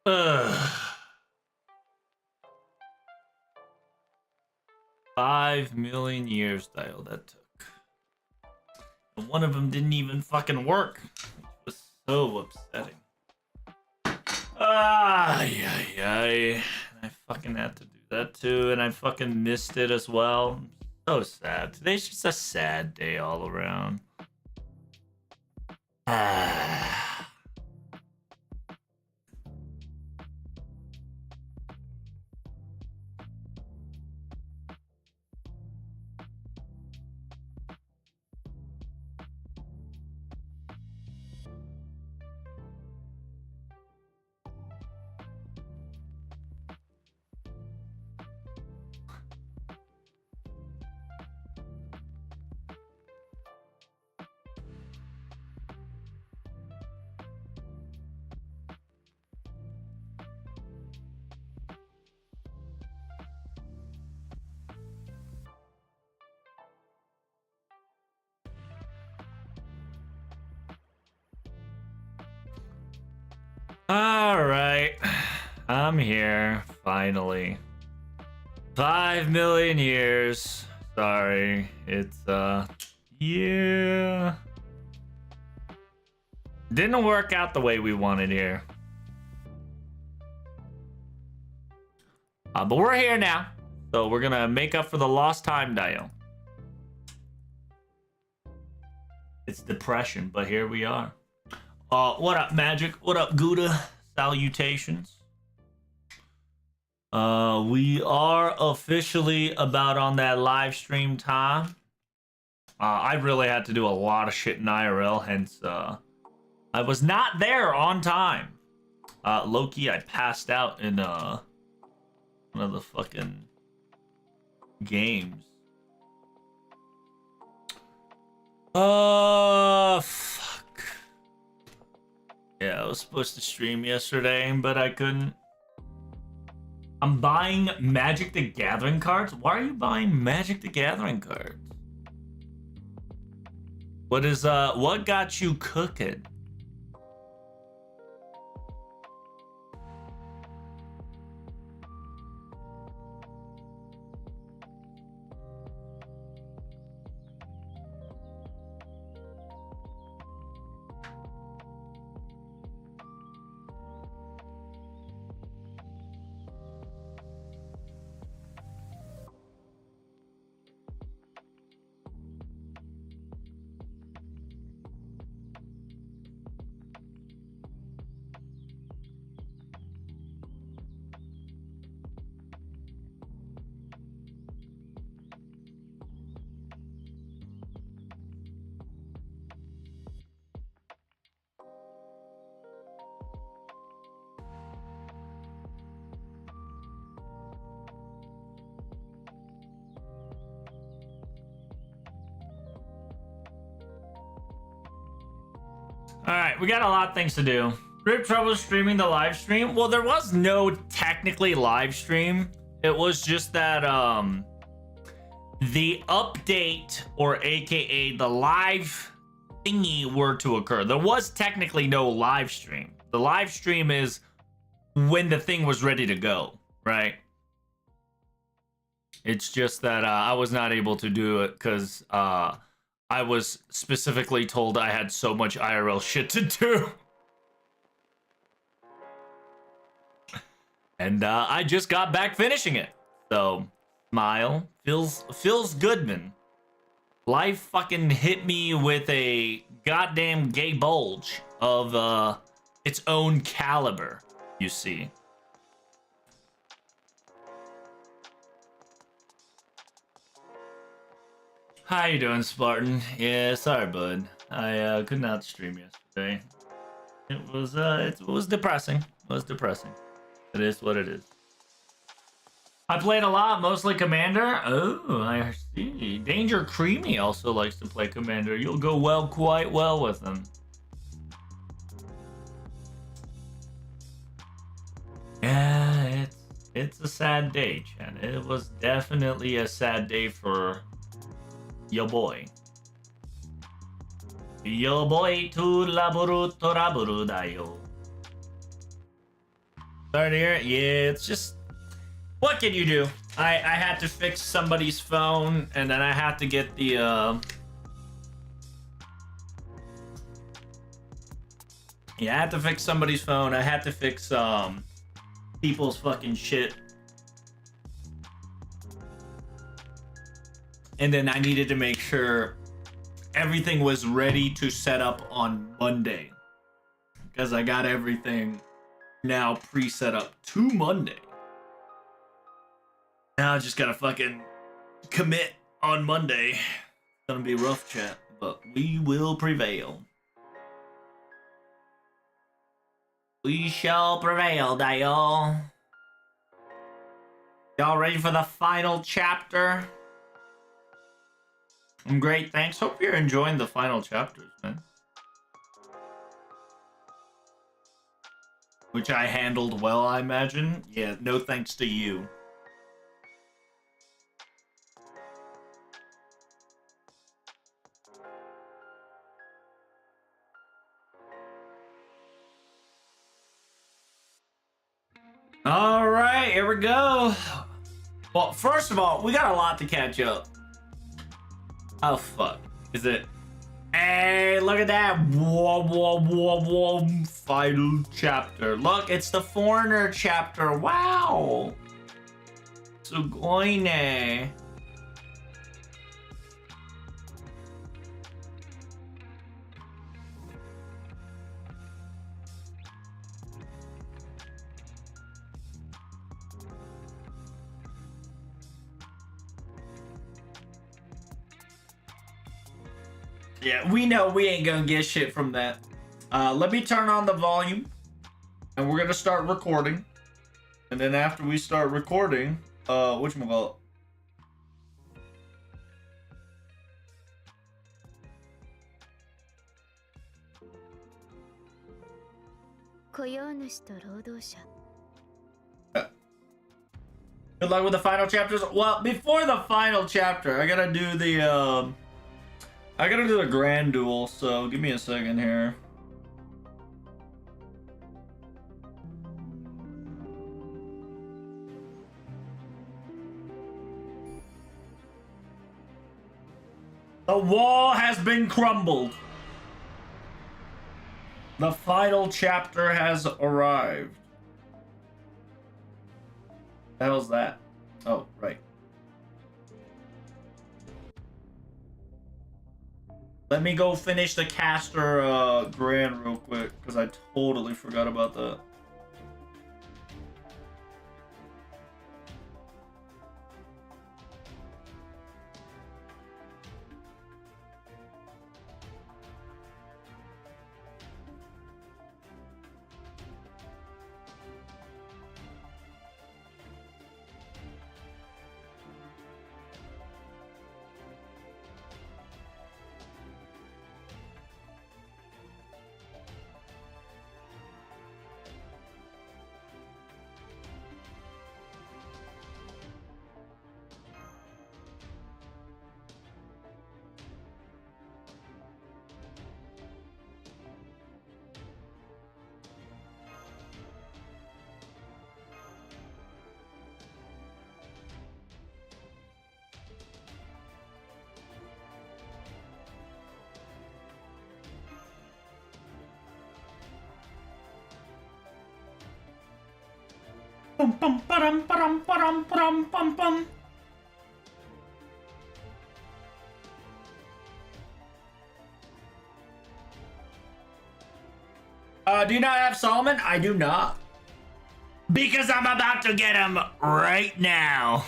Ugh. 5 million years, Dial, that took. And one of them didn't even fucking work, which was so upsetting. I fucking had to do that too, and I fucking missed it as well. So sad. Today's just a sad day all around. All right, I'm here finally. 5 million years. Sorry, it's yeah, didn't work out the way we wanted here. But we're here now, so we're gonna make up for the lost time, Dial. It's depression, but here we are. What up, Magic? What up, Gouda? Salutations. We are officially about on that live stream time. I really had to do a lot of shit in IRL, hence I was not there on time. Loki, I passed out in one of the fucking games. Fuck. Yeah, I was supposed to stream yesterday, but I couldn't. I'm buying Magic the Gathering cards? Why are you buying Magic the Gathering cards? What got you cooking? All right, we got a lot of things to do. Grip trouble streaming the live stream. Well, there was no technically live stream. It was just that the update, or AKA the live thingy, were to occur. There was technically no live stream. The live stream is when the thing was ready to go, right? It's just that I was not able to do it because I was specifically told I had so much IRL shit to do. And I just got back finishing it. So, smile. Feels good, man. Life fucking hit me with a goddamn gay bulge of its own caliber, you see. How you doing, Spartan? Yeah, sorry, bud. I could not stream yesterday. It was depressing. It was depressing. It is what it is. I played a lot, mostly Commander. Oh, I see. Danger Creamy also likes to play Commander. You'll go quite well with him. Yeah, it's a sad day, Chen. It was definitely a sad day for yo boy. Yo boy to laburu to raburu dayo. Sorry to hear it. Yeah, it's just... What can you do? I had to fix somebody's phone, and then I had to get the, Yeah, I had to fix somebody's phone. I had to fix, people's fucking shit. And then I needed to make sure everything was ready to set up on Monday. Because I got everything now pre-set up to Monday. Now I just gotta fucking commit on Monday. It's gonna be rough, chat, but we will prevail. We shall prevail, y'all. Y'all ready for the final chapter? I'm great, thanks. Hope you're enjoying the final chapters, man. Which I handled well, I imagine. Yeah, no thanks to you. All right, here we go. Well, first of all, we got a lot to catch up. Oh, fuck. Is it? Hey, look at that. Whoa, whoa, whoa, whoa. Final chapter. Look, it's the Foreigner chapter. Wow. Sugoi. Yeah, we know we ain't gonna get shit from that. Let me turn on the volume, and we're gonna start recording. And then after we start recording, whatchamacallit? Good luck with the final chapters. Well, before the final chapter, I gotta do the grand duel, so give me a second here. The wall has been crumbled. The final chapter has arrived. The hell's that? Oh, right. Let me go finish the caster grand real quick, because I totally forgot about that. Bum bum ba-dum ba-dum ba-dum ba-dum bum bum. Do you not have Solomon? I do not. Because I'm about to get him right now.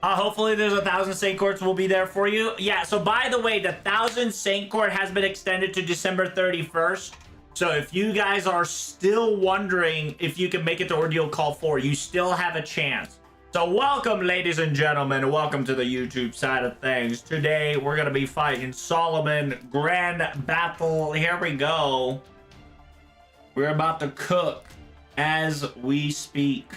Hopefully there's 1,000 Saint Courts will be there for you. Yeah, so by the way, the 1,000 Saint Court has been extended to December 31st. So if you guys are still wondering if you can make it to Ordeal Call 4, you still have a chance. So welcome, ladies and gentlemen. Welcome to the YouTube side of things. Today, we're going to be fighting Solomon Grand Battle. Here we go. We're about to cook as we speak.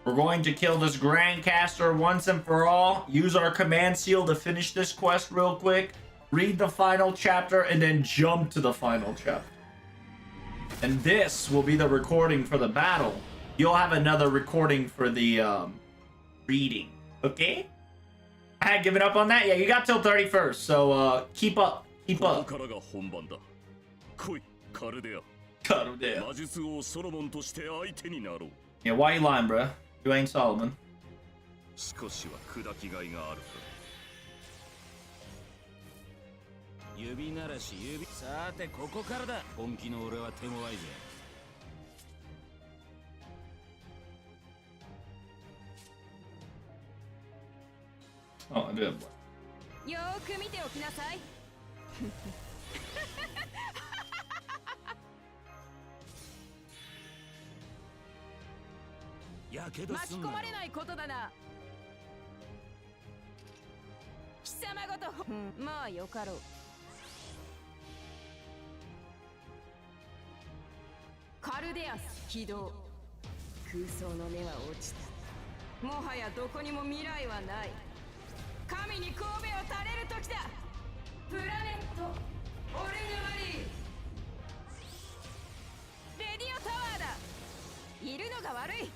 We're going to kill this Grandcaster once and for all. Use our command seal to finish this quest real quick. Read the final chapter and then jump to the final chapter. and this will be the recording for the battle. You'll have another recording for the reading. Okay? I had given up on that. Yeah, you got till 31st, so keep up. Keep up. Yeah, why you lying, bruh? You ain't Solomon. 少しは砕きがいがあるか。指ならし指。さてここからだ。本気の俺は手強いぜ。Oh, good. よーく見ておきなさい。巻き込まれないことだな。貴様ごと、まあよかろう。カルデアス起動。空想の根は落ちた。もはやどこにも未来はない。神に神戸を垂れる時だ。プラネットオルヌマリー。レディオタワーだ。いるのが悪い。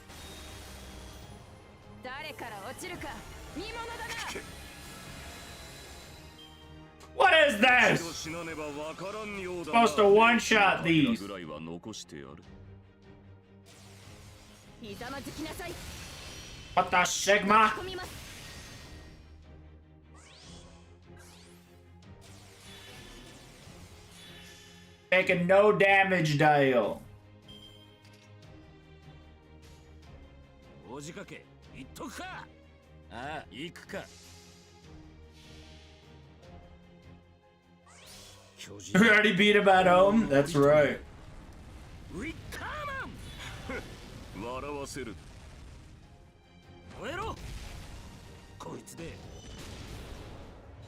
誰から落ちるか見物だな。What is this? Supposed to one-shot these. ひざまずきなさい。 What the Sigma? Taking no damage, Dale. おじかけ行っとくか。ああ、行くか。We already beat him at home? That's right. ウィッカーマン。笑わせる。燃えろ。こいつで。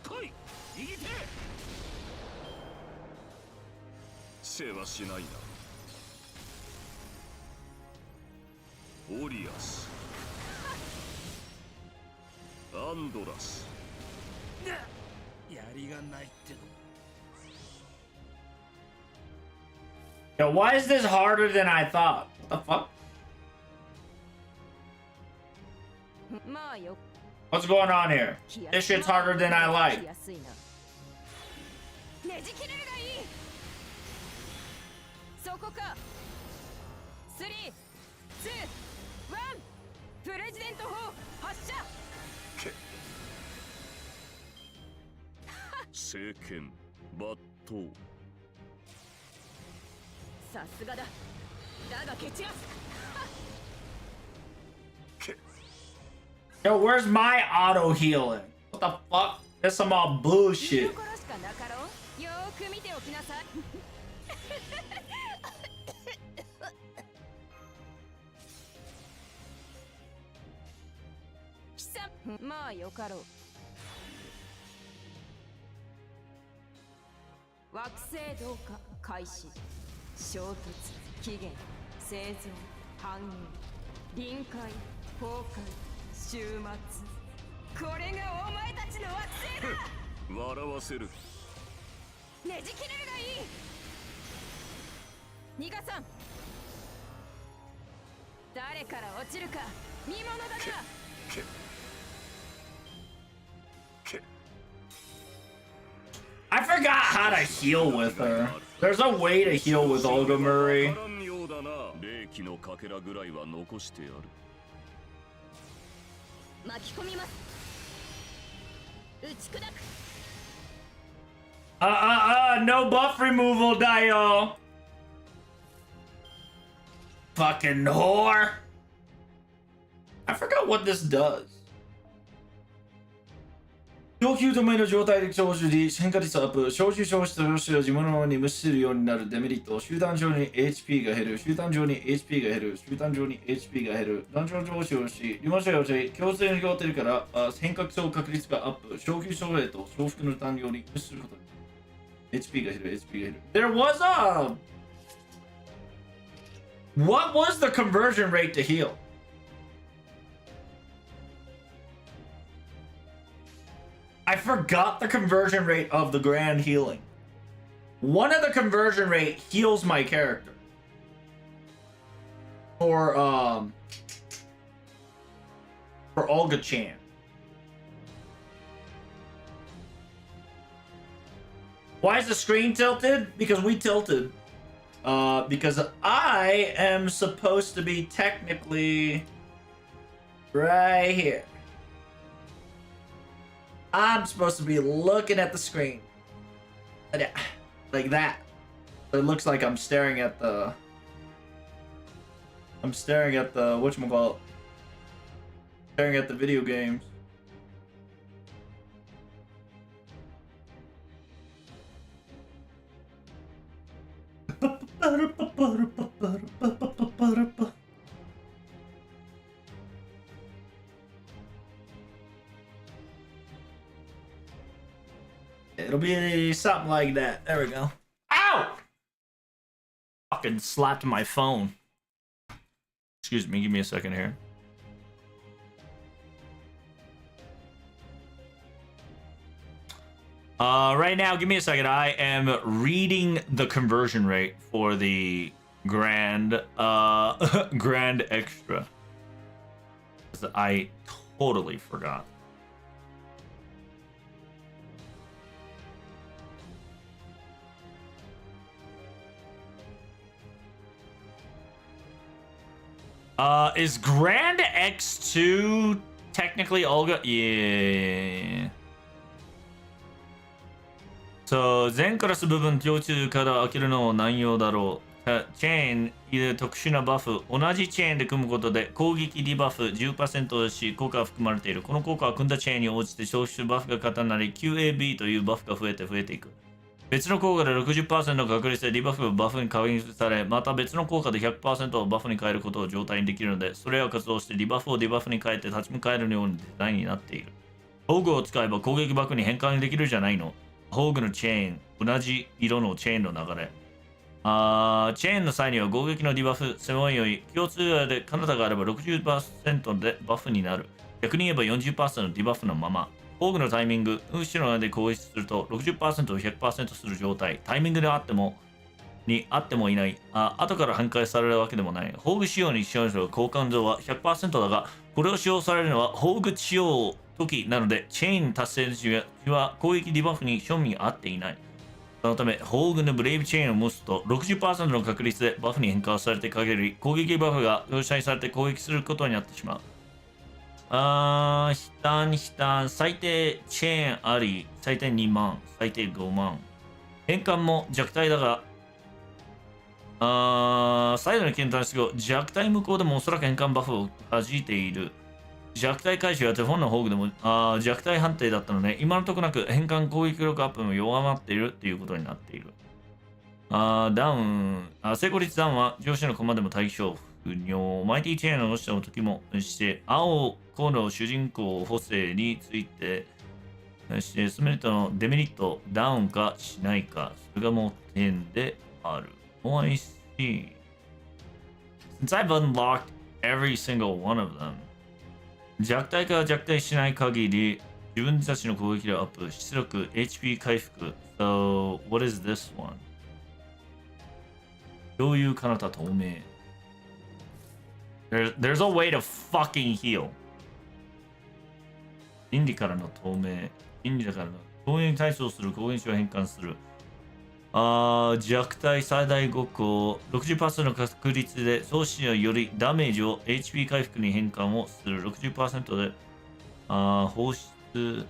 来い。右手。世話しないな。オリアス。アンドラス。やりがないっての。 Yo, why is this harder than I thought? What the fuck? What's going on here? This shit's harder than I like. Yo, where's my auto healing? What the fuck? That's some all bullshit. I forgot how to heal with her. There's a way to heal with Olga Murray. No buff removal, Dio. Fucking whore. I forgot what this does. 供給止めの状態で聴取時、変化率アップ、招集消失と消失を自分のままに無視するようになるデメリット、集団上に HP が減る、集団上に HP が減る、集団上に HP が減る、団長上司をし、両者をし、強制に変わってるから、変革層確率がアップ、昇級症へと重複の単量に無視することに。HP が減る、HP が減る。There was a... What was the conversion rate to heal? I forgot the conversion rate of the grand healing. One of the conversion rate heals my character. for Olga Chan. Why is the screen tilted? Because we tilted. Because I am supposed to be technically right here. I'm supposed to be looking at the screen. Like that. It looks like I'm staring at the whatchamacallit. Staring at the video games. It'll be something like that. There we go. Ow! Fucking slapped my phone. Excuse me, give me a second here. Right now, give me a second. I am reading the conversion rate for the grand grand extra. I totally forgot. Is Grand X2 technically Olga? Yeah. そう、全クラス部分途中から開けるの難容だろう。チェーンで特殊なバフ、同じチェーンで組むことで攻撃ディバフ 10% し効果が含まれている。この効果は組んだチェーンに応じて消費するバフが重なり QAB というバフが増えていく。別の効果で 60% の確率でディバフがバフに変換され、また別の効果で 100% をバフに変えることを状態にできるので、それらを活動してディバフをディバフに変えて立ち向かえるようなデザインになっている。宝具を使えば攻撃バフに変換できるじゃないの。宝具のチェーン、同じ色のチェーンの流れ。チェーンの際には攻撃のディバフ、狭いより、共通でカナダがあれば 60% でバフになる。逆に言えば 40% のディバフのまま。宝具のタイミング、後ろで攻撃すると 60% を 100% する状態。タイミングであってもいない。後から反壊されるわけでもない。宝具仕様に使用する交換像は 100% だが、これを使用されるのは宝具使用時なので、チェーン達成時は攻撃ディバフに正味合っていない。そのため、宝具のブレイブチェーンを持つと 60% の確率でバフに変換されて限り、攻撃バフが搭載されて攻撃することになってしまう。悲嘆、最低チェーンあり、最低2万、最低5万。変換も弱体だが、サイドに検討する弱体無効でもおそらく変換バフを弾いている。弱体回収や手本の宝具でも弱体判定だったので、今のところなく変換攻撃力アップも弱まっているということになっている。ダウン、成功率ダウンは上司のコマでも対象不能。マイティチェーンの落ちた時もして、青子の主人公補正について、して、スメリットのデメリット、ダウンかしないか、それがもう点である。Oh, I see. Since I've unlocked every single one of them, 弱体か弱体しない限り、自分たちの攻撃力アップ、出力、HP 回復。So, what is this one? 共有彼方透明。There's a way to fucking heal. 倫理からの透明。倫理だからの透明に対処する攻撃を変換する。弱体最大5個 60% の確率で送信よりダメージを HP 回復に変換をする 60% で放出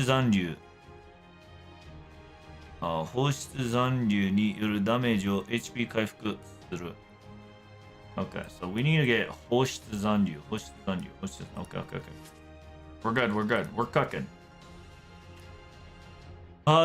残留放出残留によるダメージを HP 回復する Okay, so we need to get 放出残留 Okay, We're good, we're cooking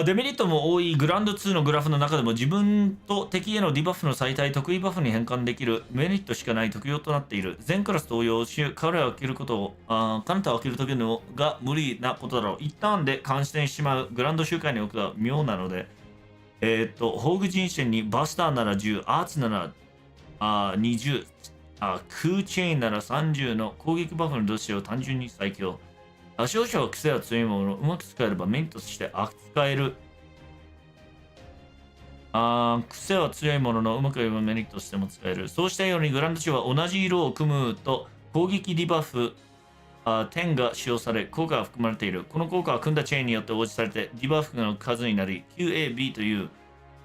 デメリットも多いグランド2のグラフの中でも自分と敵へのディバフの最大得意バフに変換できるメリットしかない特用となっている。全クラス同様し、彼らを開けることを、カナタを開けるときのが無理なことだろう。一旦で監視してしまうグランド周回に置くのは妙なので、宝具人選にバスターなら10、アーツなら20、空チェーンなら30の攻撃バフのどちらを単純に最強。少々は癖が強いものをうまく使えればメインとして扱える。癖は強いもののうまく言えばメリットとしても使える。そうしたようにグランド値は同じ色を組むと攻撃ディバフ10が使用され効果が含まれている。この効果は組んだチェーンによって応じされてディバフの数になり IRL Beat という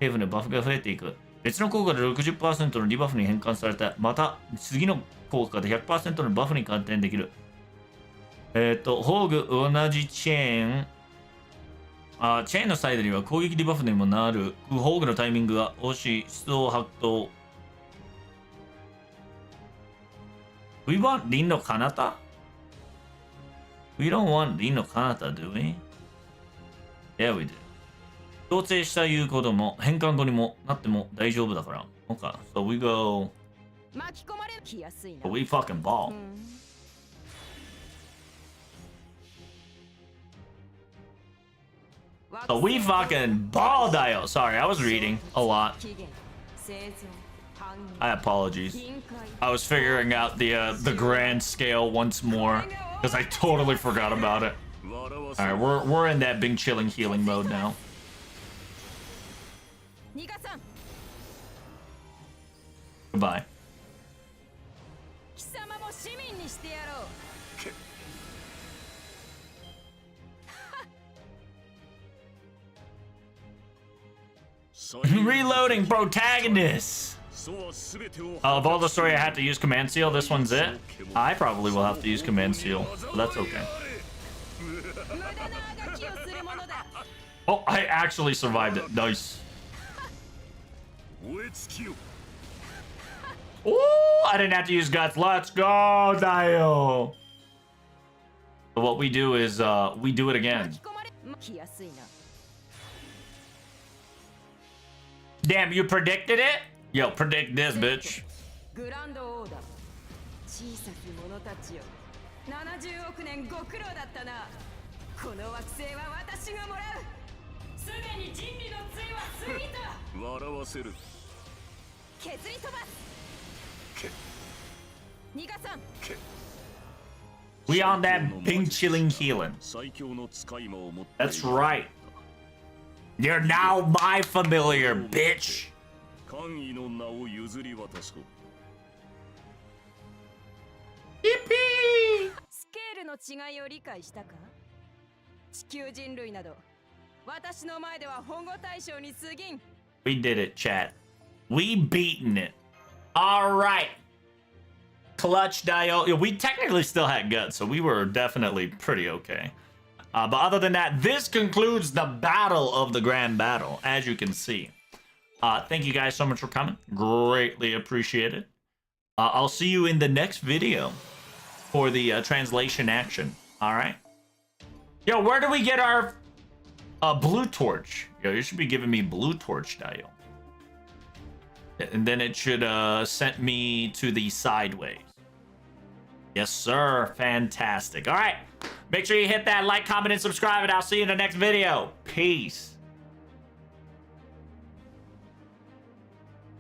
テーブルのバフが増えていく。別の効果で 60% のディバフに変換された。また次の効果で 100% のバフに換転できる。宝具同じチェーンチェーンのサイドには攻撃ディバフにもなる。宝具のタイミングが押し、出動発動。We want 輪の彼方 ?We don't want 輪の彼方 do we? Yeah, we do. 強制した言うことも変換後にもなっても大丈夫だから。Okay, so we go. 巻き込まれる気やすいな。We fucking ball. So we fucking ball dial. Sorry, I was reading a lot. I apologies. I was figuring out the grand scale once more because I totally forgot about it. All right, we're in that big chilling healing mode now. Goodbye. 貴様も市民にしてやろう。Reloading protagonists. Of all the story I had to use command seal, this one's it. I probably will have to use command seal, but that's okay. Oh, I actually survived it. Nice. Ooh, I didn't have to use guts. Let's go, Dio. So what we do is we do it again. Damn, you predicted it? Yo, predict this, bitch. 70億年ご苦労だったな。この惑星は私がもらう。すでに人類の杖は過ぎた。笑わせる。削り飛ばす。逃がさん。We on that big chilling healing. That's right. You're now my familiar, bitch. 官位の名を譲り渡そう。スケールの違いを理解したか？地球人類など私の前では保護対象に過ぎん。We did it, chat. We beaten it. All right. Clutch Dio. We technically still had guts, so we were definitely pretty okay. But other than that, this concludes the battle of the grand battle, as you can see. Thank you guys so much for coming. Greatly appreciated. I'll see you in the next video for the translation action. All right. Yo, where do we get our blue torch? Yo, you should be giving me blue torch, Dio. And then it should send me to the sideways. Yes, sir. Fantastic. All right. Make sure you hit that like, comment, and subscribe, and I'll see you in the next video. Peace.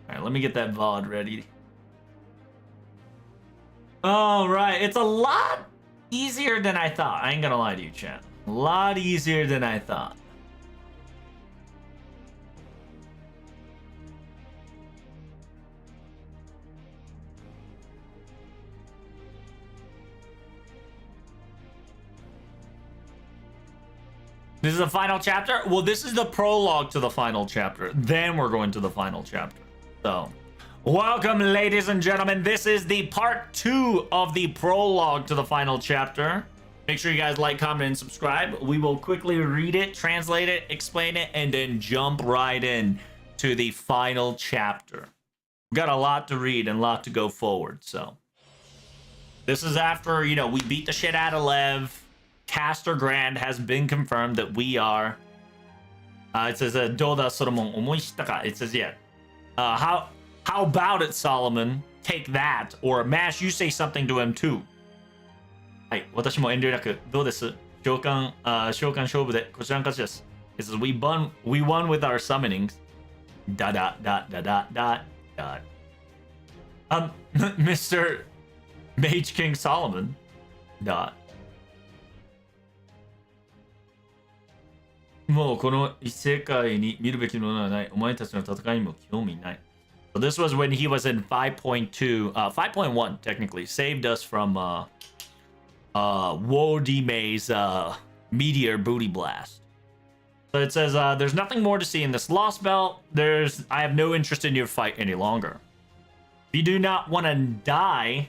All right, let me get that VOD ready. All right. It's a lot easier than I thought. I ain't gonna lie to you, chat. A lot easier than I thought. This is the final chapter? Well, this is the prologue to the final chapter. Then we're going to the final chapter. So, welcome, ladies and gentlemen. This is the part 2 of the prologue to the final chapter. Make sure you guys like, comment, and subscribe. We will quickly read it, translate it, explain it, and then jump right in to the final chapter. We've got a lot to read and a lot to go forward, so. This is after, you know, we beat the shit out of Lev. Caster Grand has been confirmed that we are. It says, Doda Solomon omoishita. It says, yeah. How about it, Solomon? Take that. Or Mash, you say something to him too. はい、私も遠慮なく、どうです？召喚勝負でこちらの勝ちです。It says, we won with our summonings. Mr. Mage King Solomon. もうこの異世界に見るべきものはない。お前たちの戦いにも興味ない。So this was when he was in 5.2, 5.1 technically, saved us from Wodeme's meteor booty blast. So it says, there's nothing more to see in this lost belt. I have no interest in your fight any longer. If you do not want to die,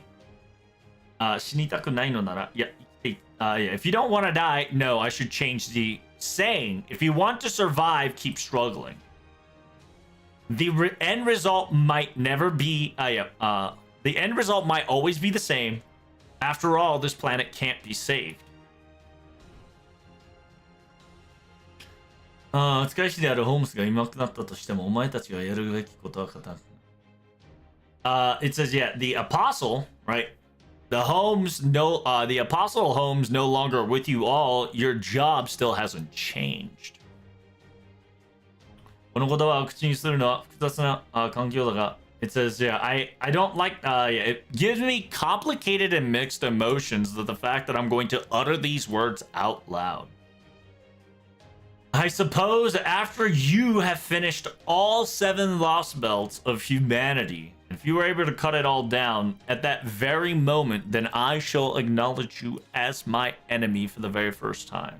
死にたくないのなら, yeah, if you don't want to die, no, I should change the saying. If you want to survive, keep struggling. The end result might never be, the end result might always be the same. After all, this planet can't be saved. 使い師であるホームズがいなくなったとしても、お前たちがやるべきことは固く。It says, yeah, the apostle, right? The apostle Holmes no longer with you all. Your job still hasn't changed. この言葉を口にするのは複雑な環境だが、it says, yeah, I don't like, it gives me complicated and mixed emotions that the fact that I'm going to utter these words out loud. I suppose after you have finished all 7 lost belts of humanity, if you were able to cut it all down at that very moment, then I shall acknowledge you as my enemy for the very first time.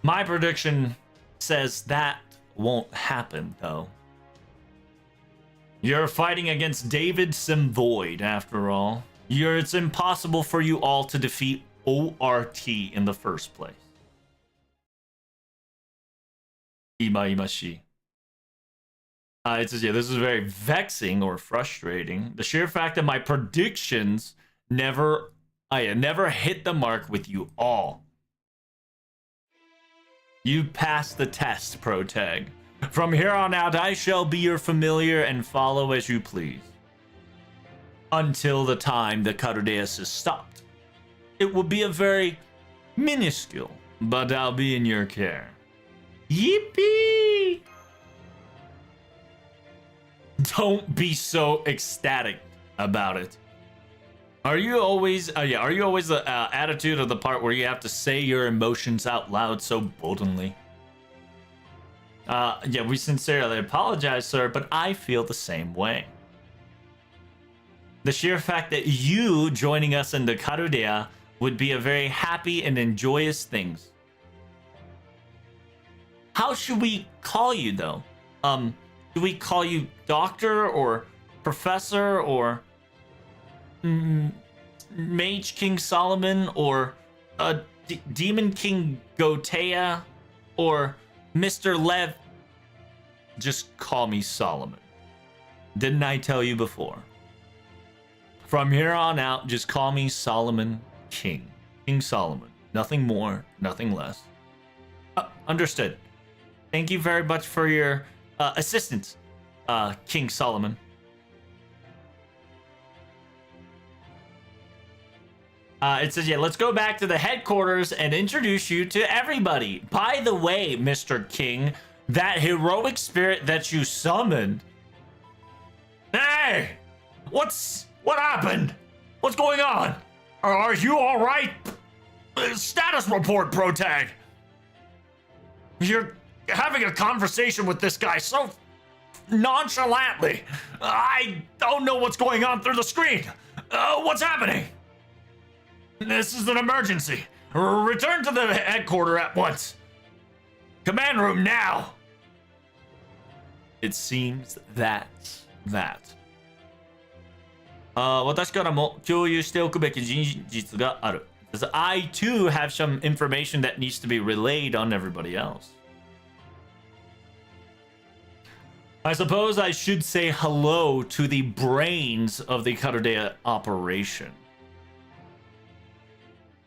My prediction says that won't happen, though. You're fighting against David Simvoid, after all. It's impossible for you all to defeat ORT in the first place. Imaimashi. It says, yeah, this is very vexing or frustrating. The sheer fact that my predictions never hit the mark with you all. You passed the test, Protag. From here on out, I shall be your familiar and follow as you please. Until the time the Carudeus is stopped. It will be a very minuscule, but I'll be in your care. Yippee! Don't be so ecstatic about it. Are you always the attitude of the part where you have to say your emotions out loud so blatantly? Yeah, we sincerely apologize, sir, but I feel the same way. The sheer fact that you joining us in the Carudea would be a very happy and joyous thing. How should we call you, though? Do we call you Doctor or Professor or Mage King Solomon or Demon King Gotea or Mr. Lev? Just call me Solomon. Didn't I tell you before? From here on out, just call me Solomon King. King Solomon. Nothing more, nothing less. Understood. Thank you very much for your assistance, King Solomon. It says, yeah, let's go back to the headquarters and introduce you to everybody. By the way, Mr. King, that heroic spirit that you summoned. Hey! What happened? What's going on? Are you all right? Status report, Protag. You're having a conversation with this guy so nonchalantly. I don't know what's going on through the screen. What's happening? This is an emergency. Return to the headquarters at once. Command room now. It seems that's that. 私からも共有しておくべき事実がある. I too have some information that needs to be relayed on everybody else. I suppose I should say hello to the brains of the Carudea operation.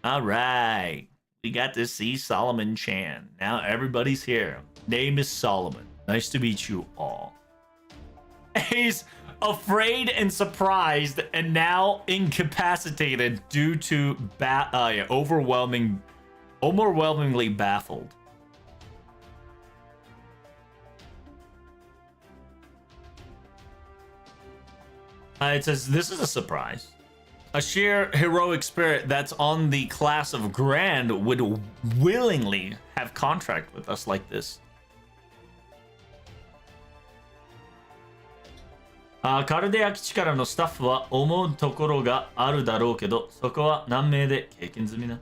All right, we got to see Solomon Chan. Now everybody's here. Name is Solomon. Nice to meet you all. He's afraid and surprised and now incapacitated due to overwhelmingly baffled. It says, this is a surprise. a sheer heroic spirit that's on the class of Grand would willingly have contract with us like this. カルデア基地からのスタッフは思うところがあるだろうけど、そこは南米で経験済みな。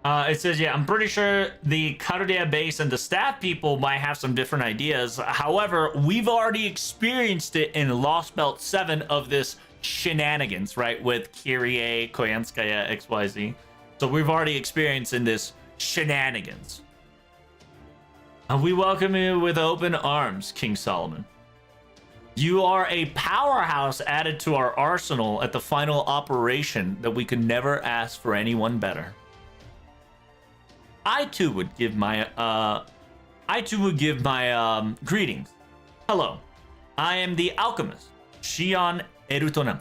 It says, yeah, I'm pretty sure the Caldea base and the staff people might have some different ideas. However, we've already experienced it in Lost Belt 7 of this shenanigans, right? With Kyrie, Koyanskaya, XYZ. So we've already experienced in this shenanigans. We welcome you with open arms, King Solomon. You are a powerhouse added to our arsenal at the final operation that we could never ask for anyone better. I too would give my greetings. Hello, I am the alchemist, Shion Erutonam.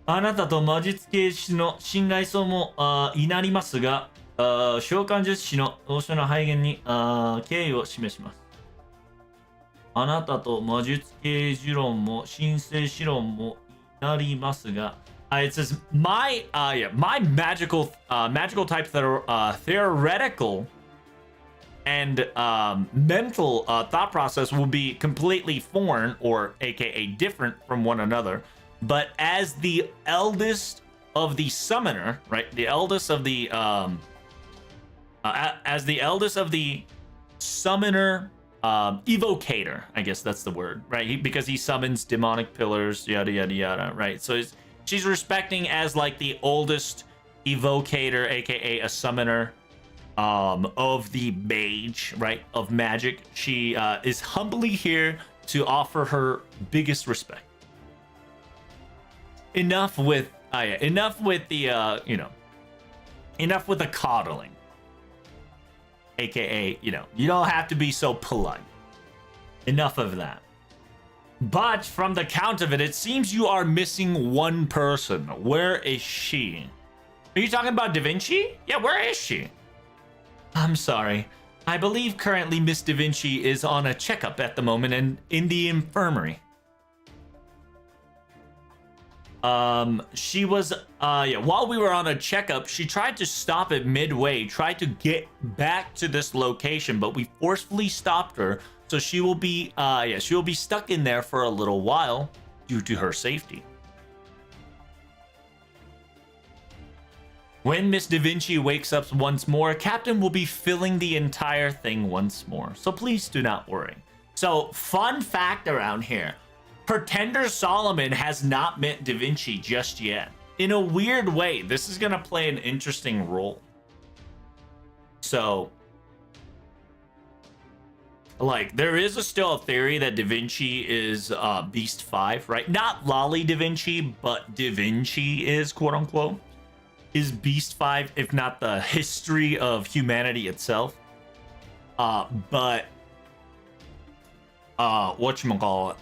あなたと魔術系士の信頼層もいなりますが、召喚術師の同種の配言に敬意を示します。あなたと魔術系持論も神聖思論もいなりますが、it says my magical type theoretical and mental thought process will be completely foreign or aka different from one another. But as the eldest of the summoner, right? The eldest of the as the eldest of the summoner evocator, I guess that's the word, right? Because he summons demonic pillars, yada yada yada, right? So she's respecting as like the oldest evocator, aka a summoner of the mage, right? Of magic. She is humbly here to offer her biggest respect. Enough with the enough with the coddling, aka you don't have to be so polite. Enough of that. But from the count of it, it seems you are missing one person. Where is she? Are you talking about Da Vinci? Yeah, where is she? I'm sorry. I believe currently Miss Da Vinci is on a checkup at the moment and in the infirmary. She was, while we were on a checkup, she tried to stop it midway, tried to get back to this location, but we forcefully stopped her. So she will be, she will be stuck in there for a little while due to her safety. When Miss Da Vinci wakes up once more, Captain will be filling the entire thing once more. So please do not worry. So fun fact around here. Pretender Solomon has not met Da Vinci just yet. In a weird way, this is going to play an interesting role. So, like, there is still a theory that Da Vinci is Beast 5, right? Not Lolly Da Vinci, but Da Vinci is, quote unquote, is Beast 5, if not the history of humanity itself. But whatchamacallit?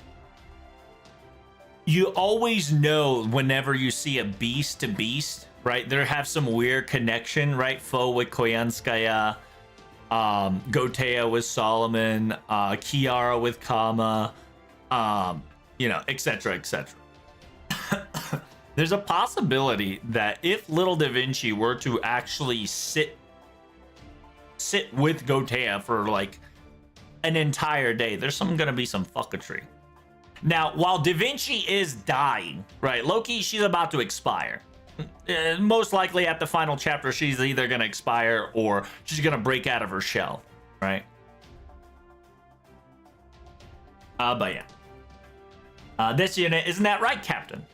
You always know whenever you see a beast to beast, right? There have some weird connection, right? Fo with Koyanskaya, Gotea with Solomon, Kiara with Kama, etc., etc. There's a possibility that if little Da Vinci were to actually sit with Gotea for like an entire day, there's gonna be some fuckatry. Now, while Da Vinci is dying, right, Loki, she's about to expire. Most likely at the final chapter, she's either going to expire or she's going to break out of her shell, right? But yeah. This unit, isn't that right, Captain?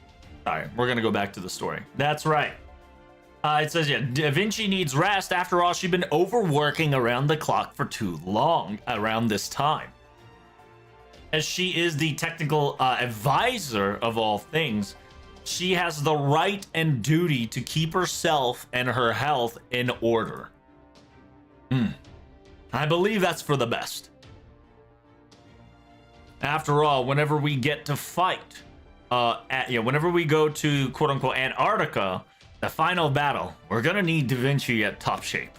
Sorry, we're going to go back to the story. That's right. It says, yeah, Da Vinci needs rest. After all, she's been overworking around the clock for too long around this time. As she is the technical advisor of all things, she has the right and duty to keep herself and her health in order. I believe that's for the best. After all, whenever we get to fight, whenever we go to quote-unquote Antarctica, the final battle, we're gonna need Da Vinci at top shape.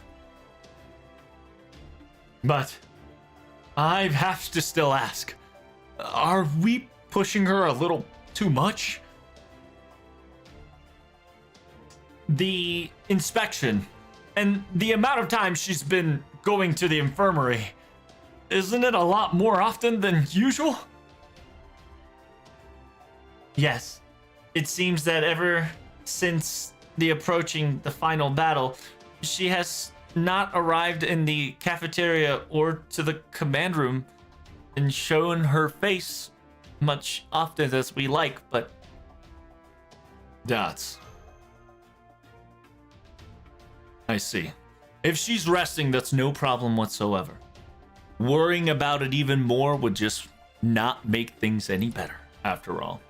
But I have to still ask, are we pushing her a little too much? The inspection and the amount of time she's been going to the infirmary, isn't it a lot more often than usual? Yes, it seems that ever since the approaching the final battle, she has not arrived in the cafeteria or to the command room and shown her face much often as we like, but that's... I see. If she's resting, that's no problem whatsoever. Worrying about it even more would just not make things any better, after all.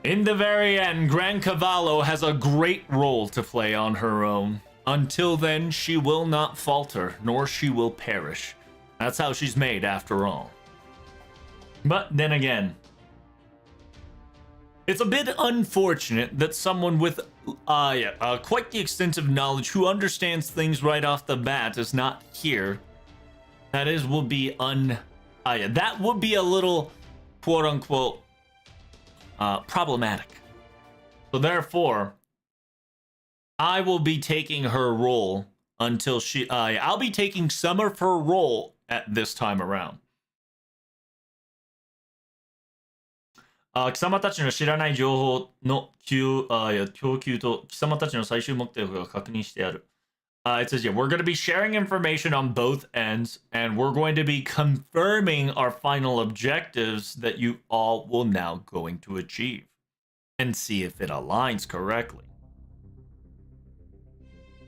In the very end, Gran Cavallo has a great role to play on her own. Until then, she will not falter, nor she will perish. That's how she's made, after all. But then again, it's a bit unfortunate that someone with quite the extensive knowledge who understands things right off the bat is not here. That is, will be that would be a little, quote unquote, problematic. So therefore, I will be taking her role until she, I'll be taking some of her role at this time around. 貴様たちの知らない情報の供給と貴様たちの最終目的が確認してある。It says, yeah, we're going to be sharing information on both ends, and we're going to be confirming our final objectives that you all will now going to achieve, and see if it aligns correctly.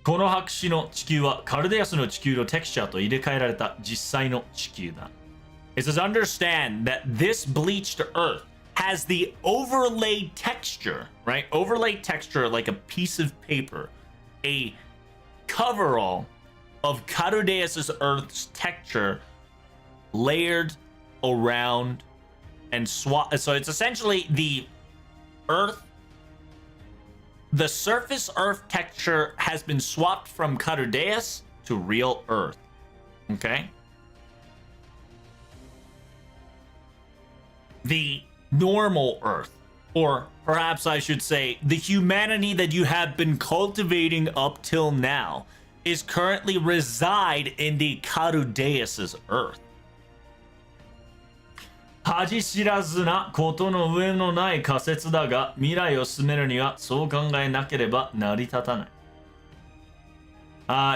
この白紙の地球はカルデアスの地球のテクスチャーと入れ替えられた実際の地球だ。It says, understand that this bleached Earth has the overlay texture, right? Overlay texture like a piece of paper, a coverall of Carudeus' Earth's texture layered around and swap. So it's essentially the Earth, the surface Earth texture has been swapped from Carudeus to real Earth. Okay? The normal Earth, or perhaps I should say the humanity that you have been cultivating up till now, is currently reside in the Carudeus' Earth. 恥知らずなことの上のない仮説だが、未来を進めるにはそう考えなければ成り立たない。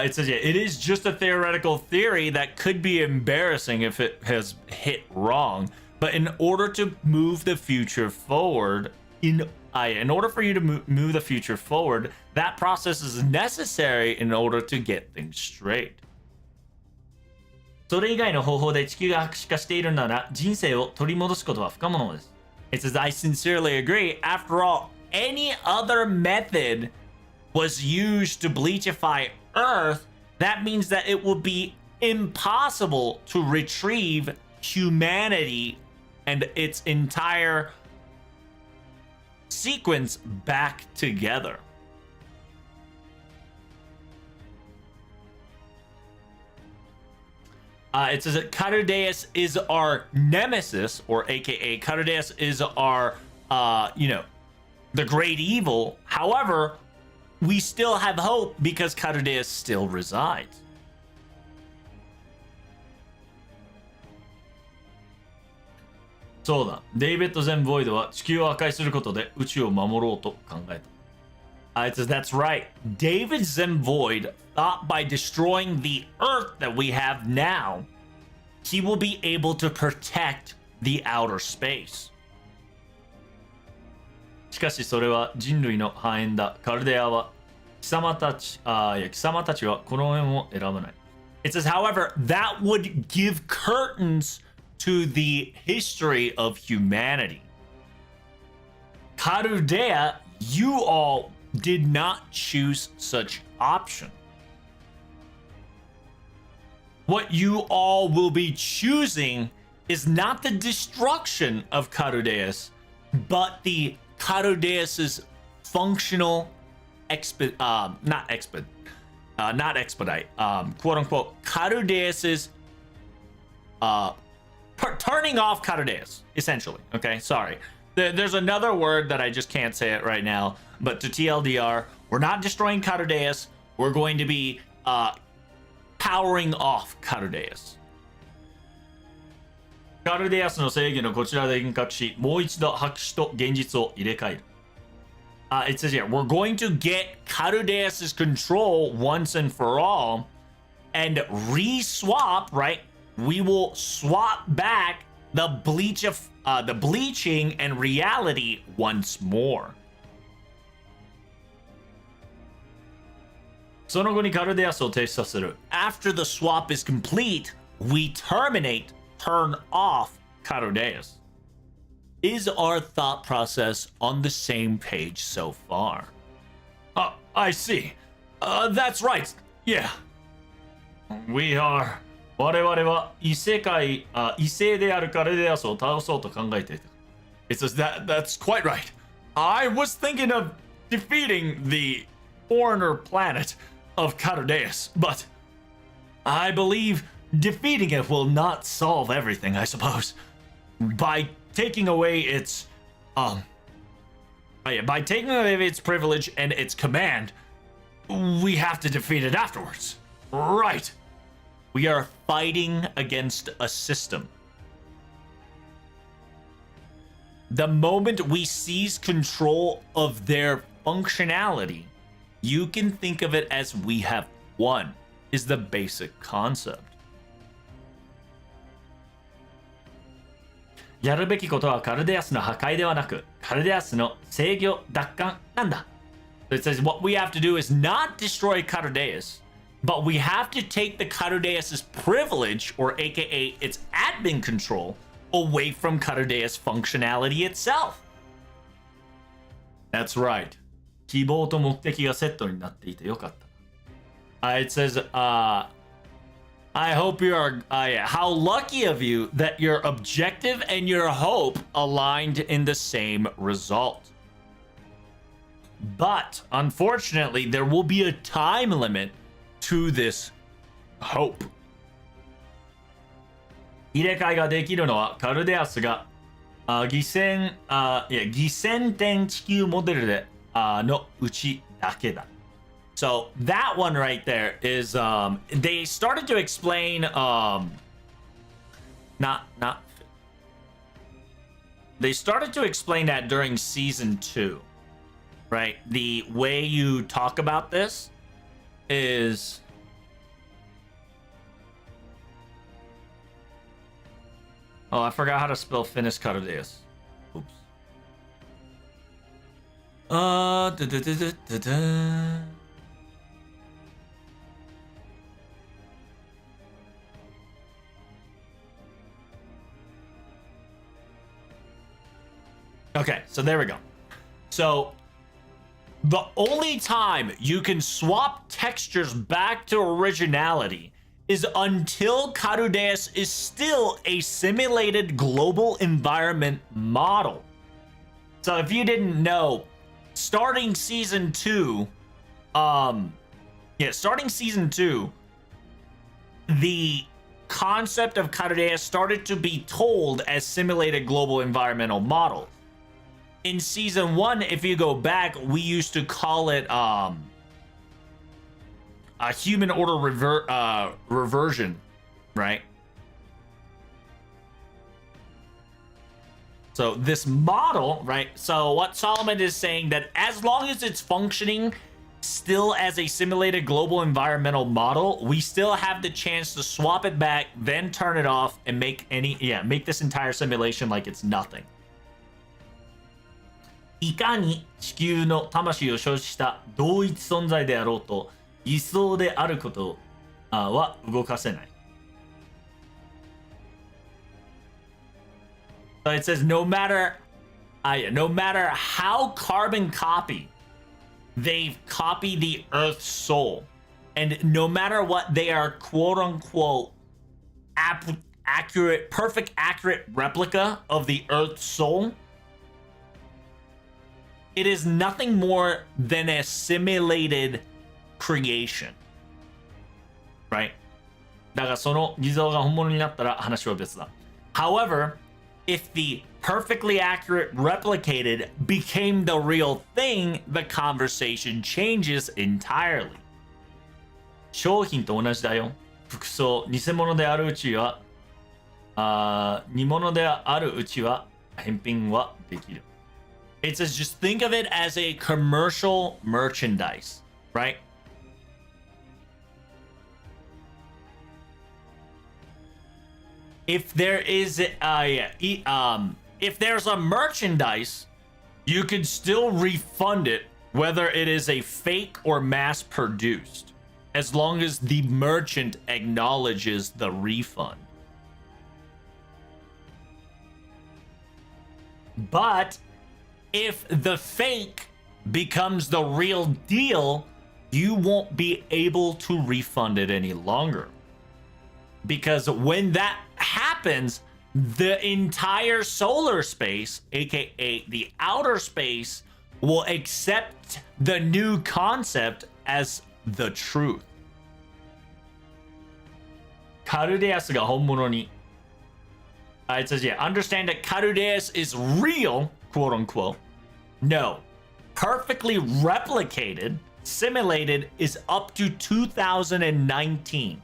It says, yeah, it is just a theoretical theory that could be embarrassing if it has hit wrong. But in order to move the future forward, in order for you to move the future forward, that process is necessary in order to get things straight. それ以外の方法で地球が白紙化しているなら、人生を取り戻すことは不可能です。It says, I sincerely agree. After all, any other method was used to bleachify Earth, that means that it would be impossible to retrieve humanity and its entire sequence back together. It says that Carudeus is our nemesis, or aka Carudeus is our, the great evil. However, we still have hope because Carudeus still resides. そうだ、デイビッド・ゼン・ボイドは地球を破壊することで宇宙を守ろうと考えた。It says, that's right. David Zemvoid thought by destroying the Earth that we have now, he will be able to protect the outer space. しかしそれは人類の繁栄だ。カルデアは貴様たちはこの辺を選ばない。It says, however, that would give curtains to the history of humanity. Carudea, you all did not choose such option. What you all will be choosing is not the destruction of Carudeus, but the Carudeus's functional not expedite, quote unquote, Carudeus's turning off Carudeus, essentially. Okay, sorry. There's another word that I just can't say it right now, but to TLDR, we're not destroying Carudeus. We're going to be powering off Carudeus. カルデアスの制御のこちらで幻覚し、もう一度白紙と現実を入れ替える。It says here, we're going to get Carudeus's control once and for all and re-swap, right? We will swap back the bleaching and reality once more. その後にカルデアスを停止させる。After the swap is complete, we terminate, turn off Carudeus. Is our thought process on the same page so far? I see. That's right. Yeah. We are. 我々は異性であるカルデアスを倒そうと考えていた。It says that's quite right. I was thinking of defeating the foreigner planet of Carudeus, but I believe defeating it will not solve everything, I suppose. By taking away its privilege and its command, we have to defeat it afterwards. Right. We are fighting against a system. The moment we seize control of their functionality, you can think of it as we have won, is the basic concept. やるべきことはカルデアスの破壊ではなく、カルデアスの制御奪還なんだ。It says what we have to do is not destroy Carudeus, but we have to take the Carudeus's privilege, or aka its admin control, away from Carudeus functionality itself. That's right. 希望と目的がセットになっていてよかった。It says, I hope you are, how lucky of you that your objective and your hope aligned in the same result. But, unfortunately, there will be a time limit to this hope. 入れ替えができるのはカルデアスが偽線点地球モデルでのうちだけだ。So that one right there is they started to explain they started to explain that during season 2, right? The way you talk about this is I forgot how to spell Finis Carudeus. Oops. Okay, so there we go. So the only time you can swap textures back to originality is until Carudeus is still a simulated global environment model. So if you didn't know, starting season 2, the concept of Carudeus started to be told as simulated global environmental model. In season 1, if you go back, we used to call it a human order reversion, right? So this model, right? So what Solomon is saying, that as long as it's functioning still as a simulated global environmental model, we still have the chance to swap it back, then turn it off, and make this entire simulation like it's nothing. いかに地球の魂を所持した同一存在であろうと偽装であることは動かせない。So it says no matter how carbon copy they've copied the Earth's soul, and no matter what they are quote unquote perfect accurate replica of the Earth's soul, it is nothing more than a simulated creation. right? だからその偽造が本物になったら話は別だ。However, if the perfectly accurate replicated became the real thing, the conversation changes entirely. 商品と同じだよ。服装、偽物であるうちは、偽物であるうちは返品はできる。It says just think of it as a commercial merchandise, right? If there is if there's a merchandise, you can still refund it whether it is a fake or mass produced, as long as the merchant acknowledges the refund. But if the fake becomes the real deal, you won't be able to refund it any longer. Because when that happens, the entire solar space, aka the outer space, will accept the new concept as the truth. カルデアスが本物に。It says, yeah, understand that Carudeus is real, quote unquote. No. Perfectly replicated, simulated is up to 2019.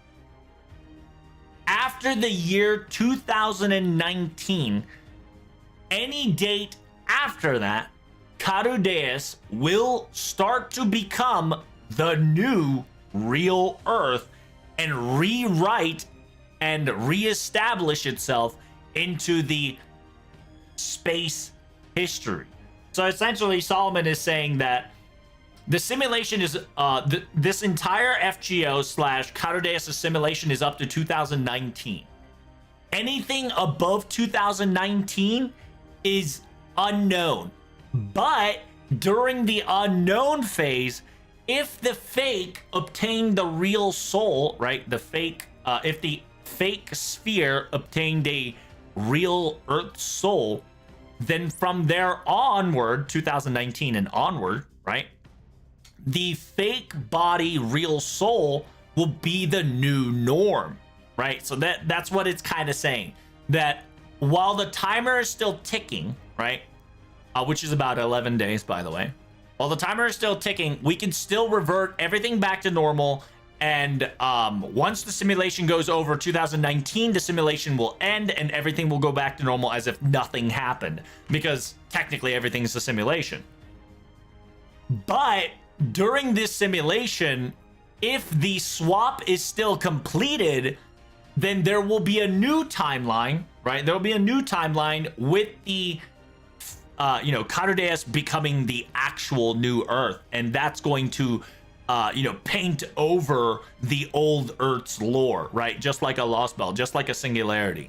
After the year 2019, any date after that, Carudeus will start to become the new real Earth and rewrite and reestablish itself into the space history. So essentially, Solomon is saying that the simulation is this entire FGO / Carudeus simulation is up to 2019. Anything above 2019 is unknown. But during the unknown phase, if the fake obtained the real soul, right? The fake, if the fake sphere obtained a real Earth soul, then from there onward, 2019 and onward, right? The fake body real soul will be the new norm, right? So that's what it's kind of saying, that while the timer is still ticking, right? Which is about 11 days, by the way. While the timer is still ticking, we can still revert everything back to normal. And once the simulation goes over 2019, the simulation will end and everything will go back to normal as if nothing happened, because technically everything is a simulation. But during this simulation, if the swap is still completed, then there will be a new timeline, right? There will be a new timeline with the Carudeus becoming the actual new Earth, and that's going to paint over the old Earth's lore, right? Just like a Lost Bell, just like a singularity.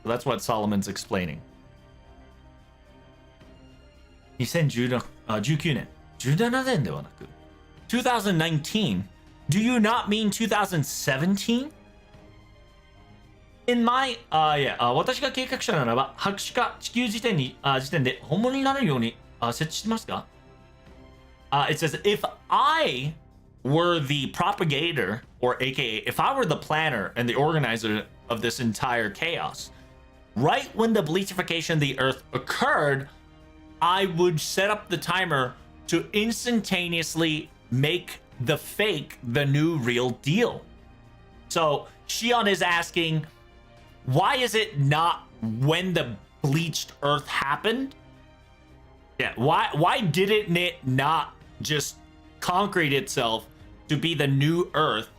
So that's what Solomon's explaining. 2019年17年ではなく 2019. Do you not mean 2017? In my 私が計画者ならば博士か地球時点で本物になれるように設置してますか? It says, if I were the propagator, or aka if I were the planner and the organizer of this entire chaos, right when the bleachification of the Earth occurred, I would set up the timer to instantaneously make the fake the new real deal. So Shion is asking, why is it not when the bleached Earth happened? Yeah, why didn't it not just concrete itself to be the new Earth,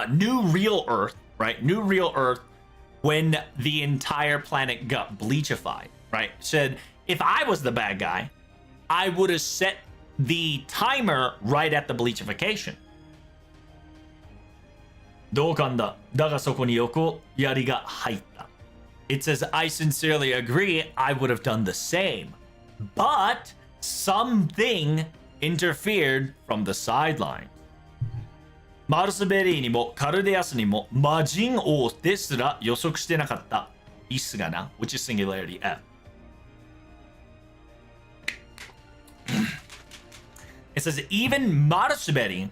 new real Earth, right? New real Earth when the entire planet got bleachified, right? Said, if I was the bad guy, I would have set the timer right at the bleachification. 同感だ。だがそこに横やりが入った。It says, I sincerely agree, I would have done the same. But something interfered from the sideline. マルスベリーにもカルデアスにも魔人王ですら予測してなかった。イスがな、which is singularity F. It says, even Marsuberi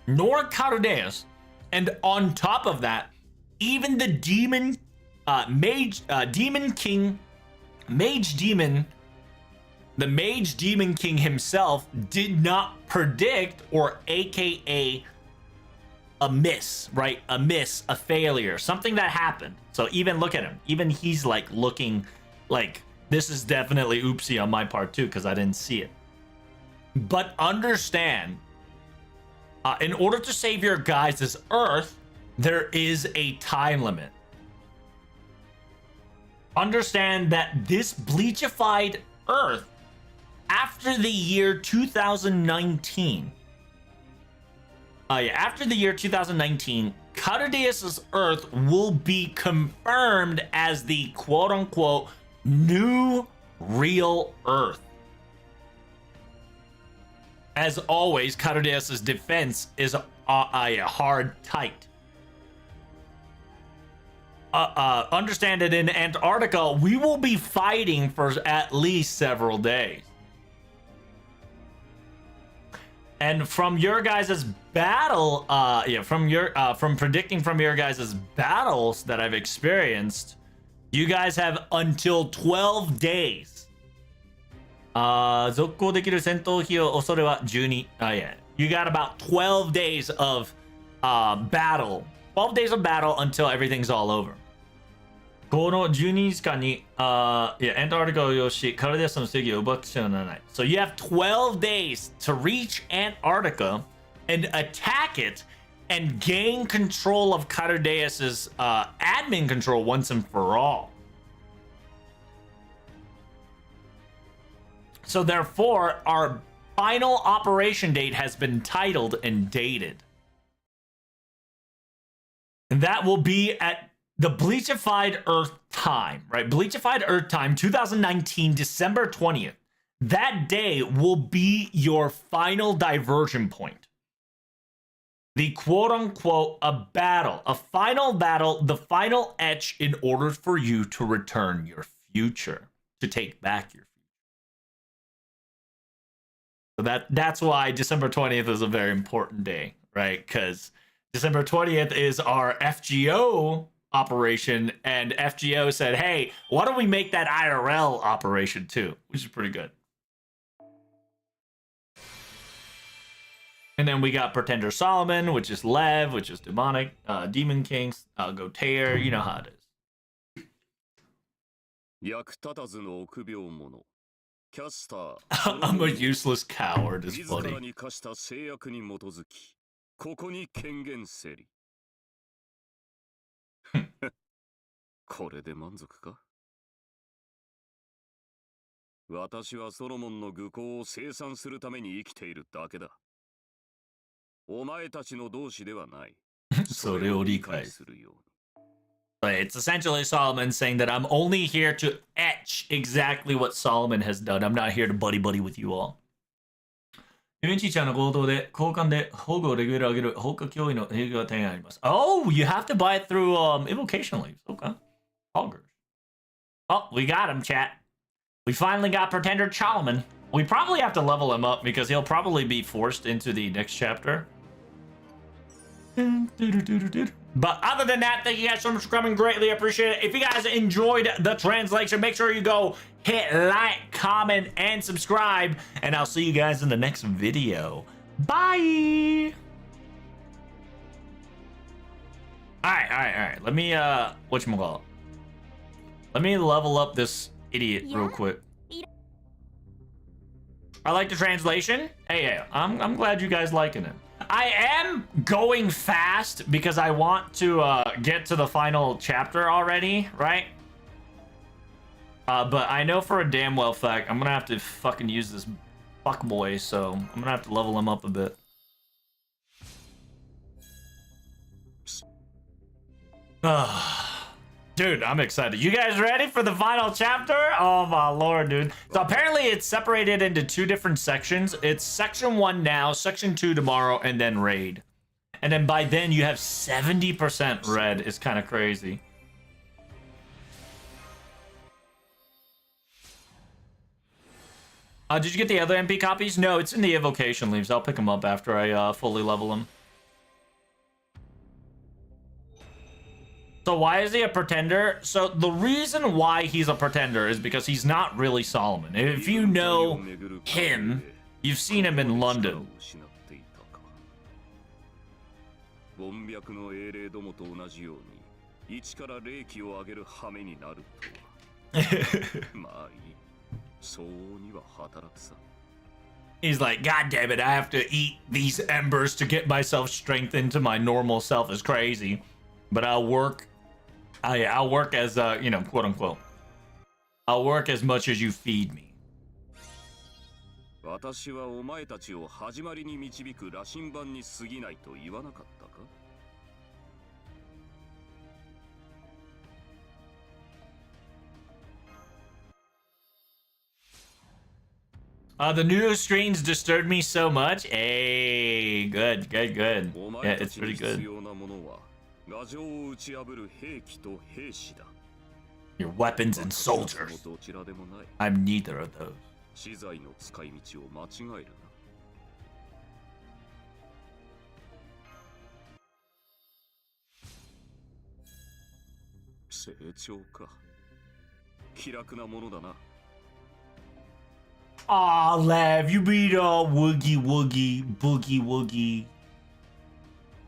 nor Cardeas. And on top of that, even the demon, demon king, mage demon, the mage demon king himself did not predict, or AKA a miss, right? A miss, a failure, something that happened. So even look at him. Even he's like looking like this is definitely oopsie on my part too, because I didn't see it. But understand, in order to save your guys' Earth, there is a time limit. Understand that this bleachified Earth, after the year 2019, after the year 2019, Cardeas' Earth will be confirmed as the quote-unquote new real Earth. As always, Cardeas' defense is hard tight. Understand that in Antarctica, we will be fighting for at least several days. And from your guys' battle, from predicting from your guys' battles that I've experienced, you guys have until 12 days. 続行できる戦闘費用恐れは12。Yeah. You got about 12 days of battle. 12 days of battle until everything's all over. この12日間に、アンタークティカを要し、カルディアスの正義を奪ってしまわない。So you have 12 days to reach Antarctica and attack it and gain control of Cardeas' admin control once and for all. So therefore, our final operation date has been titled and dated. And that will be at the Bleachified Earth time, right? Bleachified Earth time, 2019, December 20th. That day will be your final diversion point. The quote-unquote a final battle, the final etch in order for you to return your future, to take back your future. So that's why December 20th is a very important day, right? Because December 20th is our FGO operation, and FGO said, hey, why don't we make that IRL operation too? Which is pretty good. And then we got Pretender Solomon, which is Lev, which is demonic, Demon Kings, Gotair, you know how it is. I'm a useless coward, is funny. ここに権限せり。これで満足か？私はソロモンの愚行を清算するために生きているだけだ。お前たちの同志ではない。それを理解するように。It's essentially Solomon saying that I'm only here to etch exactly what Solomon has done. I'm not here to buddy with you all. ユンチーちゃんの行動で交換で保護をレギュラー上げる放火脅威の影響が手があります。Oh, you have to buy it through invocation leaves. Okay. Augers. Oh, we got him, chat. We finally got Pretender Solomon. We probably have to level him up because he'll probably be forced into the next chapter. But other than that, thank you guys so much for coming. Greatly appreciate it. If you guys enjoyed the translation, make sure you go hit like, comment, and subscribe. And I'll see you guys in the next video. Bye! Alright. Let me, whatchamacallit? Let me level up this idiot real quick. I like the translation. Hey, I'm glad you guys liking it. I am going fast because I want to get to the final chapter already, right? But I know for a damn well fact I'm gonna have to fucking use this fuckboy, so I'm gonna have to level him up a bit. Dude, I'm excited. You guys ready for the final chapter? Oh my lord, dude. So apparently it's separated into two different sections. It's section 1 now, section 2 tomorrow, and then raid. And then by then you have 70% red. It's kind of crazy. Did you get the other MP copies? No, it's in the evocation leaves. I'll pick them up after I fully level them. So why is he a pretender? So the reason why he's a pretender is because he's not really Solomon. If you know him, you've seen him in London. 文脈の英霊どもと同じように一から霊気を上げる羽目になるとはまあいい相応には働くさ He's like, God damn it, I have to eat these embers to get myself strengthened to my normal self is crazy. But I'll work as you know, quote unquote. I'll work as much as you feed me. 私はお前たちを始まりに導く羅針盤に過ぎないと言わなかったか The new screens disturbed me so much. Hey, good. Yeah, it's pretty good. Your weapons and soldiers. I'm neither of those. 資材の使い道を間違えるな 成長か気楽なものだな Aw, Lav, you be all boogie woogie.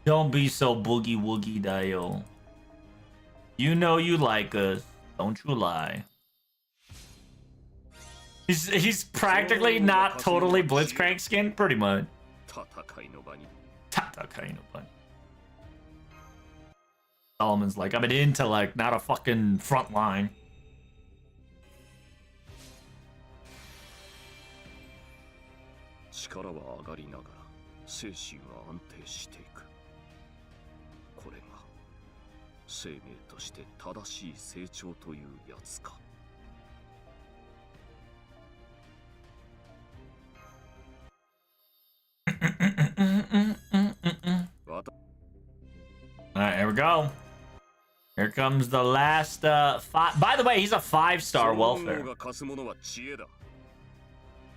Don't be so boogie woogie, Dio. You know you like us. Don't you lie. He's practically not totally Blitzcrank skin, pretty much. 戦いの場に Solomon's like, I'm an intellect, not a fucking front line. 力は上がりながら精神は安定していくこれが生命として正しい成長というやつか Alright, here we go. Here comes the last five. By the way, he's a 5-star welfare.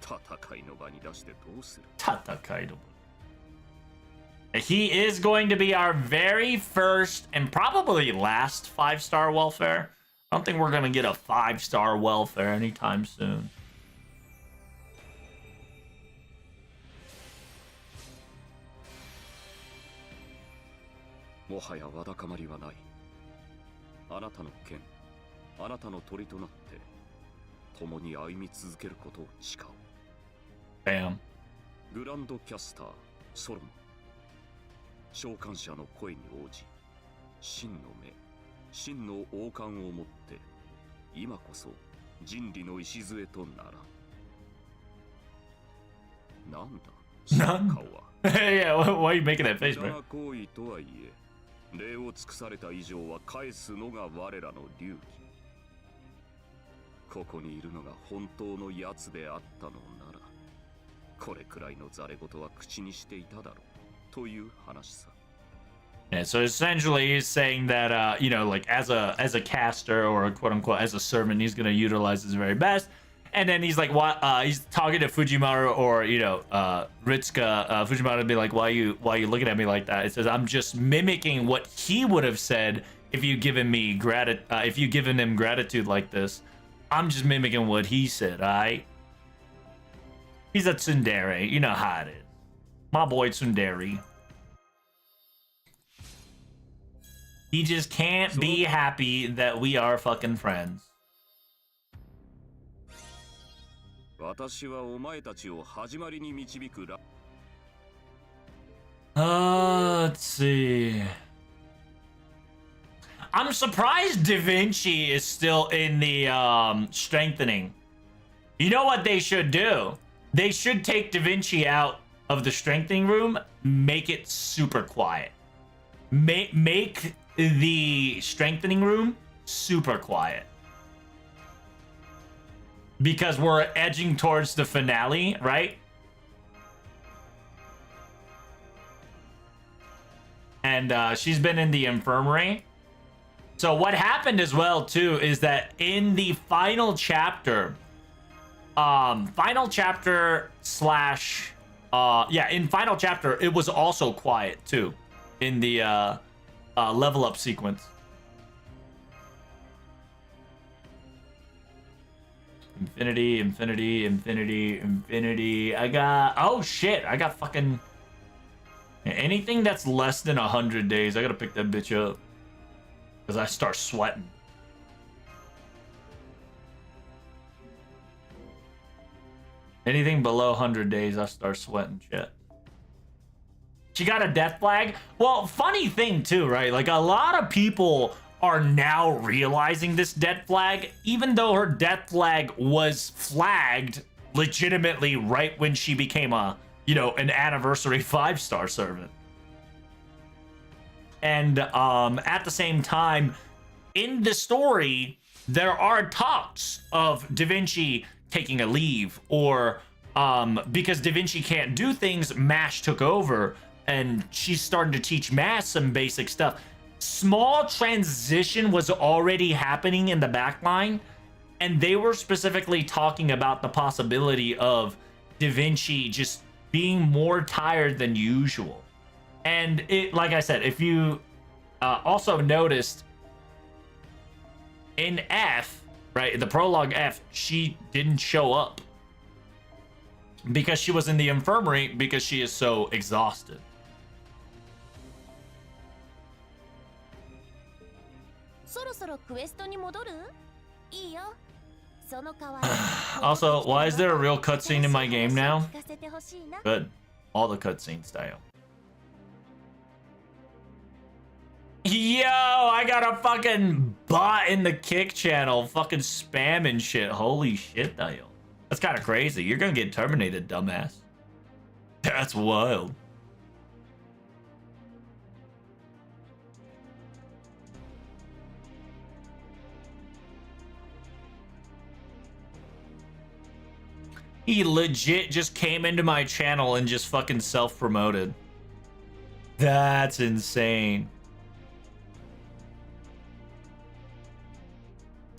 戦いの場に出してどうする He is going to be our very first and probably last 5-star welfare. I don't think we're going to get a 5-star welfare anytime soon. もはやわだかまりはないあなたの剣あなたの鳥となって共に歩み続けることを誓う Bam. グランドキャスターソロモン召喚者の声に応じ真の目真の王冠を持って今こそ人類の礎とならなんだその顔は Yeah, why are you making that face, 無駄 bro? な行為とはいえ礼を尽くされた以上は返すのが我らの流儀ここにいるのが本当のやつであったのならこれくらいのザレ言は口にしていただろうという話さ Yeah, so essentially he's saying that you know, like as a caster or quote unquote as a servant, he's gonna utilize his very best. And then he's like, what? He's talking to Fujimaru or you know, Ritsuka. Fujimaru would be like, why you looking at me like that? It says, I'm just mimicking what he would have said if you given me if you given him gratitude like this. I'm just mimicking what he said. Alright. He's a tsundere. You know how it is. My boy tsundere. He just can't be happy that we are fucking friends. 私はお前たちを始まりに導くら Let's see. I'm surprised Da Vinci is still in the strengthening. You know what they should do? They should take Da Vinci out of the strengthening room, make it super quiet. Make the strengthening room super quiet. Because we're edging towards the finale, right? And she's been in the infirmary. So what happened as well, too, is that in the final chapter, in final chapter, it was also quiet, too, in the level up sequence. Infinity, infinity, infinity, infinity. I got... Oh, shit. I got fucking... Anything that's less than 100 days, I gotta pick that bitch up. Because I start sweating. Anything below 100 days, I start sweating shit. She got a death flag? Well, funny thing too, right? Like, a lot of people are now realizing this death flag, even though her death flag was flagged legitimately right when she became a, you know, an anniversary 5-star servant. And at the same time, in the story, there are talks of Da Vinci taking a leave, or because Da Vinci can't do things, Mash took over and she's starting to teach Mash some basic stuff. Small transition was already happening in the backline, and they were specifically talking about the possibility of Da Vinci just being more tired than usual. And it, like I said, if you also noticed in F, right, the prologue F, she didn't show up because she was in the infirmary because she is so exhausted. Also, why is there a real cutscene in my game now? Good. All the cutscenes, style. Yo, I got a fucking bot in the kick channel fucking spamming shit. Holy shit, Dial. That's kind of crazy. You're gonna get terminated, dumbass. That's wild. He legit just came into my channel and just fucking self-promoted. That's insane.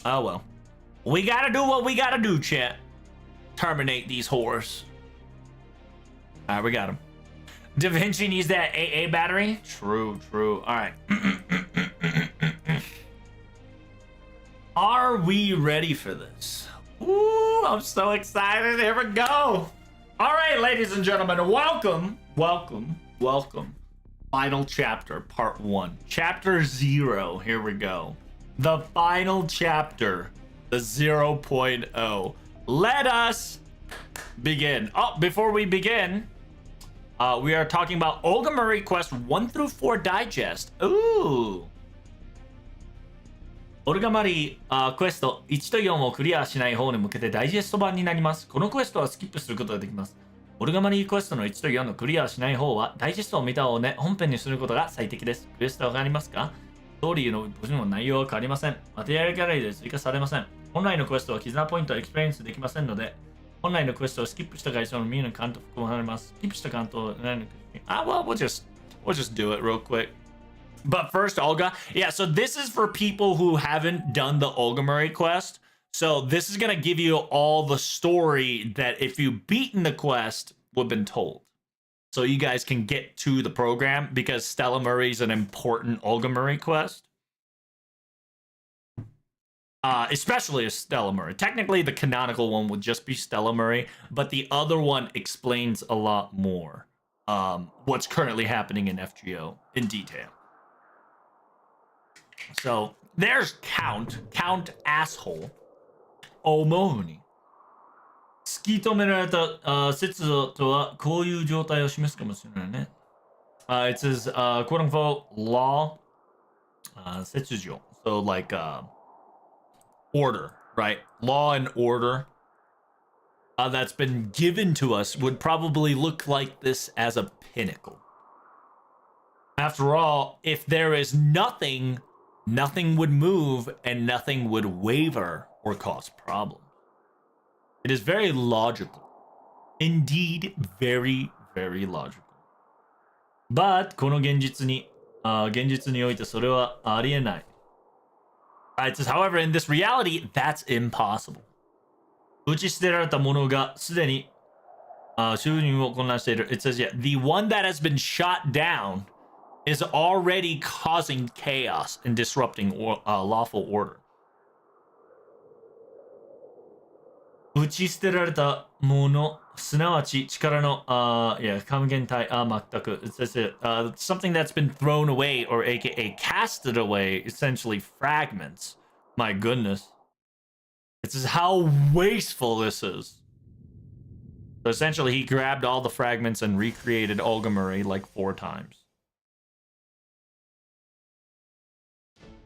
Oh well. We gotta do what we gotta do, chat. Terminate these whores. Alright, we got him. Da Vinci needs that AA battery? True, true. Alright. Are we ready for this? Ooh, I'm so excited. Here we go. Alright, ladies and gentlemen, welcome. Final chapter, part 1. Chapter 0. Here we go. The final chapter, the 0.0. Let us begin. Oh, before we begin, we are talking about Olgamuri Quest 1 through 4 Digest. Ooh. オルガマリークエスト1と4をクリアしない方に向けてダイジェスト版になります。このクエストはスキップすることができます。オルガマリークエストの1と4のクリアしない方はダイジェストを見た方で本編にすることが最適です。クエストはわかりますか？ストーリーの文字の内容は変わりません。マテリアルギャラリーで追加されません。本来のクエストは絆ポイントをエクスペリエンスできませんので、本来のクエストをスキップした会社のミーの監督を離れます。スキップした関東well, we'll just do it real quick. But first, Olga. Yeah, so this is for people who haven't done the Olgamuri quest. So this is going to give you all the story that if you've beaten the quest would have been told. So you guys can get to the program because Stella Murray is an important Olgamuri quest. Especially a Stella Murray. Technically, the canonical one would just be Stella Murray, but the other one explains a lot more what's currently happening in FGO in detail. So there's Count Asshole. 思うに突き止められた節度とはこういう状態を示すかもしれないね。It says quote unquote law 節序. So like order, right? Law and order that's been given to us would probably look like this as a pinnacle. After all, if there is nothing would move and nothing would waver or cause problems. It is very logical. Indeed, very, very logical. But この現実においてそれはありえない。It says, however, in this reality, that's impossible. 打ち捨てられたものがすでに収入を混乱している。It says, yeah, the one that has been shot down is already causing chaos and disrupting lawful order. 打ち捨てられたもの、すなわち力の、yeah, 還元体、全く。It says it, something that's been thrown away, or aka casted away, essentially fragments. My goodness. This is how wasteful this is. So essentially, he grabbed all the fragments and recreated Olgamuri like 4 times.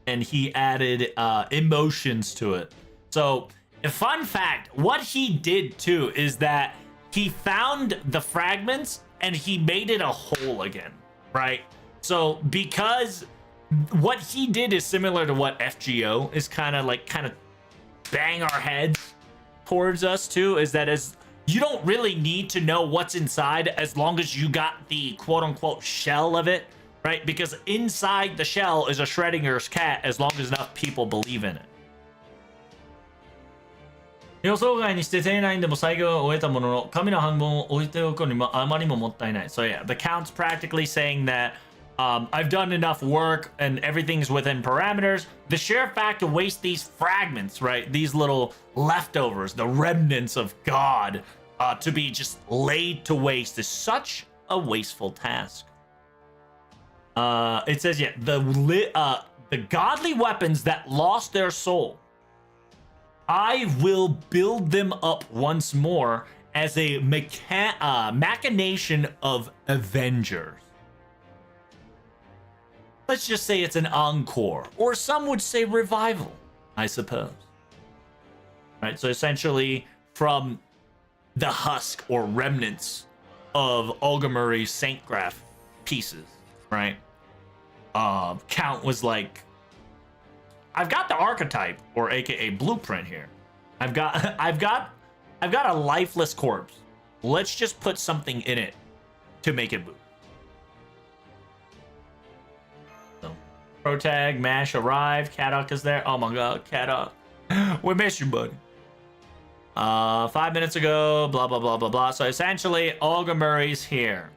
And he added emotions to it. So, a fun fact, what he did too is that he found the fragments and he made it a whole again, right? So, because what he did is similar to what FGO is kind of bang our heads towards us too, is that as you don't really need to know what's inside as long as you got the quote-unquote shell of it, right? Because inside the shell is a Schrodinger's cat as long as enough people believe in it. 予想外にして丁寧にでも再現を終えたものの、紙の半分を置いておくにもあまりももったいない。So yeah, the count's practically saying that I've done enough work and everything's within parameters. The sheer fact to waste these fragments, right? These little leftovers, the remnants of God, to be just laid to waste is such a wasteful task. It says, yeah, the godly weapons that lost their soul, I will build them up once more as a machination of Avengers. Let's just say it's an encore, or some would say revival, I suppose. Right, so essentially from the husk or remnants of Olgamuri's Saintgraph pieces, right? Count was like, I've got the archetype, or aka blueprint here. I've got a lifeless corpse. Let's just put something in it to make it move. So, Protag, Mash arrived. Kadok is there. Oh my god, Kadok. We miss you, buddy. 5 minutes ago, blah blah blah blah blah. So essentially, Olgamuri's here.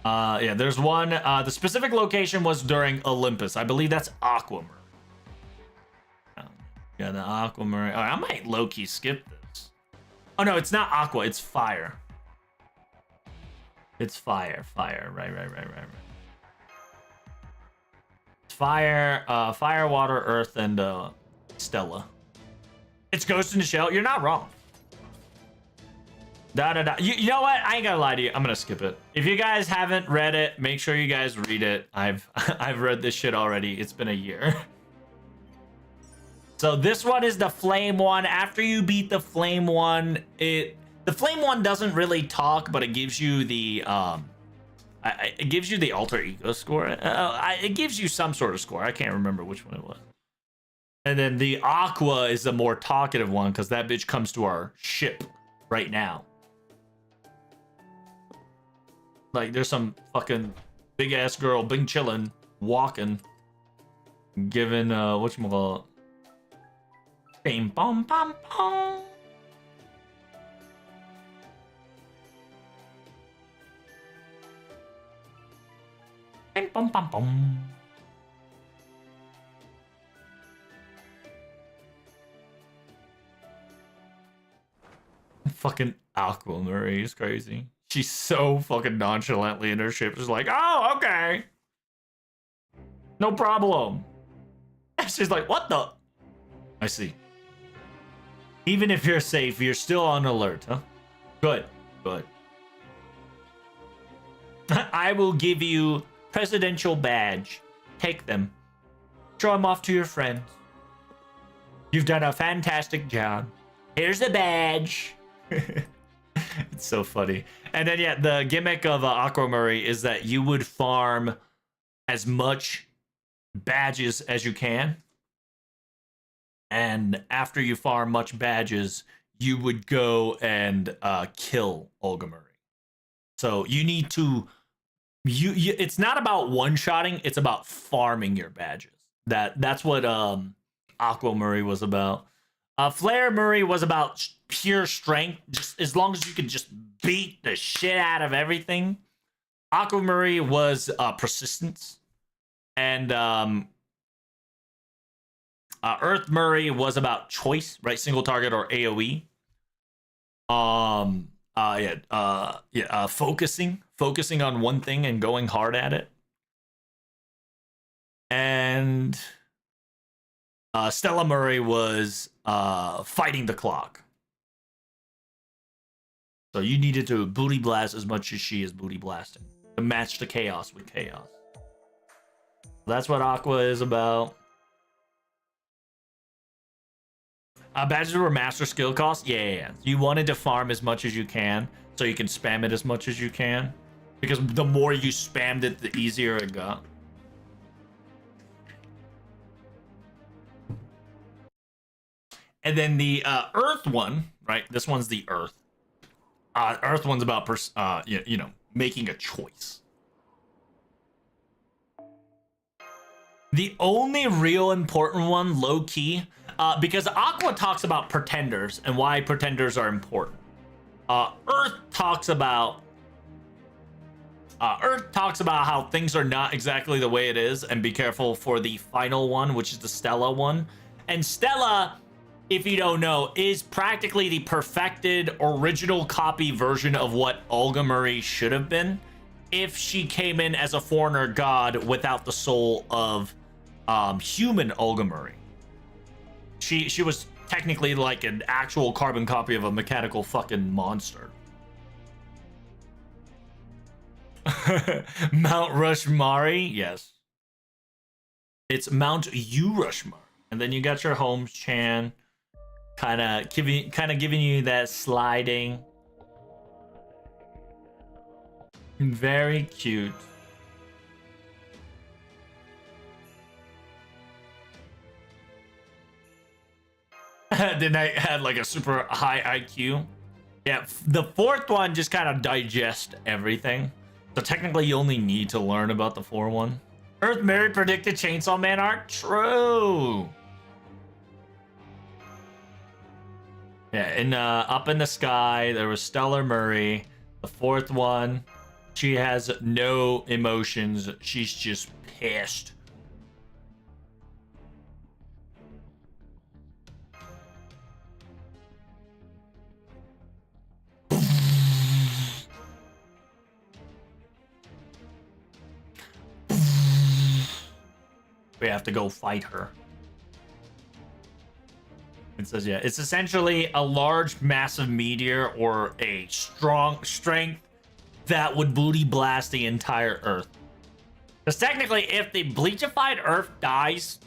Yeah, there's one. The specific location was during Olympus. I believe that's Aquamarine. Yeah, the Aquamarine. All right, I might low-key skip this. Oh no, it's not Aqua. It's Fire. It's Fire. Fire. Right. It's Fire. Fire, Water, Earth, and Stella. It's Ghost in the Shell. You're not wrong. You know what? I ain't gonna lie to you. I'm gonna skip it. If you guys haven't read it, make sure you guys read it. I've read this shit already. It's been a year. So this one is the flame one. After you beat the flame one, the flame one doesn't really talk, but it gives you the it gives you the alter ego score. It gives you some sort of score. I can't remember which one it was. And then the aqua is the more talkative one because that bitch comes to our ship right now. Like there's some fucking big ass girl, bing chillin', walking, giving whatchamacallit. Bing bom bom bom. Bing bom bom bom. Fucking Aquamarine is crazy. She's so fucking nonchalantly in her ship, just like, oh, okay. No problem. She's like, what the? I see. Even if you're safe, you're still on alert, huh? Good. I will give you presidential badge. Take them. Show them off to your friends. You've done a fantastic job. Here's the badge. It's so funny. And then, yeah, the gimmick of Aquamarine is that you would farm as much badges as you can. And after you farm much badges, you would go and kill Olgamuri. So you need to... it's not about one-shotting, it's about farming your badges. That's what Aquamarine was about. Flare Murray was about pure strength. Just as long as you could just beat the shit out of everything. Aquamarine was persistence. And Earth Murray was about choice, right? Single target or AoE. Focusing on one thing and going hard at it. And Stella Murray was fighting the clock. So you needed to booty blast as much as she is booty blasting to match the chaos with chaos. That's what Aqua is about. Badges were master skill cost? Yeah. You wanted to farm as much as you can so you can spam it as much as you can. Because the more you spammed it, the easier it got. And then the Earth one, right? This one's the Earth. Earth one's about, making a choice. The only real important one, low key, because Aqua talks about pretenders and why pretenders are important. Earth talks about how things are not exactly the way it is, and be careful for the final one, which is the Stella one. And Stella, if you don't know, is practically the perfected original copy version of what Olga Marie should have been if she came in as a foreigner god without the soul of human Olga Marie. She was technically like an actual carbon copy of a mechanical fucking monster. Mount Rushmari, yes. It's Mount Rushmari. And then you got your Holmes Chan, kind of giving you that sliding. Very cute. Then I had like a super high IQ. Yeah, the fourth one just kind of digest everything. So technically you only need to learn about the 4-1. Earth Mary predicted Chainsaw Man art? True. Yeah, and Up in the Sky, there was Stellar Murray. The fourth one, she has no emotions. She's just pissed. We have to go fight her. It says, yeah, it's essentially a large, massive meteor or a strong strength that would booty blast the entire Earth. Because technically, if the bleachified Earth dies,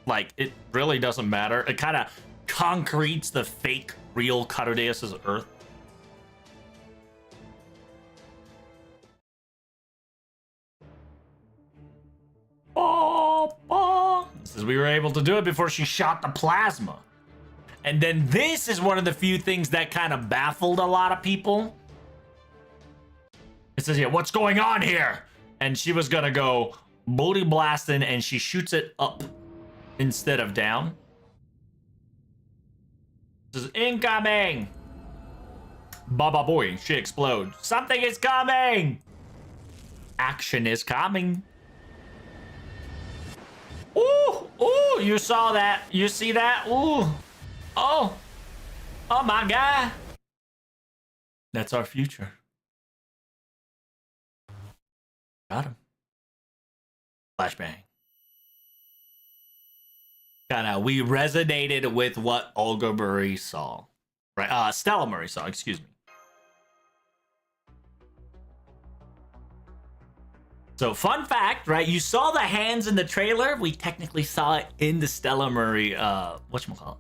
like, it really doesn't matter. It kind of concretes the fake, real Carudeus' Earth. Says we were able to do it before she shot the plasma. And then this is one of the few things that kind of baffled a lot of people. It says, yeah, what's going on here? And she was gonna go booty blasting, and she shoots it up instead of down. This is incoming. Baba boy, she explodes. Something is coming. Action is coming. Ooh, ooh, you saw that. You see that? Ooh. Oh. Oh my God. That's our future. Got him. Flashbang. Kinda, we resonated with what Olga Murray saw. Right, Stella Murray saw, excuse me. So, fun fact, right? You saw the hands in the trailer. We technically saw it in the Stella Murray, whatchamacallit.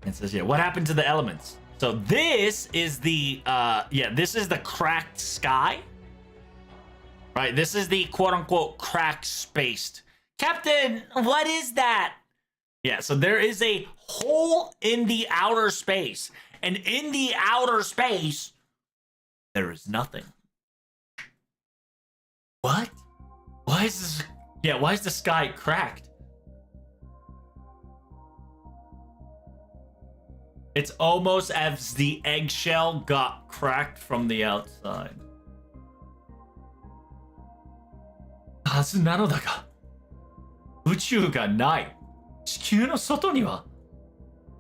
It says, yeah, what happened to the elements? So, this is the, this is the cracked sky. Right? This is the quote-unquote cracked space. Captain, what is that? Yeah, so there is a hole in the outer space. And in the outer space, there is nothing. What? Why is this? Yeah, why is the sky cracked? It's almost as the eggshell got cracked from the outside. はずなのだが、宇宙がない。地球の外には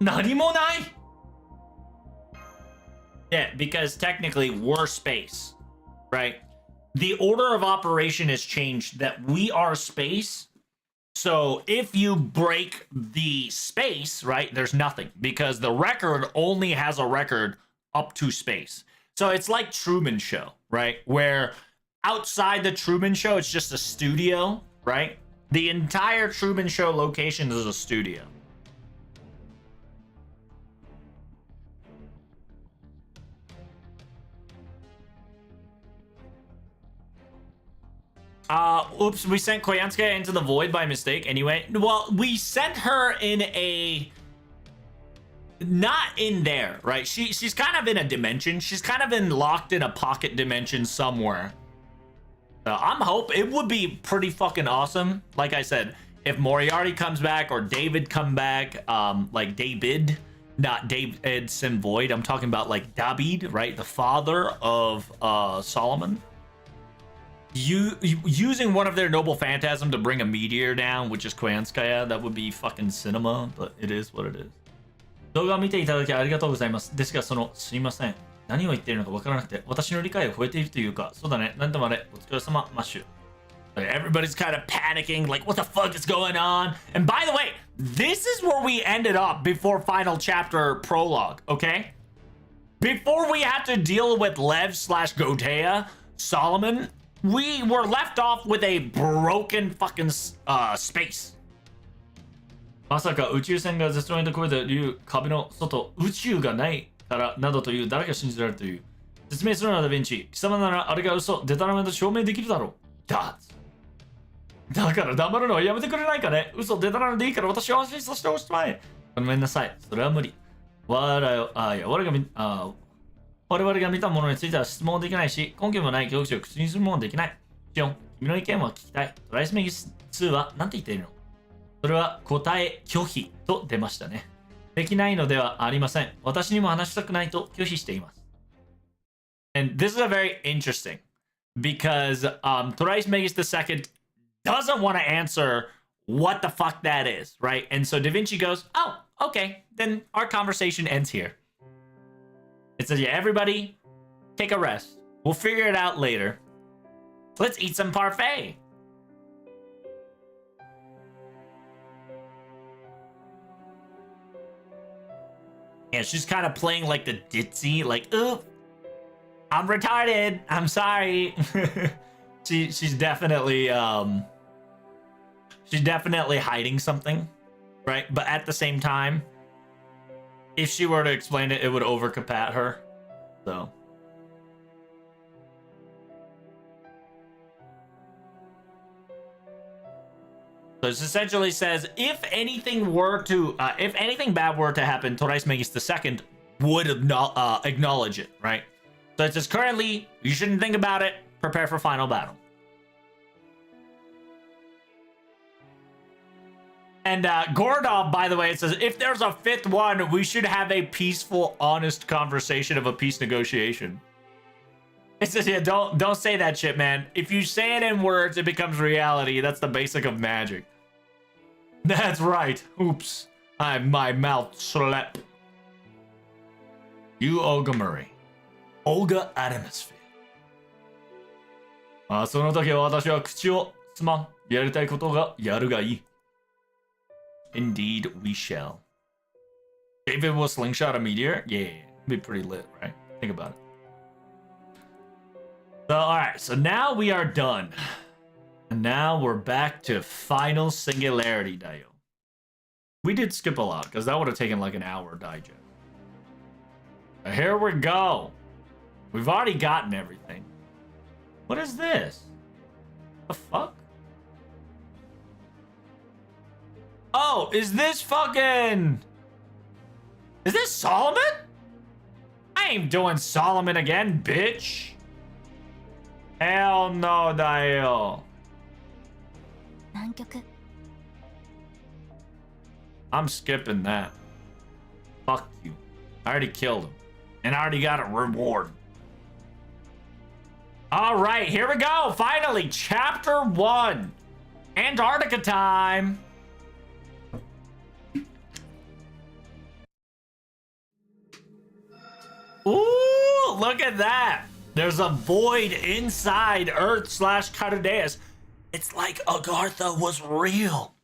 何もない。Yeah, because technically we're space, right? The order of operation has changed that we are space. So if you break the space, right, there's nothing because the record only has a record up to space. So it's like Truman Show, right? Where outside the Truman Show, it's just a studio, right? The entire Truman Show location is a studio. Oops, we sent Koyanskaya into the void by mistake anyway. Well, we sent her in a... Not in there, right? She's kind of in a dimension. She's kind of locked in a pocket dimension somewhere. I'm hoping it would be pretty fucking awesome. Like I said, if Moriarty comes back or David come back, like David, not Davidson Void. I'm talking about like David, right? The father of Solomon. Using one of their noble phantasm to bring a meteor down, which is Koyanskaya, that would be fucking cinema, but it is what it is. 動画を見ていただきありがとうございます。ですが、すいません。何を言っているのかわからなくて、私の理解を超えているというか、そうだね。なんともあれ、お疲れ様、マッシュ。Everybody's kind of panicking, like, what the fuck is going on? And by the way, this is where we ended up before final chapter prologue, okay? Before we had to deal with Lev/Gotea, Solomon, we were left off with a broken fucking space. まさか宇宙船が絶望に超えた理由、壁の外、宇宙がないからなどという誰が信じられるという。説明するのはダヴィンチ。貴様ならあれが嘘、デタラメと証明できるだろう。だから黙るのはやめてくれないかね。嘘、デタラメでいいから私を安心させておしまえ。ごめんなさい。それは無理。我々が見たものについては質問できないし、根拠もない恐怖心を口にするものもできない。シオン、君の意見は聞きたい。トライスメギス2は何て言っているの？それは答え拒否と出ましたね。できないのではありません。私にも話したくないと拒否しています。And this is a very interesting because Thrice Megas II doesn't want to answer what the fuck that is, right? And so Da Vinci goes, oh, okay, then our conversation ends here. It says, yeah, everybody take a rest. We'll figure it out later. Let's eat some parfait. Yeah, she's kind of playing like the ditzy, like, ooh, I'm retarded. I'm sorry. she's definitely hiding something, right? But at the same time, if she were to explain it, it would overcapat her. So it essentially says if anything bad were to happen, Thrice Megas II would acknowledge it, right? So it says currently you shouldn't think about it. Prepare for final battle. And Gordov, by the way, it says if there's a fifth one, we should have a peaceful, honest conversation of a peace negotiation. It says, yeah, don't say that shit, man. If you say it in words, it becomes reality. That's the basic of magic. That's right. Oops. My mouth slept. You, Olga Murray. Olga Atmosphere. その時は私は口をすまん。やりたいことがやるがいい。Indeed, we shall. David will slingshot a meteor? Yeah, it'd be pretty lit, right? Think about it. So, alright, so now we are done. And now we're back to final singularity, Dayo. We did skip a lot, because that would have taken like an hour digest. But here we go. We've already gotten everything. What is this? The fuck? Oh, is this fucking... Is this Solomon? I ain't doing Solomon again, bitch. Hell no, Dayo. I'm skipping that. Fuck you. I already killed him. And I already got a reward. Alright, here we go. Finally, Chapter 1. Antarctica time. Ooh! look at that. There's a void inside Earth/Carudeus. It's like Agartha was real.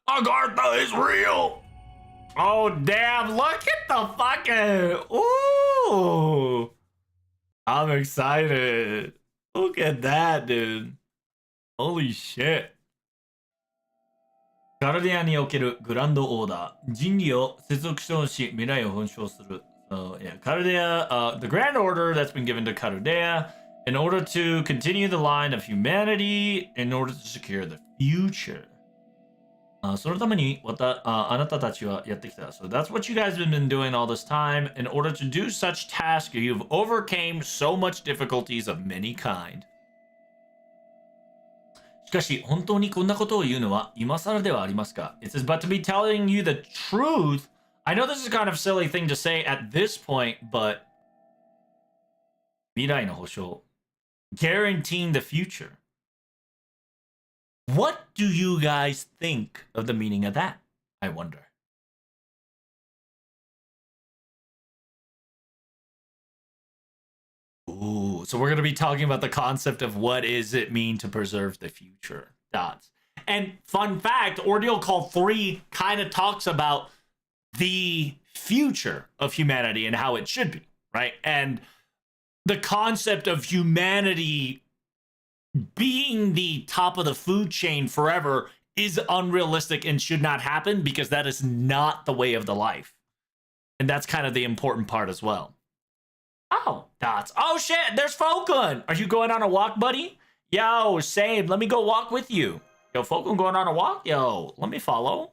Agartha is real. Oh, damn. Look at the fucking... Ooh. I'm excited. Look at that, dude. Holy shit. カルデアにおけるグランドオーダー。人類を接続称し、未来を本証する。So, yeah, Caldea, the grand order that's been given to Caldea in order to continue the line of humanity, in order to secure the future. そのためにあなたたちはやってきた。So that's what you guys have been doing all this time. In order to do such tasks, you've overcame so much difficulties of many kind. しかし、本当にこんなことを言うのは今更ではありますか? It says, but to be telling you the truth, I know this is kind of a silly thing to say at this point, but 未来の保証 guaranteeing the future. What do you guys think of the meaning of that? I wonder. Ooh, so we're going to be talking about the concept of what does it mean to preserve the future. Dots. And fun fact, Ordeal Call 3 kind of talks about the future of humanity and how it should be, right? And the concept of humanity being the top of the food chain forever is unrealistic and should not happen because that is not the way of the life. And that's kind of the important part as well. Oh, Dots. Oh, shit. There's Falcon. Are you going on a walk, buddy? Yo, same. Let me go walk with you. Yo, Falcon going on a walk? Yo, let me follow.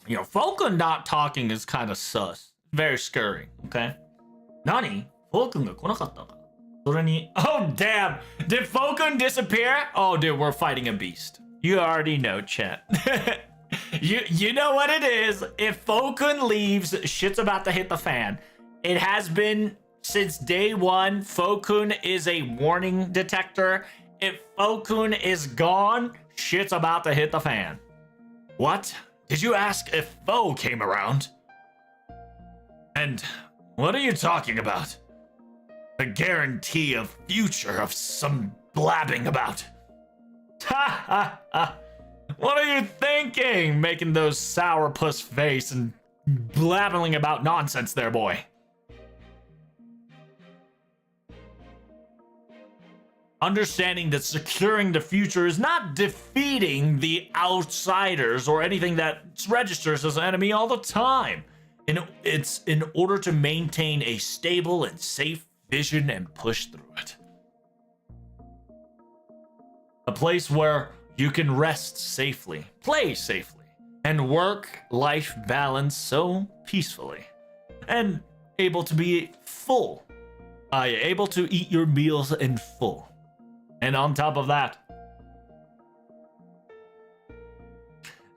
You know, Falcon not talking is kind of sus. Very scurry, okay? Nani? Falcon ga konakatta ka? Oh, damn. Did Falcon disappear? Oh, dude, we're fighting a beast. You already know, chat. you know what it is. If Falcon leaves, shit's about to hit the fan. It has been since day one. Falcon is a warning detector. If Falcon is gone, shit's about to hit the fan. What? Did you ask if Foe came around? And what are you talking about? The guarantee of future of some blabbing about. Ha ha ha. What are you thinking? Making those sourpuss face and blabbling about nonsense there, boy. Understanding that securing the future is not defeating the outsiders or anything that registers as an enemy all the time. It's in order to maintain a stable and safe vision and push through it. A place where you can rest safely, play safely, and work-life balance so peacefully. And able to be full. Able to eat your meals in full. And on top of that,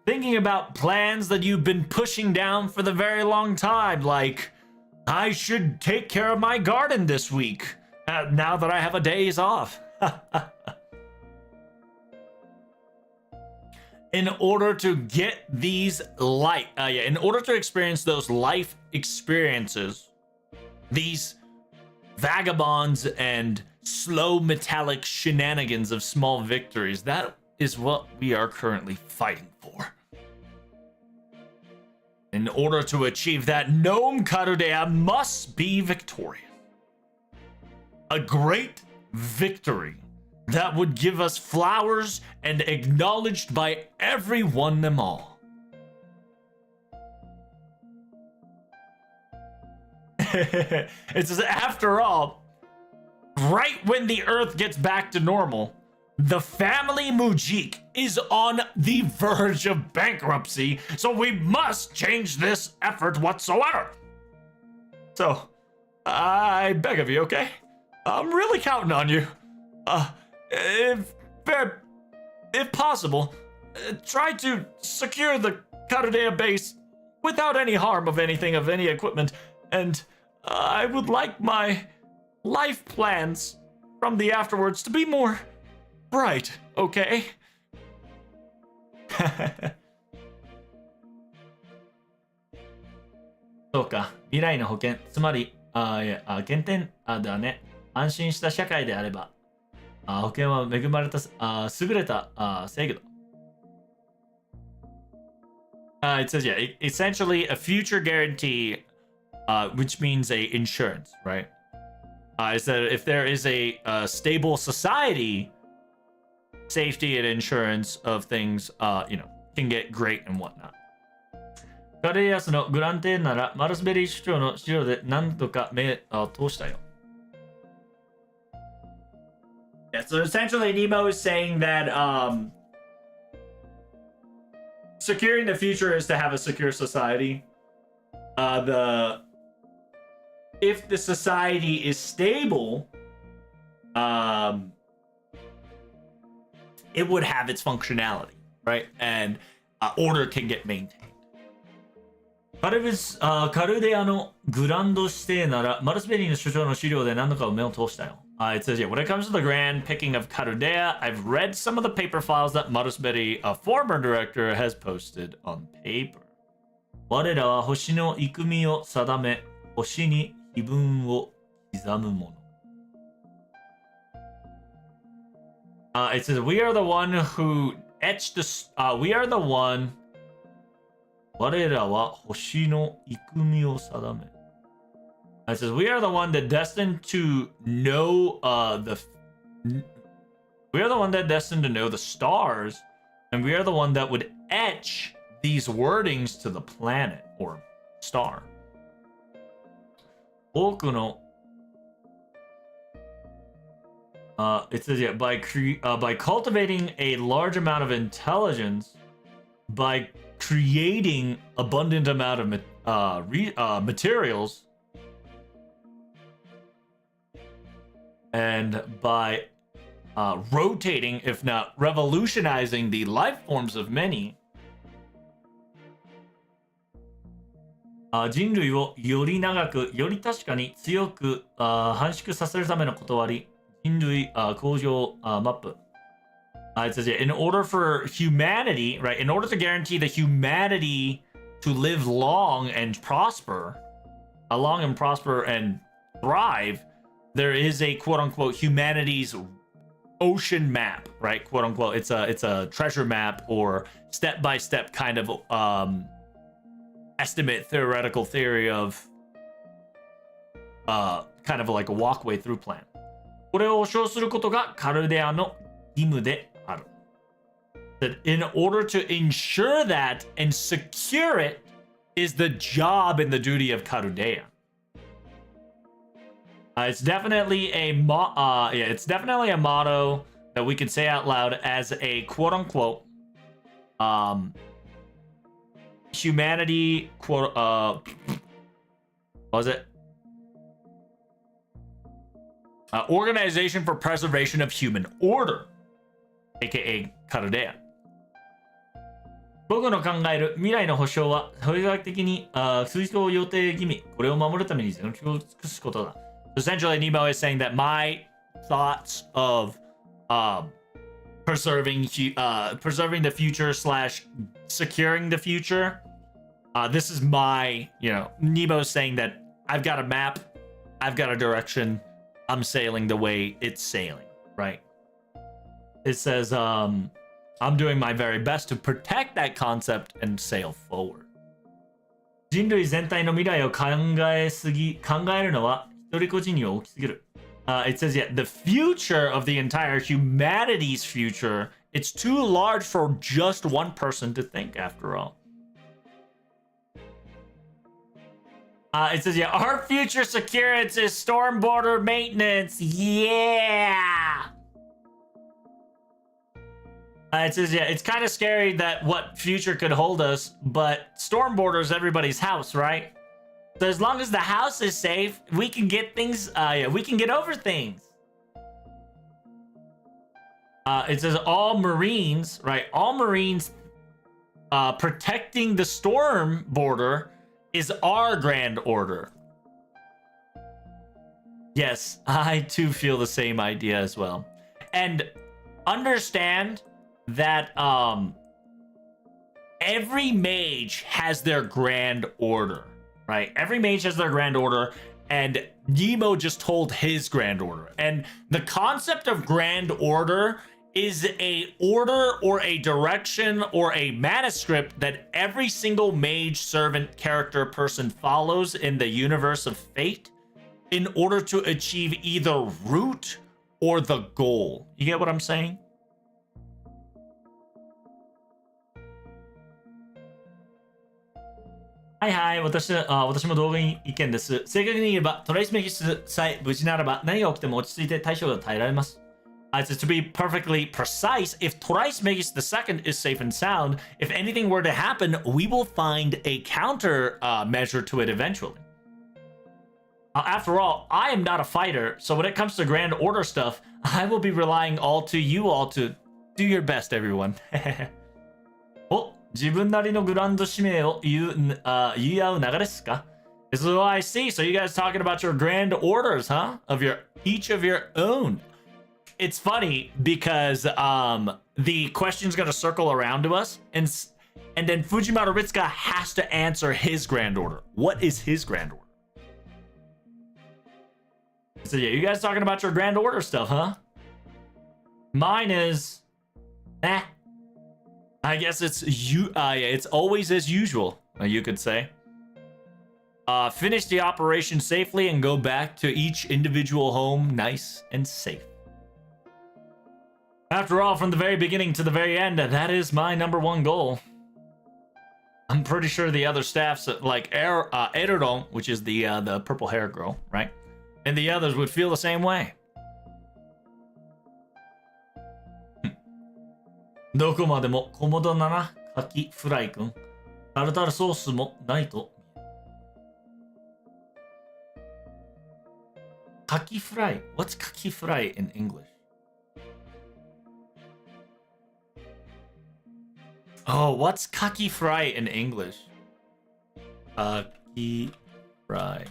thinking about plans that you've been pushing down for the very long time, like, I should take care of my garden this week, now that I have a days off. In order to get these in order to experience those life experiences, these vagabonds and slow metallic shenanigans of small victories, that is what we are currently fighting for. In order to achieve that, Gnome Karudea must be victorious. A great victory that would give us flowers and acknowledged by everyone them all. It says, after all, right when the Earth gets back to normal, the family Mujik is on the verge of bankruptcy, so we must change this effort whatsoever. So, I beg of you, okay? I'm really counting on you. If possible, try to secure the Karudea base without any harm of anything, of any equipment, and I would like my life plans from the afterwards to be more bright, okay? So か未来の保険、つまり、減点だね。安心した社会であれば、保険は恵まれた、優れた制御だ。It says, yeah, essentially a future guarantee, which means a insurance, right? Is that if there is a stable society, safety and insurance of things, can get great and whatnot. カレイアスのグランテンならマルスベリー首長の資料で何とか目を通したよ。Yeah, so essentially Nemo is saying that securing the future is to have a secure society. If the society is stable, it would have its functionality, right? And order can get maintained. カルデアのグランド指定ならマルスベリーの首長の資料で何度か目を通したよ。It says, yeah, when it comes to the grand picking of Karudea, I've read some of the paper files that Marusberi, a former director, has posted on paper. 我らは星の育みを定め、星に碑文を刻むもの。It says, we are the one who etched we are the one 我らは星の育みを定め。It says, we are the one that destined to know we are the one that destined to know the stars, and we are the one that would etch these wordings to the planet or star. 多くの it says, yeah, by cultivating a large amount of intelligence, by creating abundant amount of materials, and by rotating, if not revolutionizing, the life forms of many, 人類をより長く、より確かに強く繁縮させるための断り、人類向上マップ。It says, yeah, in order for humanity, right, in order to guarantee the humanity to live long and prosper, and thrive, there is a quote unquote humanity's ocean map, right? Quote unquote. It's a treasure map or step-by-step kind of estimate, theoretical theory of kind of like a walkway through plan. これを保証することがカルデアの義務である。That in order to ensure that and secure it is the job and the duty of Karudea. It's definitely a motto that we can say out loud as a quote unquote humanity quote what was it? Organization for Preservation of Human Order, aka Karudea. 僕の考える未来の保障は法学的に推奨予定義務、これを守るために全力を尽くすことだ。Essentially, Nemo is saying that my thoughts of preserving the future / securing the future, this is my, Nemo's saying that I've got a map, I've got a direction, I'm sailing the way it's sailing, right? It says, I'm doing my very best to protect that concept and sail forward. 人類全体の未来を考えるのは一人個人には大きすぎる。It says, yeah, the future of the entire humanity's future, it's too large for just one person to think, after all. It says, yeah, our future security is storm border maintenance. Yeah! It says, yeah, it's kind of scary that what future could hold us, but storm border is everybody's house, right? So as long as the house is safe, we can get things, we can get over things. It says all Marines, right? All Marines protecting the storm border is our grand order. Yes, I too feel the same idea as well. And understand that every mage has their grand order, right? Every mage has their grand order, and Nemo just told his grand order. And the concept of grand order is a order or a direction or a manuscript that every single mage, servant, character, person follows in the universe of fate in order to achieve either root or the goal. You get what I'm saying?はいはい、私も同意意見です。正確に言えば、トライスメギスさえ無事ならば、何が起きても落ち着いて対処が耐えられます。To be perfectly precise, if Thrice Magus II is safe and sound, if anything were to happen, we will find a counter measure to it eventually. After all, I am not a fighter, so when it comes to Grand Order stuff, I will be relying all to you all to do your best, everyone. お、自分なりのグランド指名を言い合う流れですか? This is what I see. So you guys talking about your grand orders, huh? Of your each of your own. It's funny because the question's gonna circle around to us, and then Fujimaru Ritsuka has to answer his grand order. What is his grand order? So yeah, you guys talking about your grand order stuff, huh? Mine is, I guess it's it's always as usual. You could say. Finish the operation safely and go back to each individual home, nice and safe. After all, from the very beginning to the very end, that is my #1 goal. I'm pretty sure the other staffs, like Erodon, which is the purple hair girl, right? And the others would feel the same way. どこまでもコモドだな、カキフライ君。タルタルソースもないと。カキフライ? What's カキフライ in English? Oh, what's kaki fry in English? Kaki fry.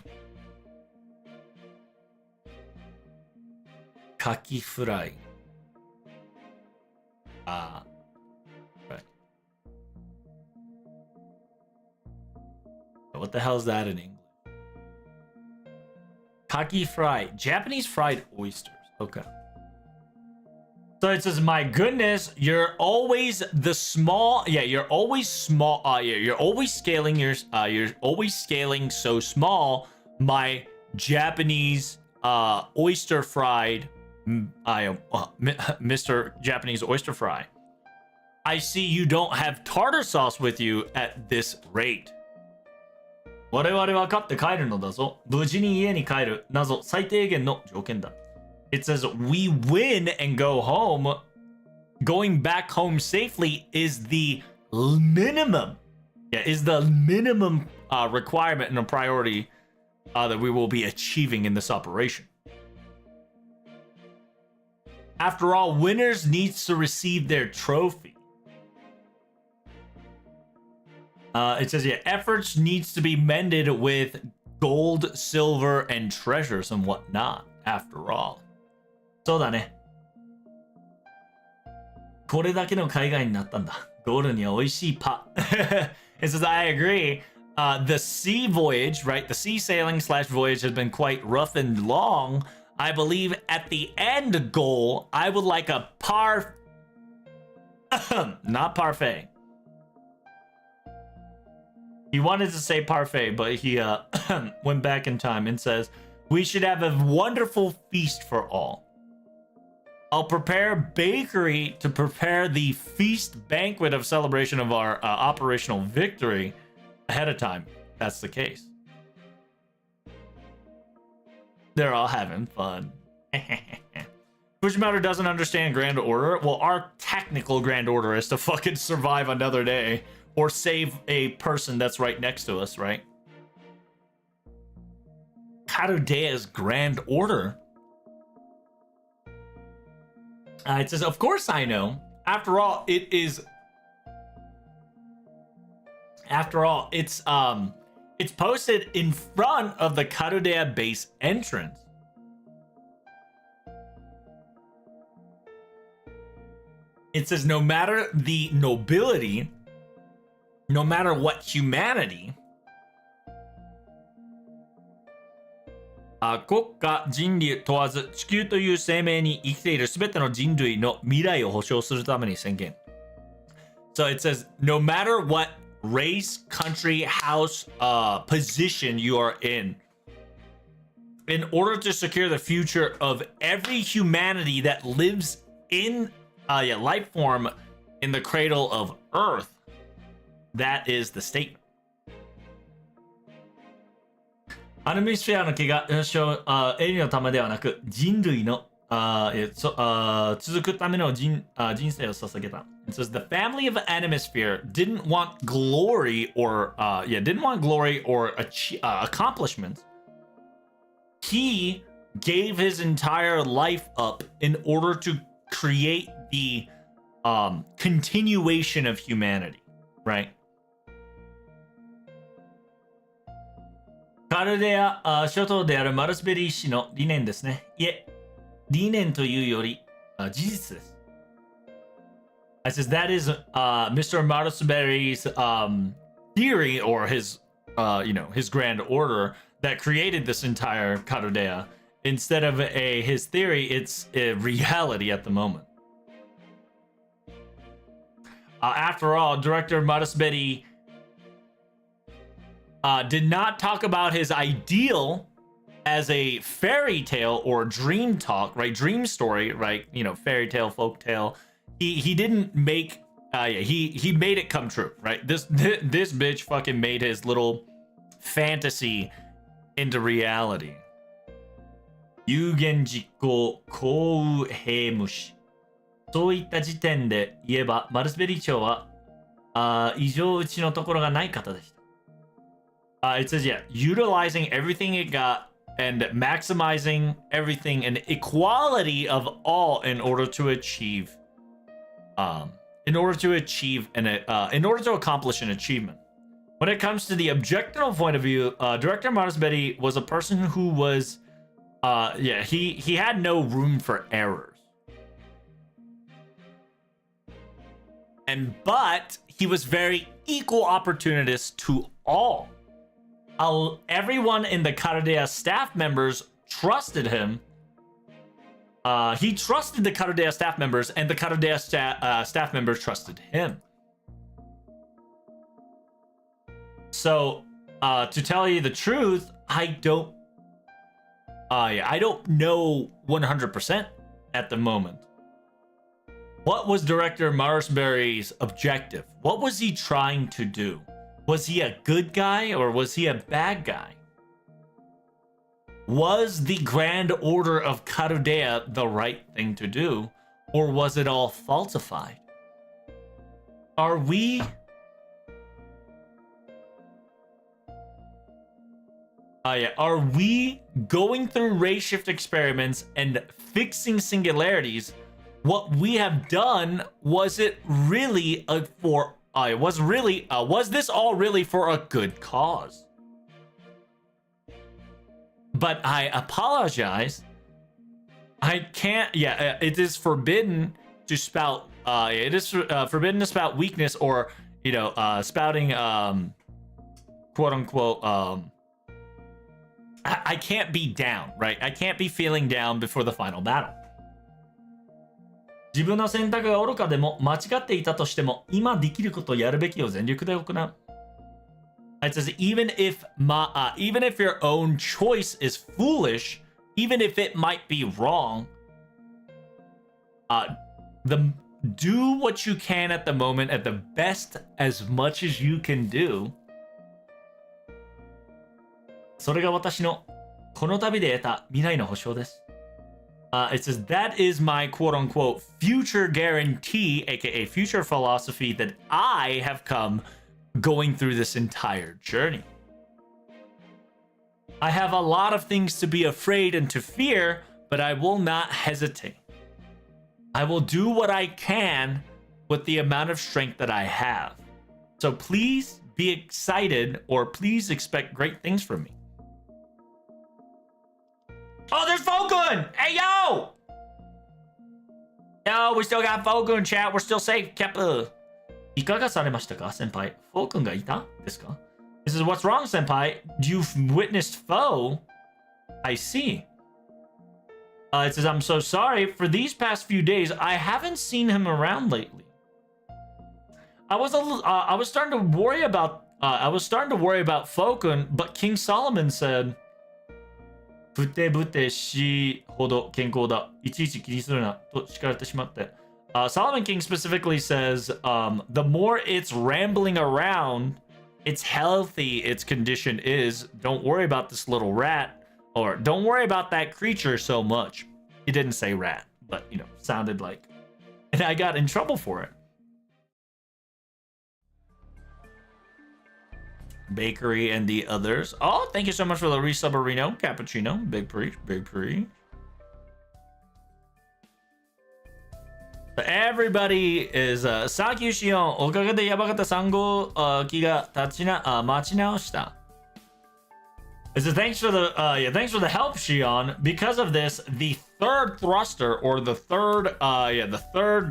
Kaki fry. Right. What the hell is that in English? Kaki fry. Japanese fried oysters. Okay. So it says, my goodness, you're always the small. Yeah, you're always small. You're always scaling. You're always scaling so small. My Japanese oyster fried. Mr. Japanese oyster fry. I see you don't have tartar sauce with you at this rate. 我々は勝って帰るのだぞ。無事に家に帰る。謎最低限の条件だ。It says we win and go home. Going back home safely is the minimum. Yeah, is the minimum requirement and a priority that we will be achieving in this operation. After all, winners needs to receive their trophy. It says, yeah, efforts needs to be mended with gold, silver, and treasures and whatnot. After all. そうだね。これだけの海外になったんだ。ゴールには美味しいパ。It says, I agree. The sea voyage, right? The sea sailing / voyage has been quite rough and long. I believe at the end goal, I would like a not parfait. He wanted to say parfait, but he went back in time and says, we should have a wonderful feast for all. I'll prepare bakery to prepare the feast banquet of celebration of our operational victory ahead of time. That's the case. They're all having fun. Fujimaru doesn't understand Grand Order. Well, our technical Grand Order is to fucking survive another day or save a person that's right next to us, right? Karudea's Grand Order. It says, of course I know. After all, it's posted in front of the Karudea base entrance. It says, no matter the nobility, no matter what humanity, 国家人類問わず地球という生命に生きているすべての人類の未来を保障するために宣言。So it says, no matter what race, country, house, position you are in order to secure the future of every humanity that lives in life form in the cradle of Earth, that is the statement. アルミスフェアの気がエリのためではなく人類の続くための人生を捧げた。It says the family of Animesphere didn't want glory or accomplishments. He gave his entire life up in order to create the continuation of humanity, right? カルデア諸島であるマルスベリー氏の理念ですね。いえ、理念というより事実です。It says that is Mr. Marusberry's theory or his his grand order that created this entire Karudea. Instead of his theory, it's a reality at the moment. After all, director Marusberry did not talk about his ideal as a fairy tale or dream talk, right? Dream story, right? You know, fairy tale, folk tale. He didn't make he made it come true, right? This bitch fucking made his little fantasy into reality. 有言実行降雨平無視。そういった時点で言えばマルスベリー長は異常打ちのところがない方でした。It says, yeah, utilizing everything it got and maximizing everything and equality of all in order to accomplish an achievement. When it comes to the objective point of view, Director Marsbetti was a person who was, he had no room for errors. But he was very equal opportunist to all. Everyone in the Karudea staff members trusted him. He trusted the Karudea staff members, and the Karudea staff members trusted him. So, to tell you the truth, I don't know 100% at the moment. What was Director Marsberry's objective? What was he trying to do? Was he a good guy or was he a bad guy? Was the Grand Order of Karudea the right thing to do, or was it all falsified? Are we going through ray shift experiments and fixing singularities? What we have done, was it really was this all really for a good cause? But I apologize. I can't. Yeah, it is forbidden to spout. It is forbidden to spout weakness or spouting quote unquote. I can't be down, right? I can't be feeling down before the final battle. 自分の選択が愚かでも間違っていたとしても今できることをやるべきを全力で行う。It says even if your own choice is foolish, even if it might be wrong, do what you can at the moment at the best as much as you can do. それが私のこの旅で得た未来の保証です。It says that is my quote-unquote future guarantee, aka future philosophy that I have come going through this entire journey. I have a lot of things to be afraid and to fear, but I will not hesitate. I will do what I can with the amount of strength that I have. So please be excited or please expect great things from me. Oh, there's Fogun! Hey, yo! Yo, we still got Fogun, chat. We're still safe. Kappa. いかがされましたか、先輩? Fogun がいたですか? This is what's wrong, senpai. You've witnessed foe. I see. It says, I'm so sorry. For these past few days, I haven't seen him around lately. I was starting to worry about Fokun, but King Solomon said, Solomon King specifically says, the more it's rambling around, it's healthy its condition is. Don't worry about this little rat, or don't worry about that creature so much. He didn't say rat, but you know, sounded like. And I got in trouble for it. Bakery and the others. Oh, thank you so much for the resubmarino, cappuccino, big preach, big preach. Everybody is Thank you Shion. おかげでやばかった3号機が待ち直した。It says thanks for the help, Shion. Because of this, the third thruster or the third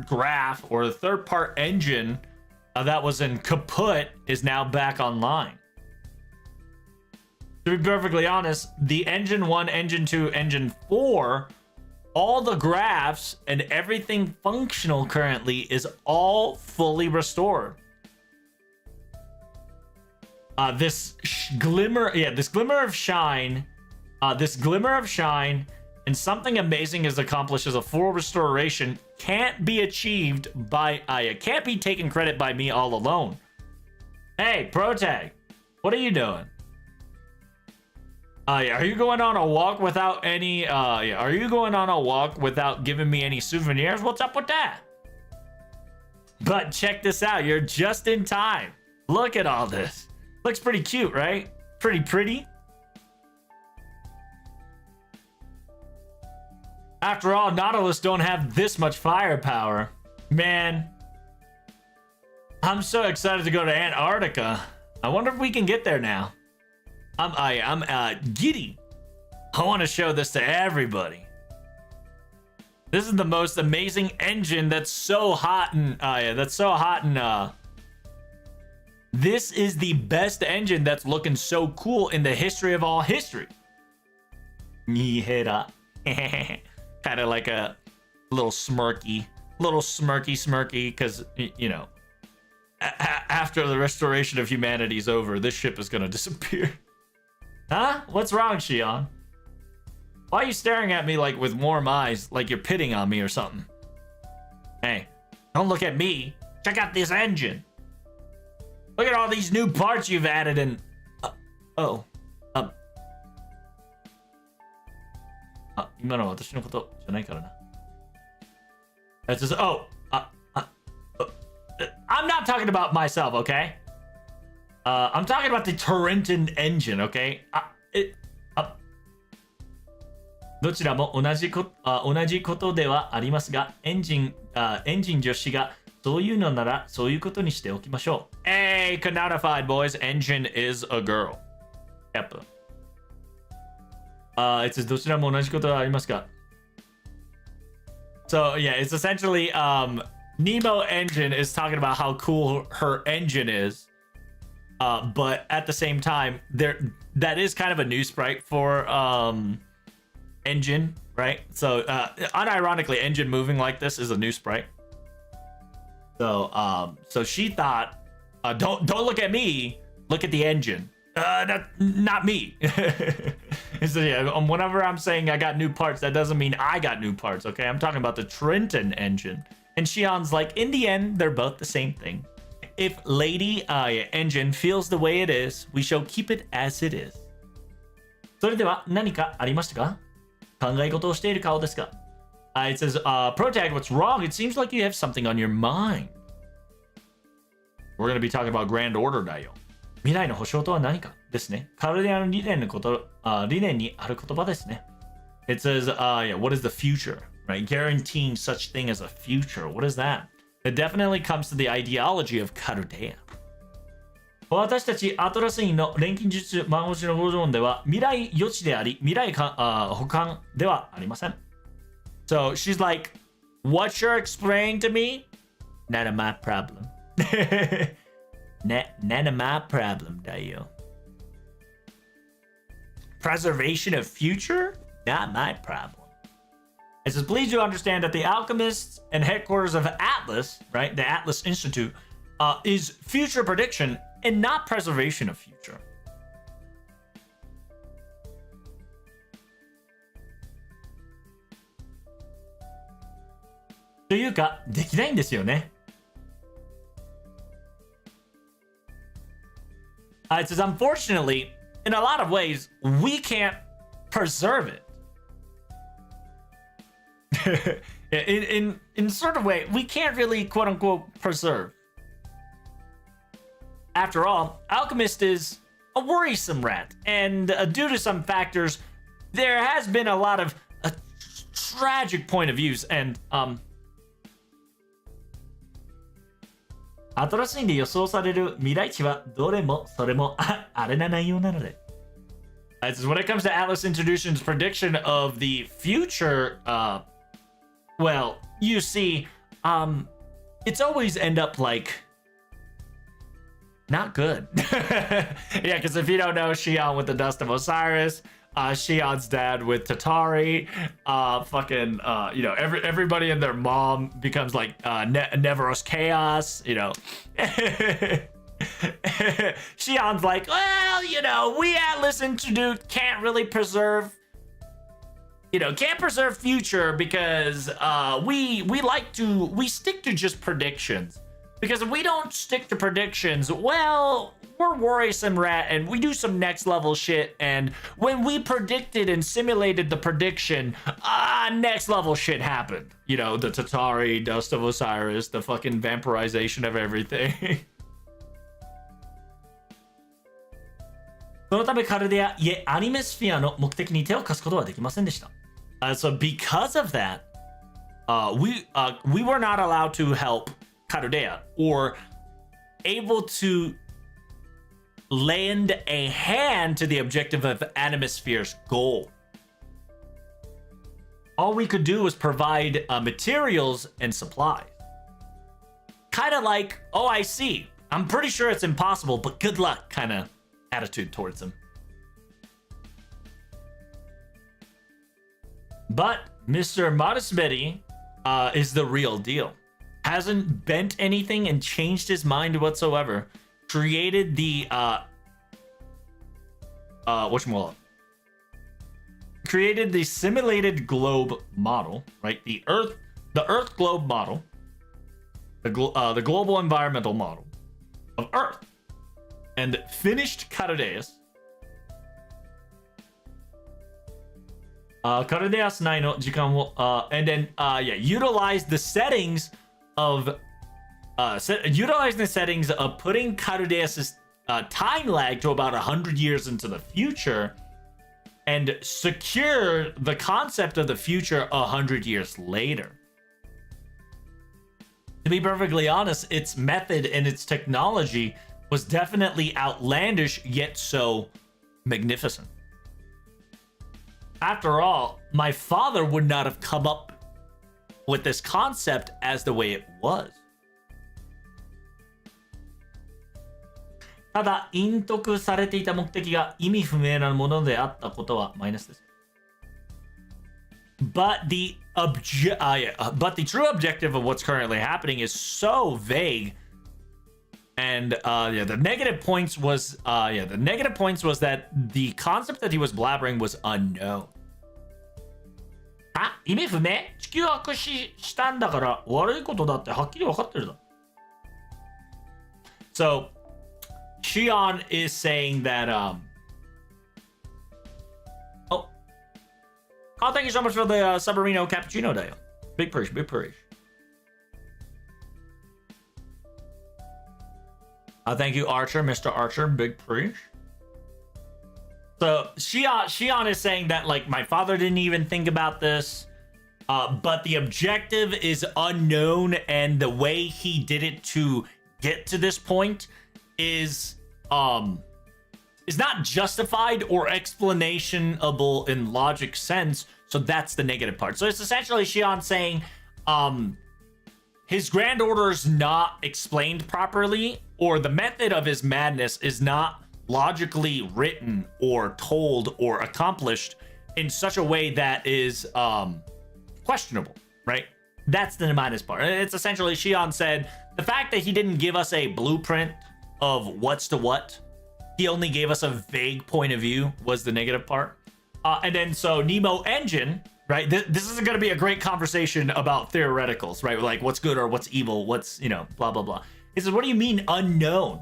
graph or the third part engine that was in kaput is now back online. To be perfectly honest, the engine 1, engine 2, engine 4, all the graphs and everything functional currently is all fully restored. This glimmer of shine, and something amazing is accomplished as a full restoration can't be achieved by can't be taken credit by me all alone. Hey, Protag, what are you doing? Are you going on a walk without any are you going on a walk without giving me any souvenirs? What's up with that? But check this out, you're just in time. Look at all this. Looks pretty cute, right? Pretty. After all, Nautilus don't have this much firepower. Man, I'm so excited to go to Antarctica. I wonder if we can get there now. I'm giddy. I want to show this to everybody. This is the most amazing engine that's so hot and this is the best engine that's looking so cool in the history of all history. Kind of like a little smirky, because you know, after the restoration of humanity is over, this ship is gonna disappear. Huh? What's wrong, Shion? Why are you staring at me like with warm eyes, like you're pitting on me or something? Hey, don't look at me. Check out this engine. Look at all these new parts you've added in. It says, I'm not talking about myself, okay? I'm talking about the Tarentan engine, okay? どちらも同じことではありますが、エンジン助手がそういうのならそういうことにしておきましょう。Hey, canonified boys, engine is a girl. Yep. It says どちらも同じことはありますが。So yeah, it's essentially Nemo engine is talking about how cool her engine is. But at the same time, that is kind of a new sprite for engine, right? So unironically, engine moving like this is a new sprite. So she thought, don't look at me, look at the engine. Not me. So yeah, whenever I'm saying I got new parts, that doesn't mean I got new parts, okay? I'm talking about the Trenton engine. And Shion's like, in the end, they're both the same thing. If Lady engine feels the way it is, we shall keep it as it is. それでは何かありましたか？考え事をしている顔ですか？ It says, Protag, what's wrong? It seems like you have something on your mind. We're going to be talking about Grand Order だよ。未来の保証とは何かですね。カルデアの理念にある言葉ですね。It says, what is the future? Right? Guaranteeing such thing as a future. What is that? It definitely comes to the ideology of Caldea. 私たちアトラス院の錬金術魔法師の法論では未来予知であり未来保管ではありません。So she's like, what you're explaining to me? None of my problem. None of my problem だよ。preservation of future? Not my problem. It says, please do understand that the alchemists and headquarters of Atlas, right, the Atlas Institute, is future prediction and not preservation of future. Toいうか、できないんですよね。It says, unfortunately, in a lot of ways, we can't preserve it. in sort of way, we can't really quote unquote preserve. After all, Alchemist is a worrisome rat, and due to some factors, there has been a lot of tragic point of views, and 新しいんで予想される未来値はどれもそれもあれな内容なので。When it comes to Atlas Introduction's prediction of the future, well, you see, it's always end up like not good. Yeah, because if you don't know, Shion with the Dust of Osiris, Shion's dad with Tatari, you know, everybody and their mom becomes like Neveros Chaos, you know. Shion's like, well, you know, we Atlas Institute can't really preserve, you know, can't preserve future because we stick to just predictions. Because if we don't stick to predictions, well, we're worrisome rat and we do some next level shit, and when we predicted and simulated the prediction, next level shit happened. You know, the Tatari, Dust of Osiris, the fucking vampirization of everything. そのためカルデア、いえ、アニメスフィアの目的に手を貸すことはできませんでした。So because of that, we were not allowed to help Caldea or able to lend a hand to the objective of Animesphere's goal. All we could do was provide materials and supplies. Kind of like, oh, I see. I'm pretty sure it's impossible, but good luck kind of attitude towards him. But Mr. Modesmeti is the real deal. Hasn't bent anything and changed his mind whatsoever. Created the created the simulated globe model, right? The Earth globe model, the global environmental model of Earth, and finished Caldea. Caldea 内の時間を and then utilize the settings of utilizing the settings of putting Caldea's time lag to about 100 years into the future and secure the concept of the future 100 years later. To be perfectly honest, its method and its technology was definitely outlandish, yet so magnificent. After all, my father would not have come up with this concept as the way it was. ただ、隠匿されていた目的が意味不明なものであったことはマイナスです。But the true objective of what's currently happening is so vague. And the negative points was that the concept that he was blabbering was unknown. あ、意味不明？地球悪視したんだから悪いことだってはっきり分かってるだ。So, Shion is saying that oh, thank you so much for the Submarino Cappuccino Dale. Big push, big push. Thank you, Archer, Mr. Archer, big push. So Shion is saying that like my father didn't even think about this, but the objective is unknown, and the way he did it to get to this point is not justified or explainable in logic sense. So that's the negative part. So it's essentially Shion saying his grand order is not explained properly, or the method of his madness is not logically written or told or accomplished in such a way that is questionable, right? That's the minus part. It's essentially, Shion said, the fact that he didn't give us a blueprint of what's to what, he only gave us a vague point of view, was the negative part. And then so Nemo Engine, right? This is going to be a great conversation about theoreticals, right? Like what's good or what's evil, what's, you know, blah, blah, blah. He says, what do you mean unknown?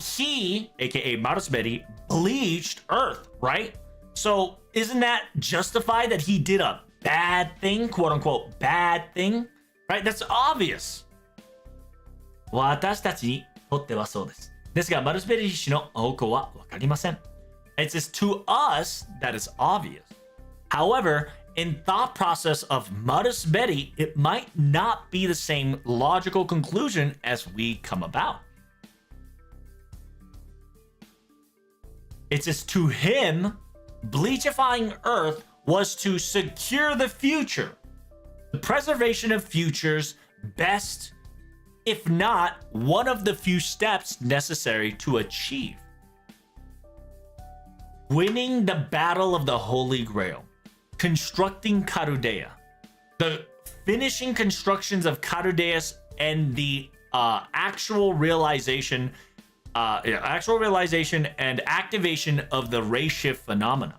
He, aka Marusberi, bleached Earth, right? So isn't that justified that he did a bad thing, quote unquote, bad thing, right? That's obvious. 私たちにとってはそうです。ですが、マルスベリー氏の方向はわかりません。It says to us that is obvious. However, in thought process of Marusberi, it might not be the same logical conclusion as we come about. It says to him, bleachifying Earth was to secure the future, the preservation of futures best, if not one of the few steps necessary to achieve. Winning the battle of the Holy Grail, constructing Carudea, the finishing constructions of Carudeus, and the actual realization and activation of the ray shift phenomena.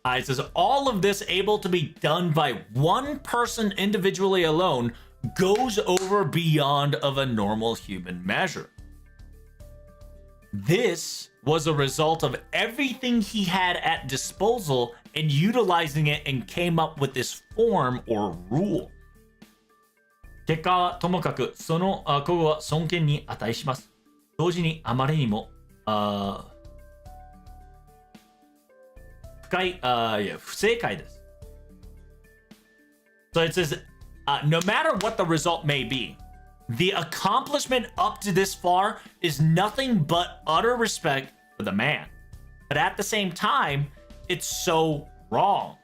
It says all of this able to be done by one person individually alone goes over beyond of a normal human measure. This was a result of everything he had at disposal and utilizing it, and came up with this form or rule. 結果はともかくその古語は尊敬に値します。同時にあまりにも不正解です。So it says, no matter what the result may be, the accomplishment up to this far is nothing but utter respect for the man. But at the same time, it's so wrong.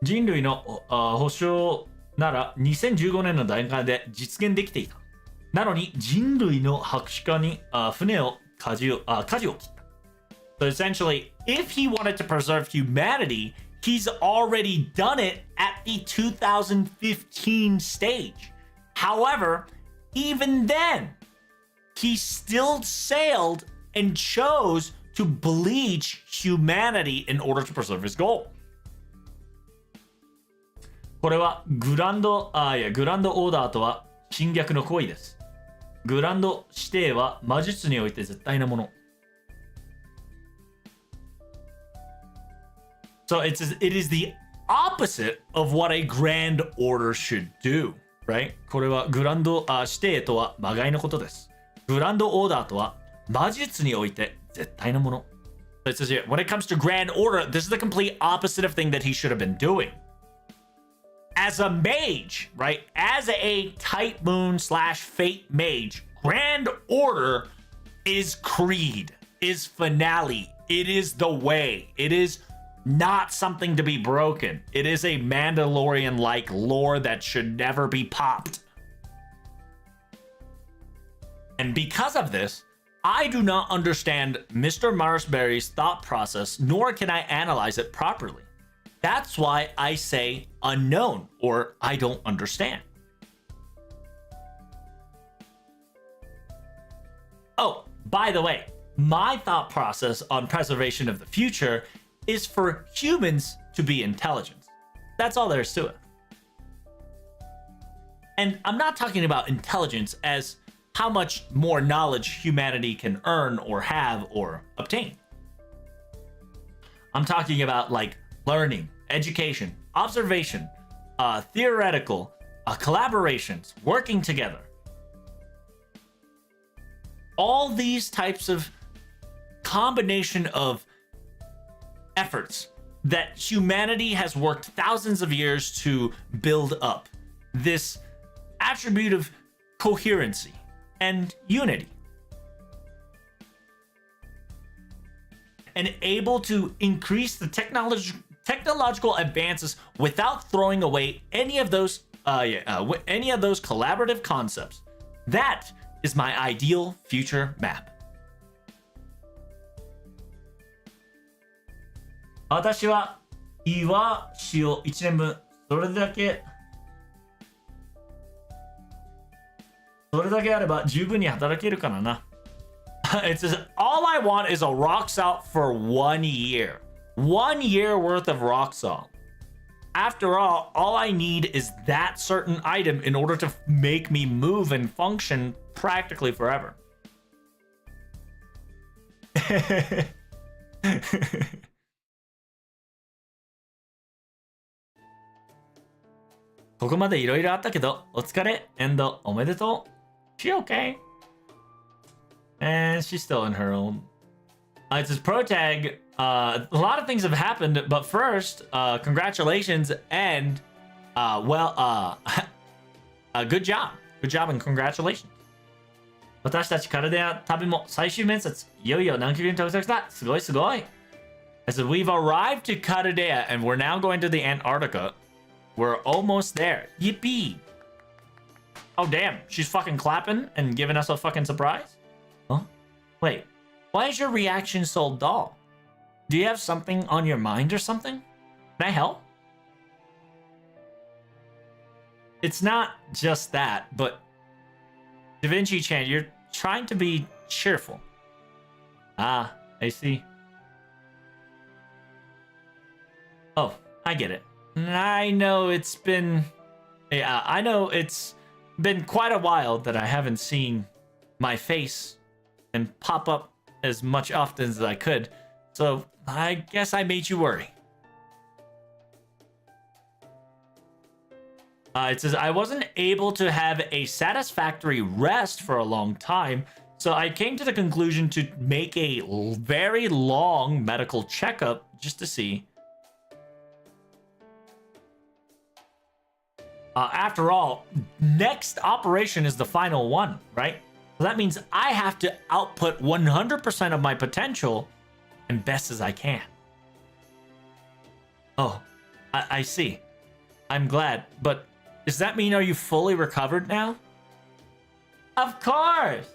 Jinrui no 保証なら2015年の段階で実現できていた。なのに人類の博士課に船を舵を切った。So essentially, if he wanted to preserve humanity, he's already done it at the 2015 stage. However, even then, he still sailed and chose to bleach humanity in order to preserve his goal. これはグランドオーダーとは侵略の行為です。グランド指定は魔術において絶対なもの。So it is the opposite of what a grand order should do, right? これはグランド指定とは魔界のことです。グランドオーダーとは魔術において絶対なもの。So it says here, when it comes to grand order, this is the complete opposite of thing that he should have been doing. As a mage, right? As a type moon / fate mage, grand order is creed, is finale. It is the way. It is not something to be broken. It is a Mandalorian-like lore that should never be popped. And because of this, I do not understand Mr. Marusberi's thought process, nor can I analyze it properly. That's why I say unknown, or I don't understand. Oh, by the way, my thought process on preservation of the future is for humans to be intelligent. That's all there is to it. And I'm not talking about intelligence as how much more knowledge humanity can earn or have or obtain. I'm talking about like learning, education, observation, theoretical, collaborations, working together. All these types of combination of efforts that humanity has worked thousands of years to build up. This attribute of coherency and unity. and able to increase the technological advances without throwing away any of those any of those collaborative concepts. That is my ideal future map. 私は岩塩1年分それだけあれば十分に働けるからな。It says all I want is a rock salt for 1 year. 1 year worth of rock salt. After all I need is that certain item in order to make me move and function practically forever. ここまでいろいろあったけど、お疲れ、エンド、おめでとう。She okay? And she's still in her own. It says pro tag. A lot of things have happened, but first, congratulations and good job. Good job and congratulations. 私たちカルデア旅も最終面接、いよいよ南極に到着だ。すごいすごい。I said we've arrived to Caldea and we're now going to the Antarctica. We're almost there. Yippee! Oh damn, she's fucking clapping and giving us a fucking surprise? Huh? Wait, why is your reaction so dull? Do you have something on your mind or something? Can I help? It's not just that, but Da Vinci-chan, you're trying to be cheerful. Ah, I see. Oh, I get it. I know it's been quite a while that I haven't seen my face and pop up as much often as I could. So I guess I made you worry. It says I wasn't able to have a satisfactory rest for a long time, so I came to the conclusion to make a very long medical checkup just to see. After all, next operation is the final one, right? So that means I have to output 100% of my potential and best as I can. Oh, I see. I'm glad, but does that mean are you fully recovered now? Of course!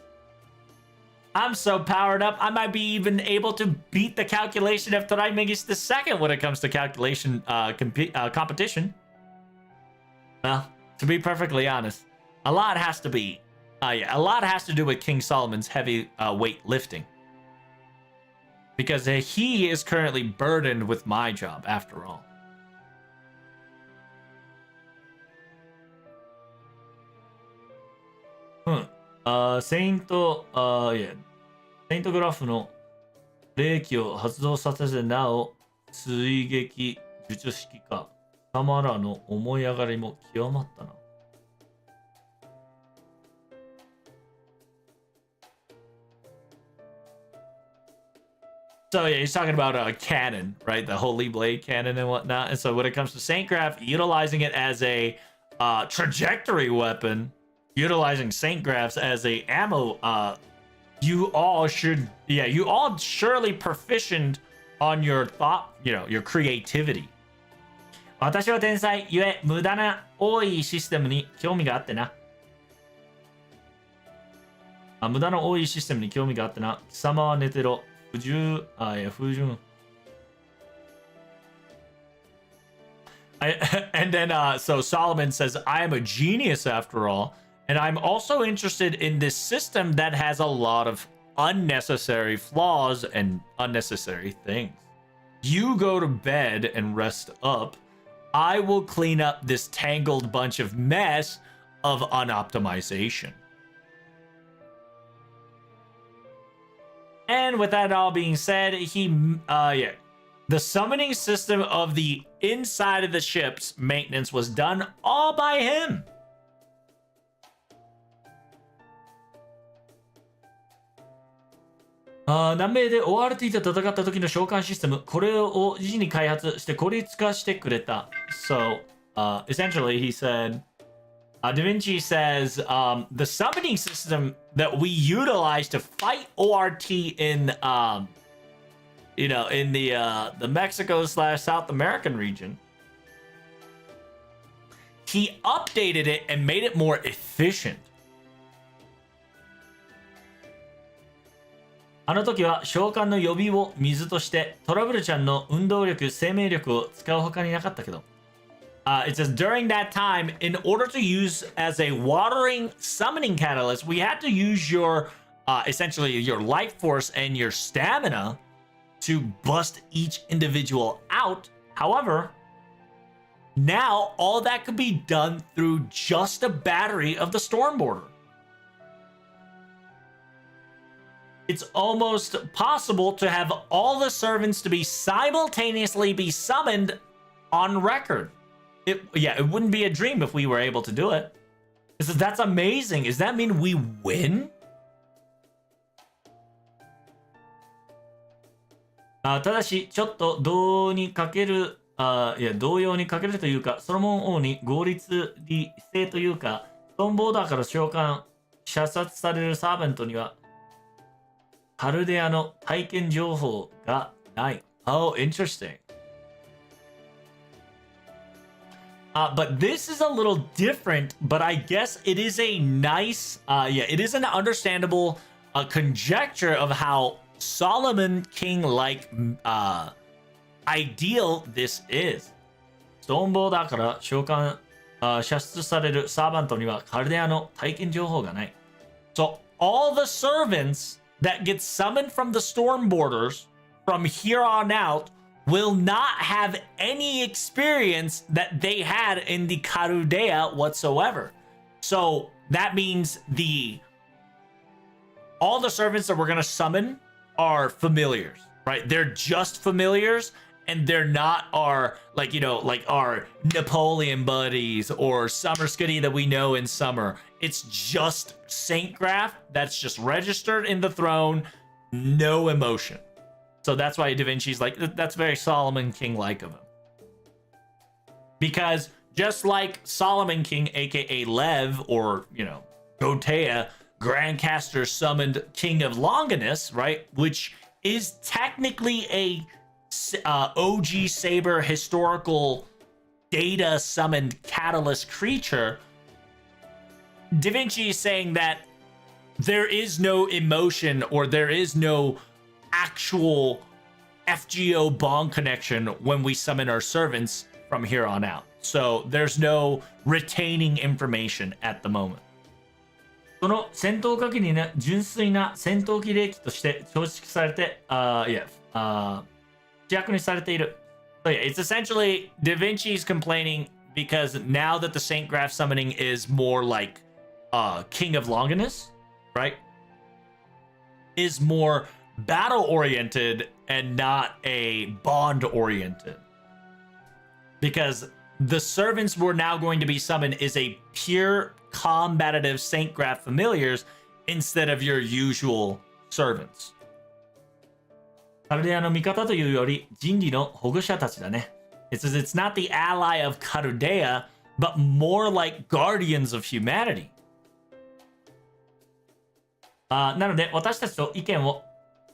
I'm so powered up, I might be even able to beat the calculation of Trimegis II when it comes to calculation competition. Well, to be perfectly honest, a lot has to do with King Solomon's heavy weight lifting. Because he is currently burdened with my job, after all. Saint Graph の霊気を発動させてなお追撃術式か。貴様らの思い上がりも極まったな。So yeah, he's talking about a cannon, right? The Holy Blade cannon and whatnot. And so when it comes to Saint Graph, utilizing it as a trajectory weapon, utilizing Saint Graphs as a ammo, you all surely proficient on your thought, your creativity. 私は天才ゆえ無駄な多いシステムに興味があってな。無駄の多いシステムに興味があってな。貴様は寝てろ。不純。And then so Solomon says, I am a genius after all, and I'm also interested in this system that has a lot of unnecessary flaws and unnecessary things. You go to bed and rest up. I will clean up this tangled bunch of mess of unoptimization. And with that all being said, the summoning system of the inside of the ship's maintenance was done all by him. So essentially he said, Da Vinci says the summoning system that we utilize to fight ORT in in the Mexico / South American region, he updated it and made it more efficient. あの時は召喚の予備を水としてトラブルちゃんの運動力生命力を使う他になかったけど、it says during that time, in order to use as a watering summoning catalyst, we had to use your essentially your life force and your stamina to bust each individual out. However, now all that could be done through just a battery of the Stormborder. It's almost possible to have all the servants to be simultaneously be summoned on record. It wouldn't be a dream if we were able to do it. It says that's amazing. Does that mean we win? ただしちょっと動にかける動揺にかけるというか、ソロモン王に合理性というか、ストーンボーダーから召喚射殺されるサーベントにはカルデアの体験情報がない。Oh, interesting. But this is a little different, but I guess it is a nice, it is an understandable conjecture of how Solomon King-like ideal this is. ストーンボーダーから召喚射出されるサーバントにはカルデアの体験情報がない。So all the servants that get summoned from the storm borders from here on out will not have any experience that they had in the Karudea whatsoever. So that means all the servants that we're going to summon are familiars, right? They're just familiars, and they're not our like our Napoleon buddies or Summer Scuddy that we know in Summer. It's just Saint Graph that's just registered in the throne, no emotion. So that's why Da Vinci's like, that's very Solomon King-like of him. Because just like Solomon King, aka Lev, or Gotea, Grandcaster summoned King of Longinus, right? Which is technically a OG Saber historical data summoned catalyst creature. Da Vinci is saying that there is no emotion or there is no actual FGO bond connection when we summon our servants from here on out. So there's no retaining information at the moment. その戦闘火器にね、純粋な戦闘機霊機として構築されて、主役にされている。So yeah, it's essentially Da Vinci's complaining because now that the Saint Graph summoning is more like King of Longinus, right? Is more battle oriented and not a bond oriented. Because the servants we're now going to be summoned is a pure combative Saint Graph familiars instead of your usual servants. カルデアの味方というより人類の保護者たちだね。It says it's not the ally of Karudea, but more like guardians of humanity. なので私たちと意見を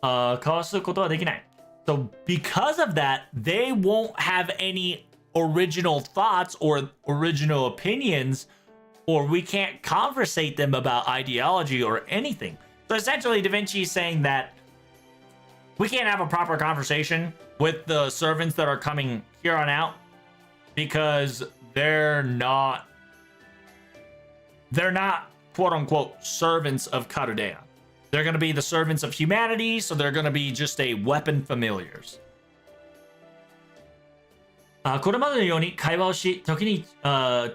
交わすことはできない。So because of that, they won't have any original thoughts or original opinions, or we can't conversate them about ideology or anything. So essentially, Da Vinci is saying that we can't have a proper conversation with the servants that are coming here on out because they're not quote unquote servants of Karudea. They're going to be the servants of humanity, so they're going to be just a weapon familiars. これまでのように会話をし、時に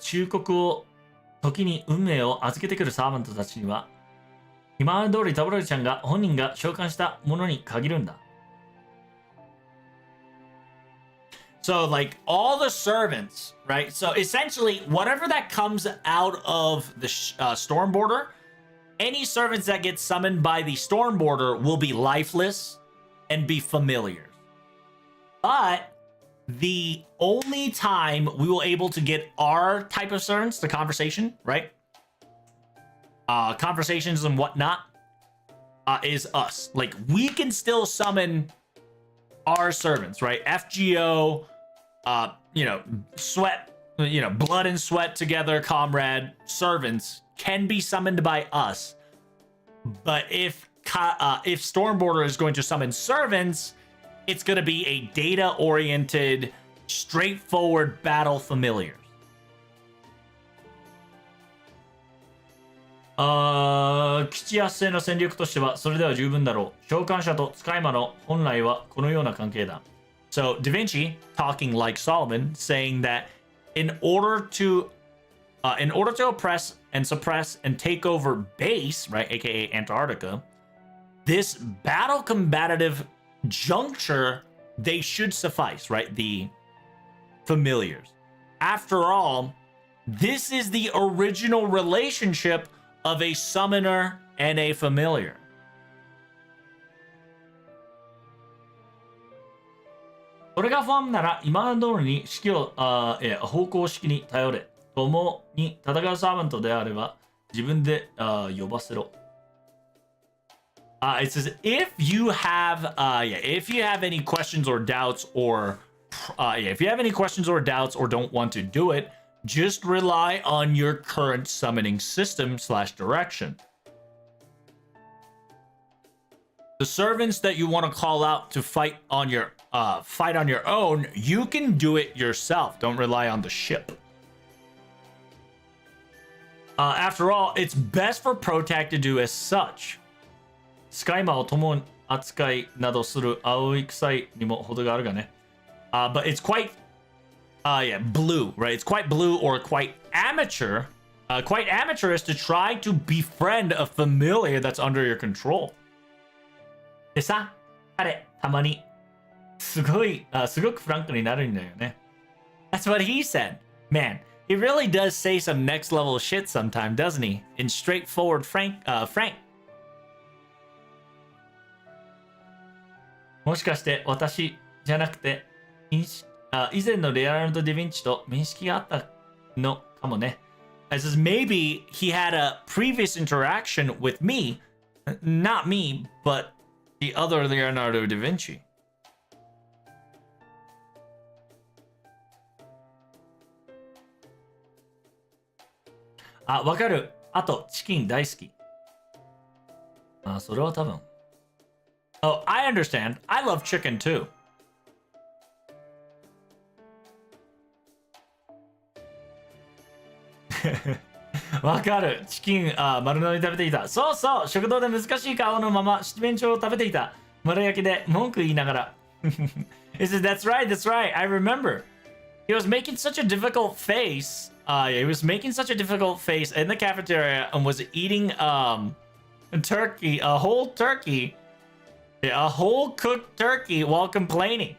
忠告を、時に運命を預けてくるサーバントたちには、今まで通りタブロルちゃんが本人が召喚したものに限るんだ。So like all the servants, right? So essentially whatever that comes out of the storm border, any servants that get summoned by the storm border will be lifeless and be familiars. But the only time we will able to get our type of servants, the conversation, right? Conversations and whatnot, is us. Like we can still summon our servants, right? FGO, sweat, blood and sweat together, comrade servants can be summoned by us. But if Stormborder is going to summon servants, it's going to be a data-oriented, straightforward battle familiars. 基地圧制の戦力としてはそれでは十分だろう。召喚者と使い魔の本来はこのような関係だ。So Da Vinci, talking like Solomon, saying that in order to oppress and suppress and take over base, right, aka Antarctica, this battle combative juncture, they should suffice, right? The familiars. After all, this is the original relationship of a summoner and a familiar. Soがファンなら今まで通りに指揮を方向式に頼れ。共に戦うサーバントであれば自分で呼ばせろ。It says if you have any questions or doubts or if you have any questions or doubts or don't want to do it, just rely on your current summoning system / direction. The servants that you want to call out to fight on your own, you can do it yourself. Don't rely on the ship. After all, it's best for Protag to do as such. 使い魔を友扱いなどする青い臭いにも程があるがね。But it's quite blue, right? It's quite blue or quite amateur, quite amateurish to try to befriend a familiar that's under your control. でさ、彼、たまに、すごくフランクになるんだよね。That's what he said. Man, he really does say some next level shit sometime, doesn't he? In straightforward frank. もしかして私じゃなくて、以前のレアルド・ディヴィンチと面識があったのかもね。It says maybe he had a previous interaction with me, not me, but the other Leonardo da Vinci. わかる。あと、チキン大好き。それは多分。Oh, I understand. I love chicken too. わかる。チキン、丸のみ食べていた。そうそう。食堂で難しい顔のまま七面鳥を食べていた。丸焼きで文句言いながら。He said, that's right, that's right. I remember. He was making such a difficult face. He was making such a difficult face in the cafeteria and was eating turkey, a whole turkey, a whole cooked turkey while complaining.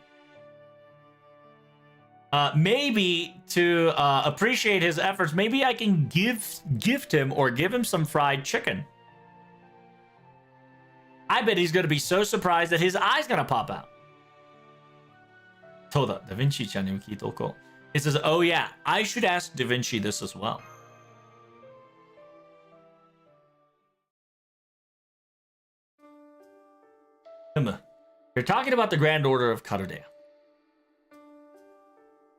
Maybe to appreciate his efforts, maybe I can gift him or give him some fried chicken. I bet he's going to be so surprised that his eye's going to pop out. そうだ、ダヴィンチちゃんにも聞いておこう。It says, oh yeah, I should ask Da Vinci this as well. You're talking about the Grand Order of Carudea.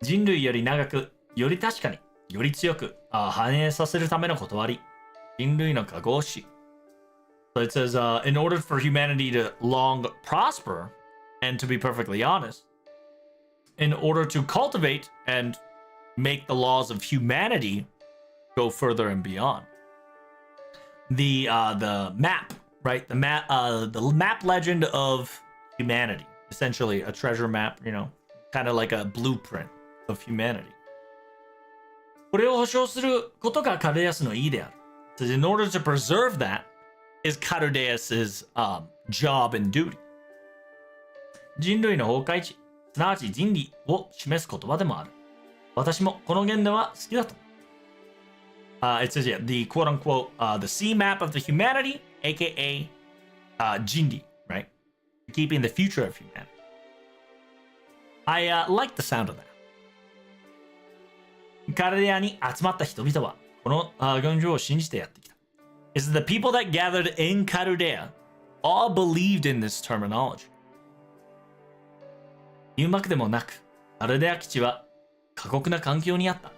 人類より長く、より確かに、より強く、繁栄させるための断り。人類の加護し。So it says, in order for humanity to long prosper, and to be perfectly honest, in order to cultivate and make the laws of humanity go further and beyond. The map, right? The map legend of humanity. Essentially a treasure map, kind of like a blueprint of humanity. これを保証することがカルデアスの意である。So in order to preserve that is Carudeus's job and duty. 人類の崩壊地、すなわち人理を示す言葉でもある。私もこの言動は好きだと。It says, yeah, the quote-unquote, the sea map of the humanity, aka Jindi, right? Keeping the future of humanity. I like the sound of that. カルデアに集まった人々は、この現状を信じてやってきた。It says the people that gathered in Carudea all believed in this terminology. 言うまくでもなく、カルデア基地は過酷な環境にあった。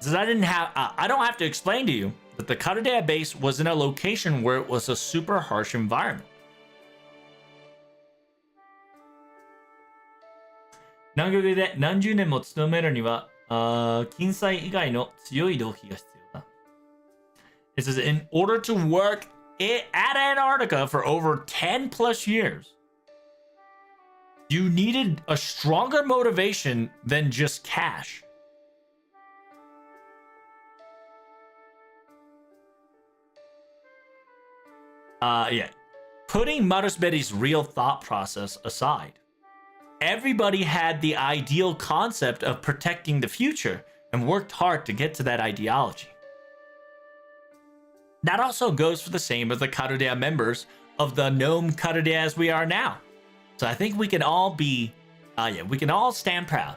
Says I don't have to explain to you that the Caldea base was in a location where it was a super harsh environment. 南極で何十年も勤めるには、金彩以外の強い動機が必要だ。It says in order to work at Antarctica for over 10 plus years, you needed a stronger motivation than just cash. Yeah. Putting Marusberi's real thought process aside, everybody had the ideal concept of protecting the future and worked hard to get to that ideology. That also goes for the same as the Karudea members of the Gnome Karudea as we are now. So I think we can all be, we can all stand proud.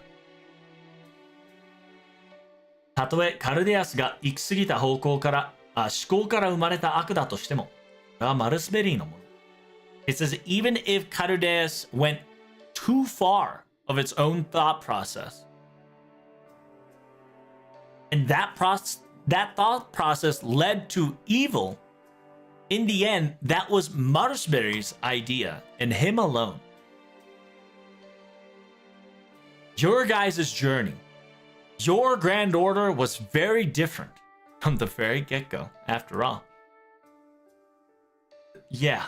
たとえカルデアスが行き過ぎた方向から、思考から生まれた悪だとしても、これはマルスベリーのもの。It says even if Carudeas went too far of its own thought process, and that thought process led to evil, in the end, that was Marsberry's idea and him alone. Your guys' journey, your Grand Order was very different from the very get-go, after all. Yeah,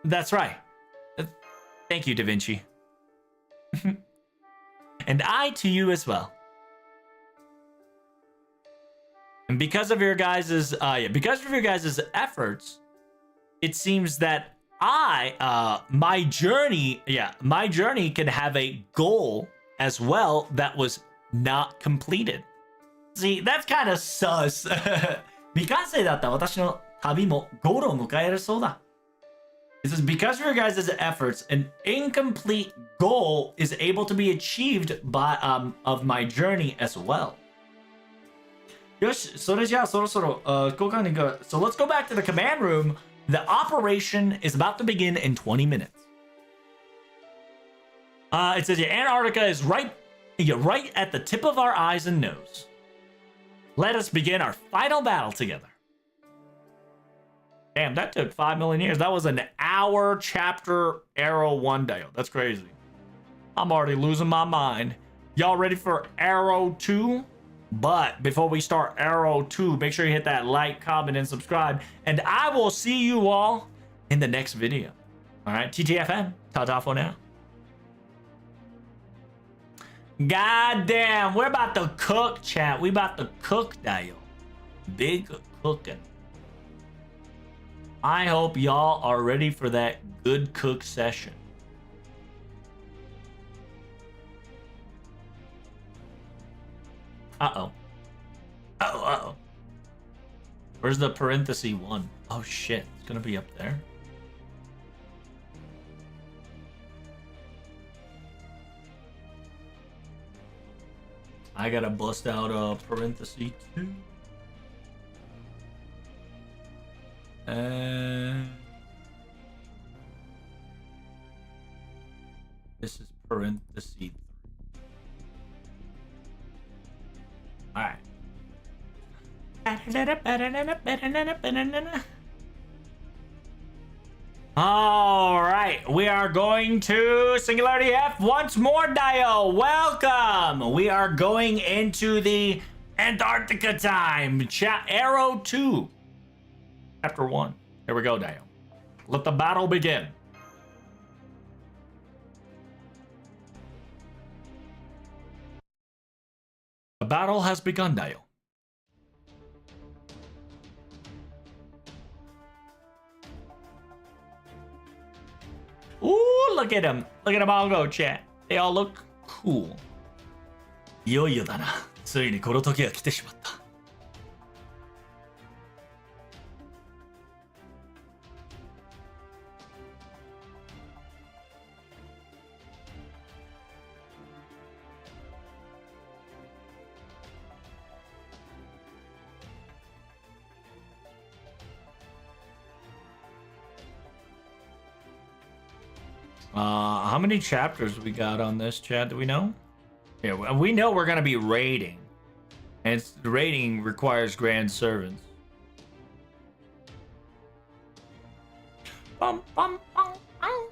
that's right. Thank you, Da Vinci. And I to you as well. And because of your guys' efforts, it seems that my journey can have a goal as well that was not completed. See, that's kind of sus. 未完成だった私の旅もゴールを迎えるそうだ。It says, because of your guys' efforts, an incomplete goal is able to be achieved by of my journey as well. よし、それじゃあそろそろ交換に行く。So let's go back to the command room. The operation is about to begin in 20 minutes. It says, Antarctica is right at the tip of our eyes and nose. Let us begin our final battle together. Damn, that took 5 million years. That was an hour chapter Arrow 1 day. That's crazy. I'm already losing my mind. Y'all ready for Arrow 2? But before we start Arrow 2, make sure you hit that like, comment, and subscribe. And I will see you all in the next video. All right, TTFN. Ta-ta for now. God damn, we're about to cook, chat. We about to cook, Dio. Big cooking. I hope y'all are ready for that good cook session. Uh-oh. Uh-oh, uh-oh. Where's the parenthesis 1? Oh shit, it's gonna be up there. I gotta bust out a parenthesis 2. And this is parenthesis 3. Alright. Alright, we are going to Singularity F once more, Dio. Welcome! We are going into the Antarctica time. Arrow 2. Chapter 1. Here we go, Dio. Let the battle begin. The battle has begun, Dio. Ooh, look at them. Look at them all go, chat. They all look cool. いよいよだな。ついにこの時が来てしまった。How many chapters we got on this, chat? Do we know? Yeah, we know we're gonna be raiding, and the raiding requires grand servants. Bum, bum, bum, bum.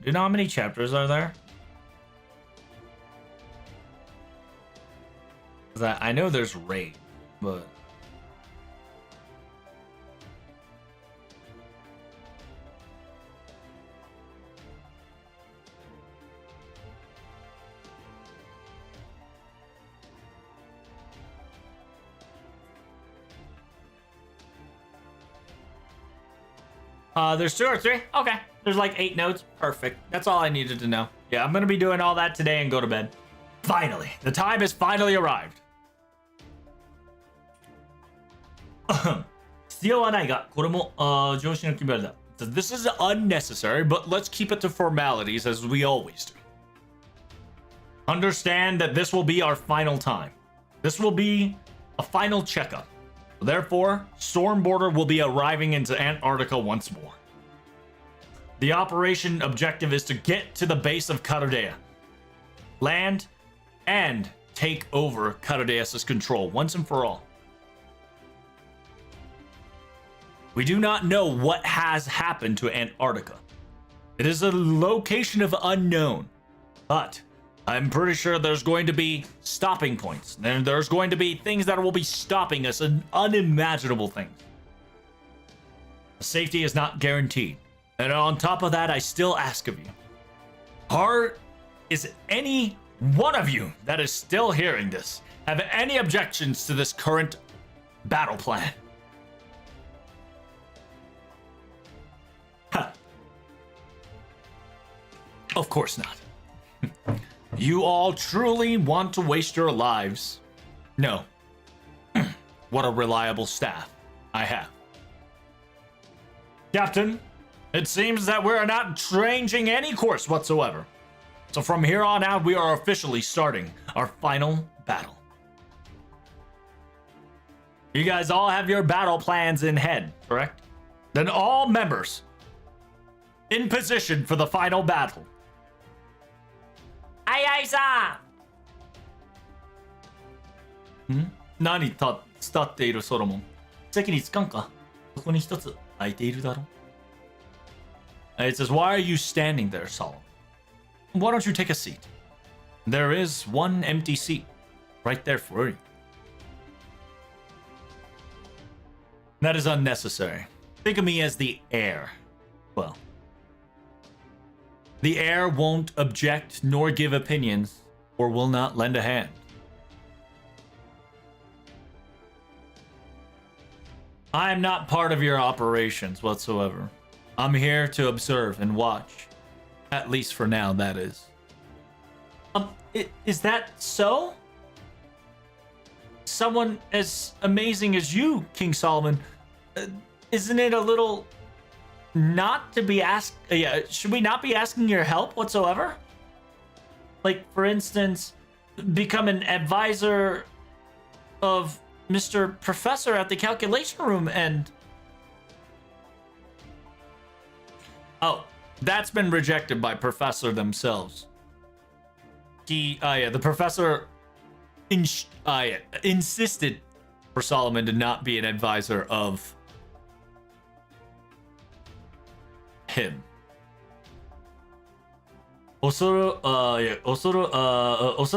Do you know how many chapters are there? 'Cause I know there's raid, but there's 2 or 3. Okay. There's like 8 nodes. Perfect. That's all I needed to know. Yeah, I'm gonna be doing all that today and go to bed. Finally. The time has finally arrived. 必要はないが、これも上司の決まりだ. This is unnecessary, but let's keep it to formalities as we always do. Understand that this will be our final time. This will be a final checkup. Therefore, Stormborder will be arriving into Antarctica once more. The operation objective is to get to the base of Karodea, land, and take over Karodea's control once and for all. We do not know what has happened to Antarctica. It is a location of unknown, but I'm pretty sure there's going to be stopping points. And there's going to be things that will be stopping us, and unimaginable things. Safety is not guaranteed. And on top of that, I still ask of you, is any one of you that is still hearing this have any objections to this current battle plan? Huh. Of course not. You all truly want to waste your lives? No. What a reliable staff I have. Captain, it seems that we're not changing any course whatsoever. So from here on out, we are officially starting our final battle. You guys all have your battle plans in head, correct? Then all members in position for the final battle. Aye, aye, sir. 何た伝っているソロモン。席に着かんか。そこに一つ空いているだろ。It says, why are you standing there, Solomon? Why don't you take a seat? There is one empty seat right there for you. That is unnecessary. Think of me as the heir. Well, the heir won't object nor give opinions or will not lend a hand. I am not part of your operations whatsoever. I'm here to observe and watch. At least for now, that is. Is that so? Someone as amazing as you, King Solomon, isn't it a little not to be asked? Should we not be asking your help whatsoever? Like, for instance, become an advisor of Mr. Professor at the calculation room and... Oh, that's been rejected by Professor themselves. The Professor insisted for Solomon to not be an advisor of him. おそ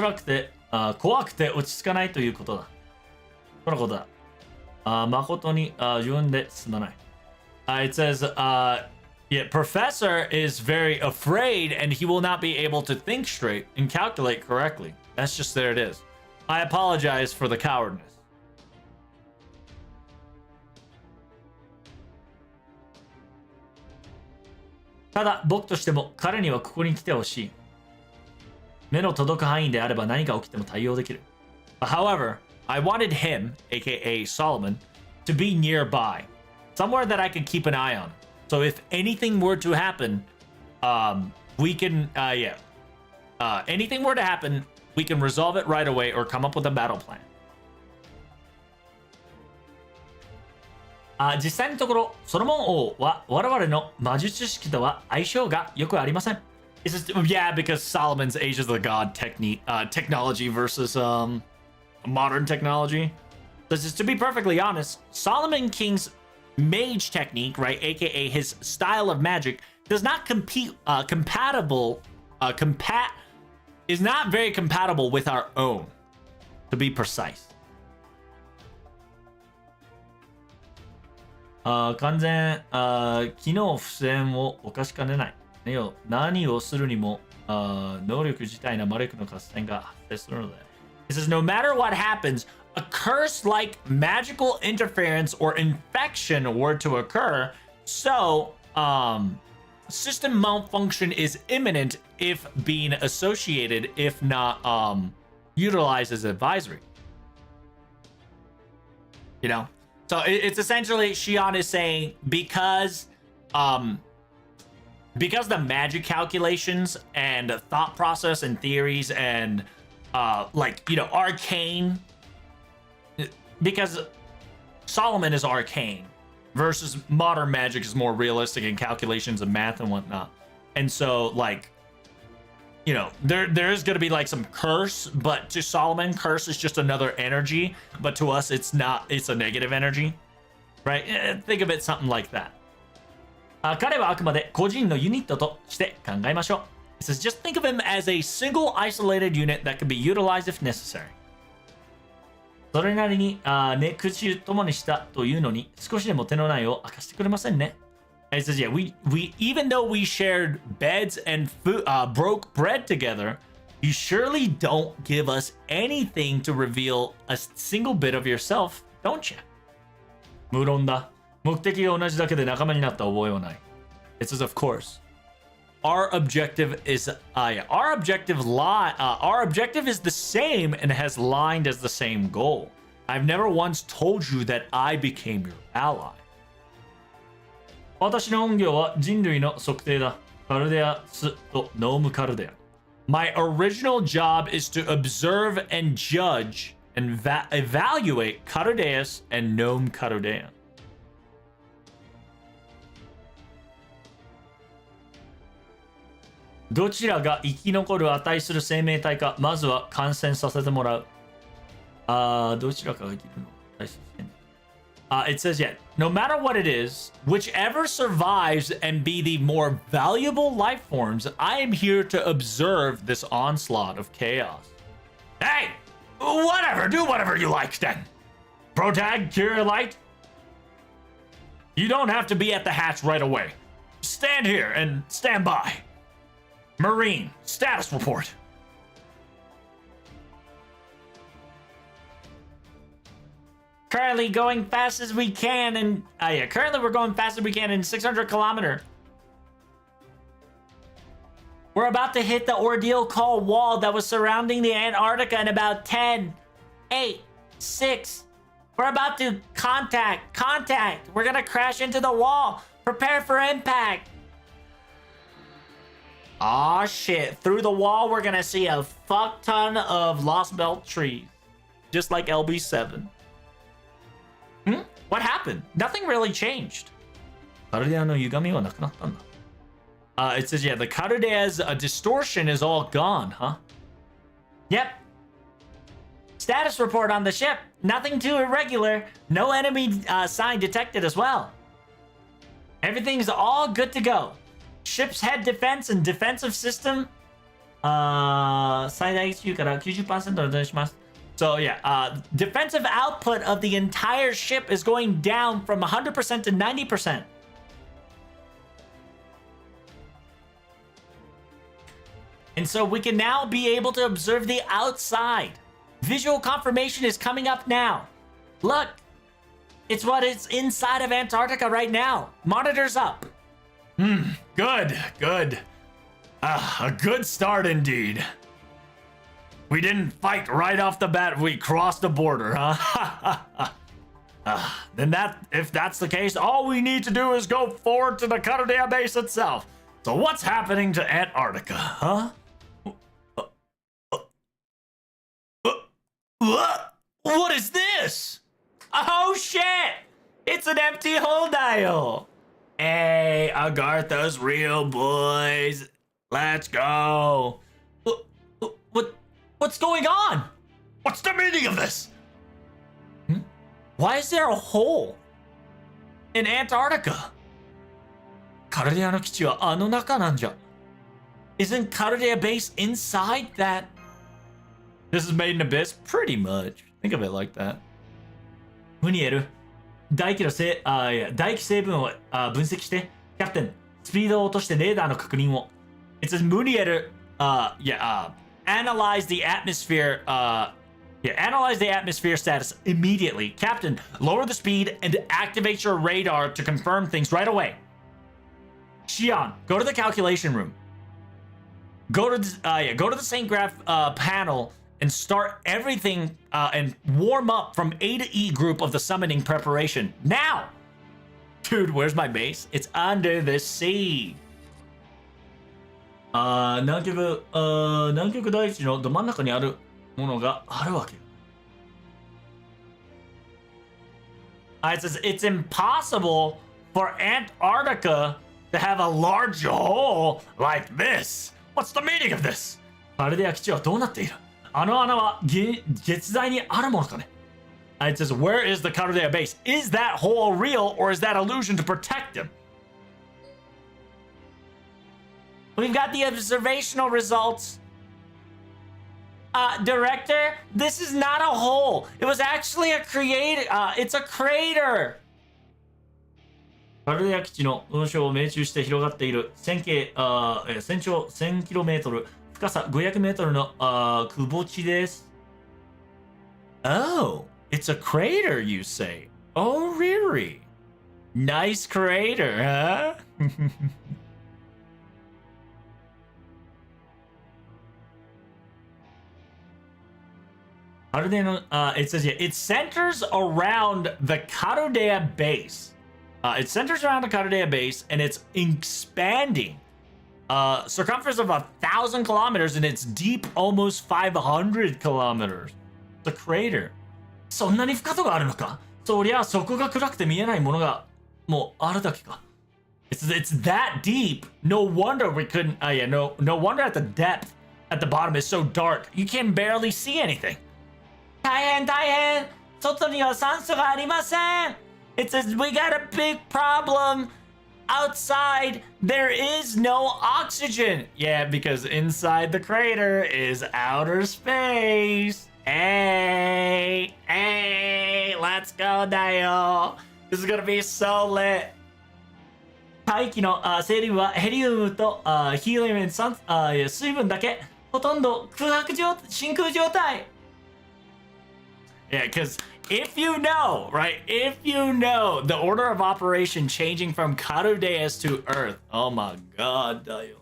らくて、怖くて落ち着かないということだ。このことだ。誠に自分ですまない。It says, yeah, Professor is very afraid and he will not be able to think straight and calculate correctly. That's just there it is. I apologize for the cowardness. However, 僕としても彼にはここに来てほしい。目の届く範囲であれば何が起きても対応できる。However, I wanted him, aka Solomon, to be nearby, somewhere that I could keep an eye on. So if anything were to happen, we can, anything were to happen, we can resolve it right away or come up with a battle plan. 実際のところ、ソロモン王は我々の魔術式とは相性がよくありません。It's just, yeah, because Solomon's Age of the God technology versus modern technology. This is, to be perfectly honest, Solomon King's mage technique, right, aka his style of magic, does not is not very compatible with our own, to be precise. 完全機能不全を犯しかねない。何をするにも能力自体の魔力の合戦が発生するので。It says, no matter what happens, a curse like magical interference or infection were to occur, so system malfunction is imminent if being associated, if not utilized as advisory. You know? So it's essentially, Shion is saying, because the magic calculations and thought process and theories and arcane, because Solomon is arcane versus modern magic is more realistic in calculations and math and whatnot. And so there is going to be like some curse, but to Solomon, curse is just another energy, but to us it's not, it's a negative energy, right? Think of it something like that. 彼はあくまで個人のユニットとして考えましょう。It says, just think of him as a single isolated unit that can be utilized if necessary. それなりにね、口ともにしたというのに少しでも手の内を明かしてくれませんね。It says, yeah, we even though we shared beds and food, broke bread together, you surely don't give us anything to reveal a single bit of yourself, don't you? 無論だ。目的が同じだけで仲間になった覚えはない。It says, of course. Our objective is our objective is the same and has lined as the same goal. I've never once told you that I became your ally. 私の本業は人類の測定だ。カルデアスとノームカルデア。My original job is to observe and judge and evaluate Carudeus and Gnome Carudea. どちらが生き残る値する生命体か、まずは感染させてもらう。どちらかが生きるの値する生命体。It says, yeah, no matter what it is, whichever survives and be the more valuable life forms, I am here to observe this onslaught of chaos. Hey! Whatever! Do whatever you like then! Protag, Kirillite? You don't have to be at the hatch right away. Stand here and stand by. Marine, status report. Currently going fast as we can and currently we're going fast as we can in 600 kilometer. We're about to hit the ordeal call wall that was surrounding the Antarctica in about 10, 8, 6. We're about to contact. We're gonna crash into the wall. Prepare for impact. Aw, shit. Through the wall, we're gonna see a fuck ton of Lost Belt trees. Just like LB7. What happened? Nothing really changed. It says, yeah, the Karudea's distortion is all gone, huh? Yep. Status report on the ship. Nothing too irregular. No enemy sign detected as well. Everything's all good to go. Ship's head defense and defensive system 最大級から 90% お願いします。 So yeah, defensive output of the entire ship is going down from 100% to 90%. And so we can now be able to observe the outside. Visual confirmation is coming up now. Look, it's what is inside of Antarctica right now. Monitors up. Good. A good start indeed. We didn't fight right off the bat. We crossed the border, huh? Then if that's the case, all we need to do is go forward to the Carudea base itself. So what's happening to Antarctica, huh? What is this? Oh shit! It's an empty hole dial. Hey, Agartha's real boys. Let's go. What's going on? What's the meaning of this? Why is there a hole in Antarctica? カルデアの基地はあの中なんじゃ. Isn't Caldea Base inside that? This is made in Abyss? Pretty much. Think of it like that. ムニエル、大気成分を分析して、キャプテン、スピードを落としてレーダーの確認を. It says Munieru, analyze the atmosphere, analyze the atmosphere status immediately. Captain, lower the speed and activate your radar to confirm things right away. Shion, go to the calculation room. Go to the St. Graph panel and start everything and warm up from A to E group of the summoning preparation. Now! Dude, where's my base? It's under the sea. 南極大地のど真ん中にあるものがあるわけ。It says it's impossible for Antarctica to have a large hole like this. What's the meaning of this? カルデア基地はどうなっている? あの穴は月材にあるものかね? It says, where is the Caldea base? Is that hole real or is that illusion to protect him? We've got the observational results. Director, this is not a hole. It was actually a it's a crater. カルデア基地の雲章を命中して広がっている全長 1000km、深さ 500m のくぼ地です。Oh, it's a crater, you say? Oh, really? Nice crater, huh? It says here, it centers around the Caldea base. It centers around the Caldea base and it's expanding. Circumference of 1,000 kilometers and it's deep almost 500 kilometers. It's a crater. そんなに深さがあるのか? そりゃ底が暗くて見えないものがもうあるだけか. It's that deep. No wonder we couldn't. No wonder at the depth at the bottom is so dark. You can barely see anything. 大変大変。外には酸素がありません。It says we got a big problem. Outside, there is no oxygen. Yeah, because inside the crater is outer space. Hey, let's go, Dio. This is gonna be so lit. 大気の成分はヘリウムとヒーリウム水分だけ。ほとんど真空状態。Yeah, because if you know, right? If you know the order of operation changing from Carudeus to Earth, oh my god, Dayo.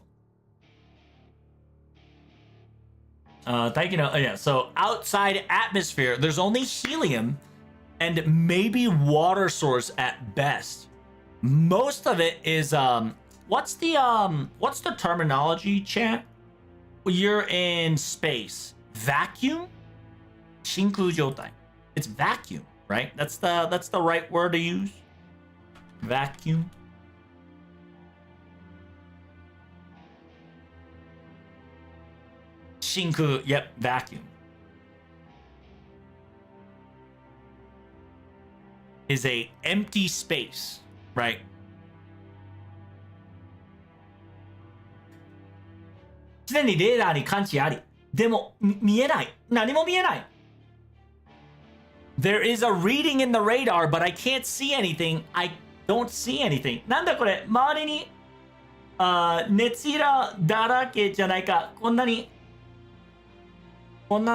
So outside atmosphere, there's only helium and maybe water source at best. Most of it is what's the terminology, chat? You're in space. Vacuum? 真空状態. It's vacuum, right? That's the right word to use. Vacuum. Shinku, yep, vacuum. Is a empty space, right? There is a reading in the radar, but I can't see anything. I don't see anything. なんだこれ周りに熱色だらけじゃないか。こんな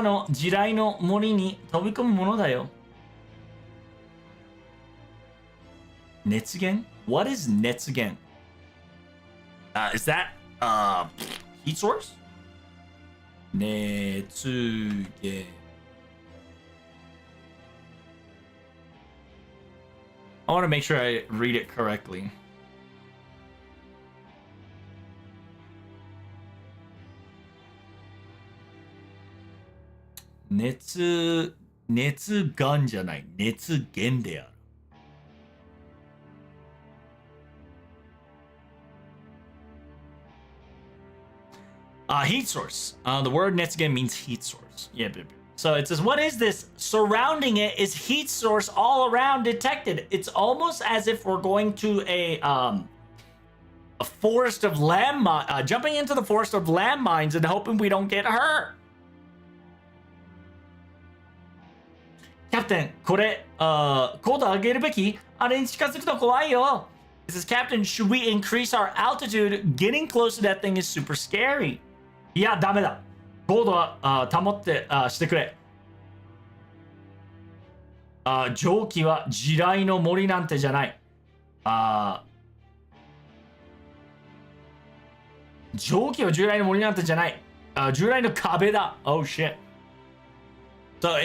の地雷の森に飛び込むものだよ。熱源? What is 熱源? Is that heat source? 熱源. I want to make sure I read it correctly. Netsu gan じゃない。熱源である。Heat source. The word Netsugen means heat source. Yeah. So it says, what is this? Surrounding it is heat source all around detected. It's almost as if we're going to a forest of landmines, jumping into the forest of landmines and hoping we don't get hurt. Captain, これ、高度上げるべき？あれに近づくと怖いよ。It says, Captain, should we increase our altitude? Getting close to that thing is super scary. いや、ダメだ。高度は保ってしてくれ。蒸気は地雷の森なんてじゃない。蒸気は地雷の森なんてじゃない。地雷の壁だ。Oh shit. So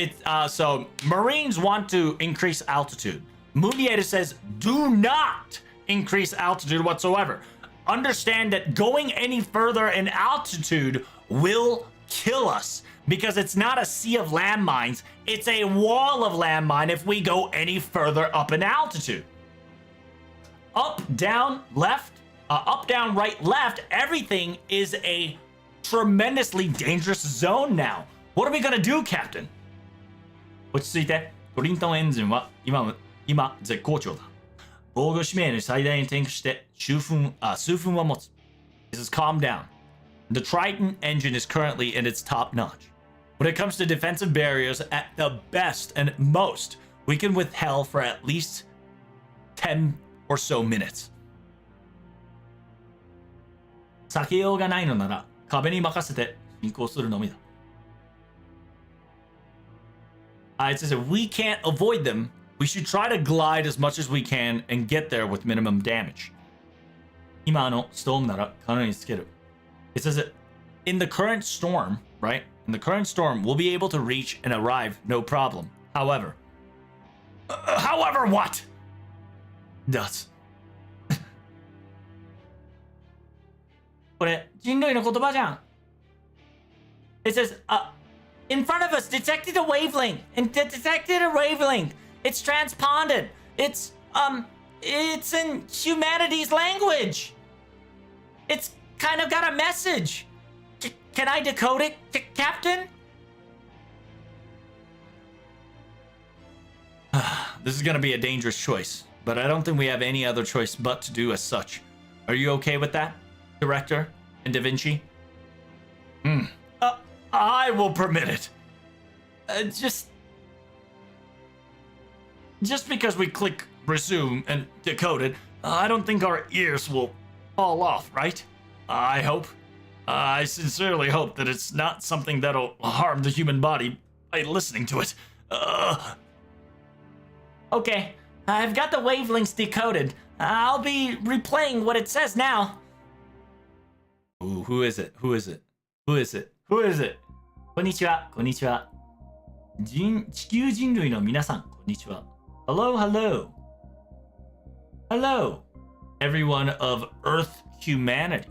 so Marines want to increase altitude. Mooniator says, do not increase altitude whatsoever. Understand that going any further in altitude will kill us because it's not a sea of landmines. It's a wall of landmine if we go any further up in altitude. Up, down, left, up, down, right, left. Everything is a tremendously dangerous zone now. What are we gonna do, Captain? 落ち着いて。トリントンエンジンは今絶好調だ。防御指名に最大に転化して数分は持つ。This is calm down. The Triton engine is currently in its top notch. When it comes to defensive barriers, at the best and most, we can withheld for at least 10 or so minutes. 避けようがないのなら壁に任せて進行するのみだ。It says if we can't avoid them, we should try to glide as much as we can and get there with minimum damage. 今のストームならかなりつける。It says that in the current storm, right? In the current storm, we'll be able to reach and arrive no problem. However what? Does. これ人類の言葉じゃん。It says, in front of us, detected a wavelength. And detected a wavelength. It's transponded. It's in humanity's language. It's kind of got a message. Can I decode it, Captain? This is gonna be a dangerous choice, but I don't think we have any other choice but to do as such. Are you okay with that, Director and Da Vinci? I will permit it. Just because we click resume and decode it, I don't think our ears will fall off, right? I sincerely hope that it's not something that'll harm the human body by listening to it. Okay, I've got the wavelengths decoded. I'll be replaying what it says now. Ooh, who is it? こんにちは。地球人類の皆さん、こんにちは。Hello. Everyone of Earth humanity.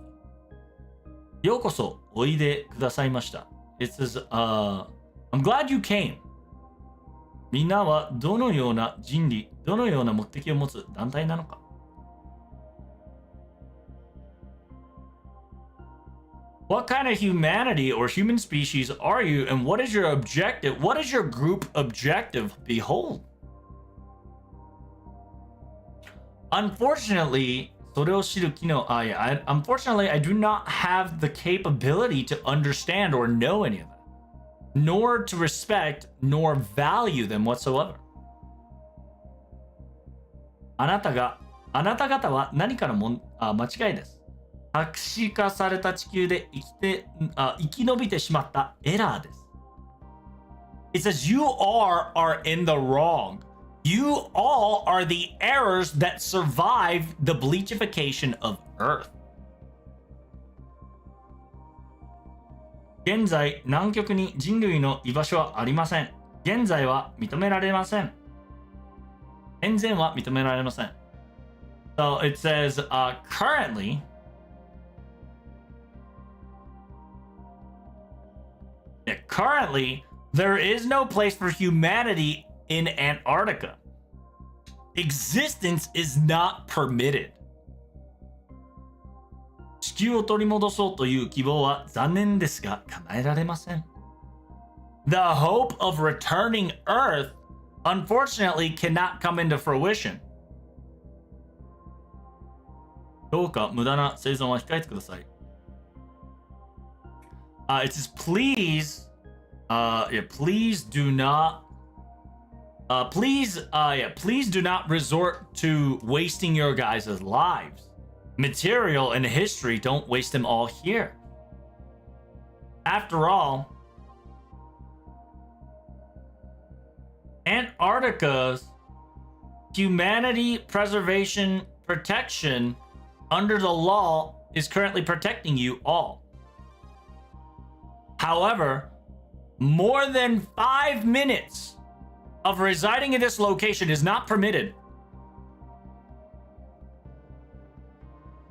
ようこそおいでくださいました。It says, I'm glad you came. みんなはどのような目的を持つ団体なのか。What kind of humanity or human species are you, and what is your objective? What is your group objective? Behold. Unfortunately, unfortunately, I do not have the capability to understand or know any of that, nor to respect nor value them whatsoever. あなた方は何かの間違いです。可視化された地球で生き延びてしまったエラーです。It says you all are in the wrong. You all are the errors that survive the bleachification of Earth. 現在、南極に人類の居場所はありません。現在は認められません。現在は認められません。So it says, currently, there is no place for humanity in Antarctica. Existence is not permitted. 地球を取り戻そうという希望は残念ですが叶えられません。The hope of returning Earth unfortunately cannot come into fruition. どうか無駄な生存は控えてください。It says please, please do not, please do not resort to wasting your guys' lives. Material and history, don't waste them all here. After all, Antarctica's humanity preservation protection under the law is currently protecting you all. However, more than 5 minutes of residing in this location is not permitted.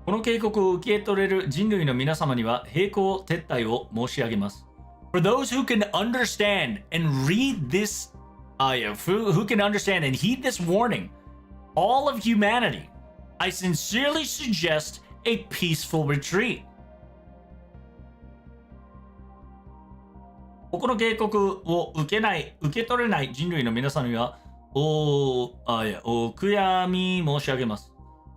この警告を受け取れる人類の皆様には並行撤退を申し上げます。For those who can understand and read this, who can understand and heed this warning, all of humanity, I sincerely suggest a peaceful retreat. この警告を受け取れない人類の皆さんにはお悔やみ申し上げます。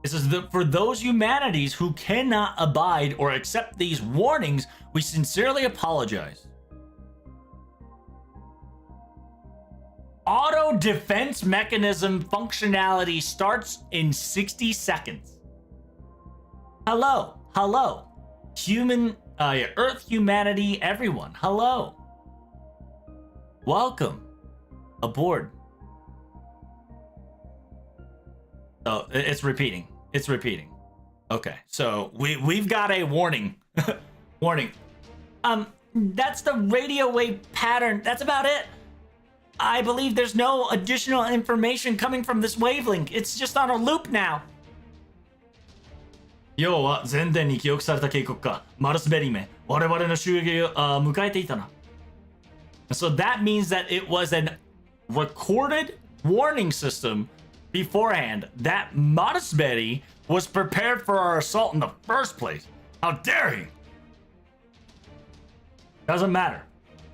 It says that for those humanities who cannot abide or accept these warnings, we sincerely apologize. Auto defense mechanism functionality starts in 60 seconds. Hello. Human, Earth, humanity, everyone. Hello. Welcome aboard. Oh, it's repeating. Okay, so we've got a warning. Warning. That's the radio wave pattern. That's about it. I believe there's no additional information coming from this wavelength. It's just on a loop now. 要は前伝に記憶された警告か。マルスベリーめ、我々の襲撃を迎えていたな。So that means that it was an recorded warning system beforehand that Modesberry was prepared for our assault in the first place. How dare he? Doesn't matter.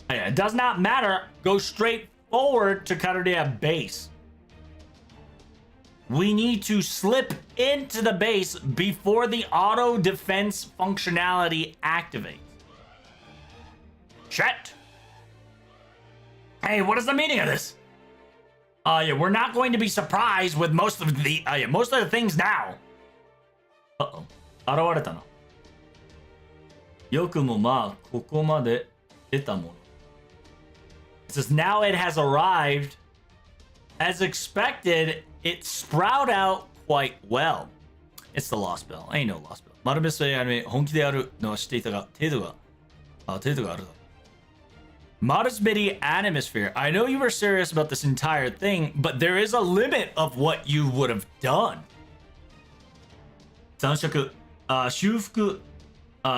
It does not matter. Go straight forward to Karudia base. We need to slip into the base before the auto defense functionality activates. Shit. Hey, what is the meaning of this? We're not going to be surprised with most of the things now. Uh-oh. 現れたな。よくもまあ、ここまで出たもの。It says now it has arrived. As expected, it sprout out quite well. It's the Lost Bell. Ain't no Lost Bell. マルベスアニメ本気でやるのは知っていたが、程度があるだ。Modesbity Animosphere. I know you were serious about this entire thing, but there is a limit of what you would have done. 残色、修復、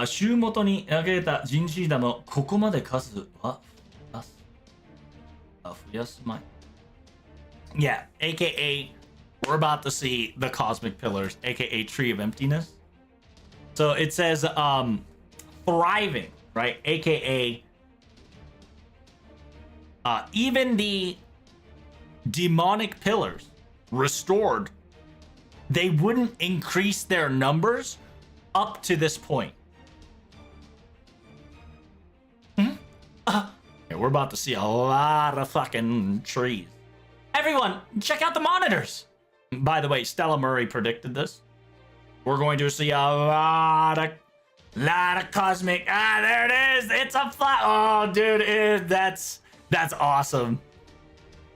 週元に投げた人事弾もここまで数は増やすまい。Yeah, aka we're about to see the cosmic pillars, aka Tree of Emptiness. So it says thriving, right? Aka even the demonic pillars restored, they wouldn't increase their numbers up to this point. Yeah, we're about to see a lot of fucking trees. Everyone, check out the monitors. By the way, Stella Murray predicted this. We're going to see a lot of cosmic. There it is. It's a flat. Oh, dude, that's awesome.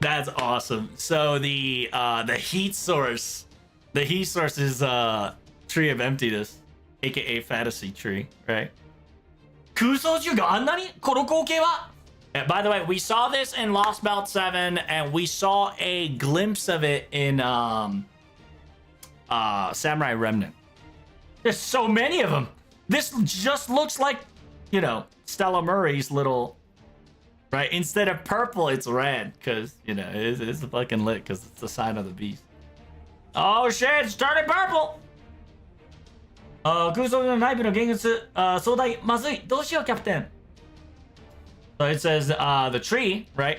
That's awesome. So the heat source is Tree of Emptiness, aka Fantasy Tree, right? 空想銃があんなにこの光景は And by the way, we saw this in Lost Belt 7, and we saw a glimpse of it in Samurai Remnant. There's so many of them. This just looks like, you know, Stella Murray's little... Right? Instead of purple, it's red, because, you know, it's fucking lit, because it's the sign of the beast. Oh shit, it's turning purple! 空想の内部の現実、壮大、まずい、どうしよう、キャプテン。So it says, the tree, right?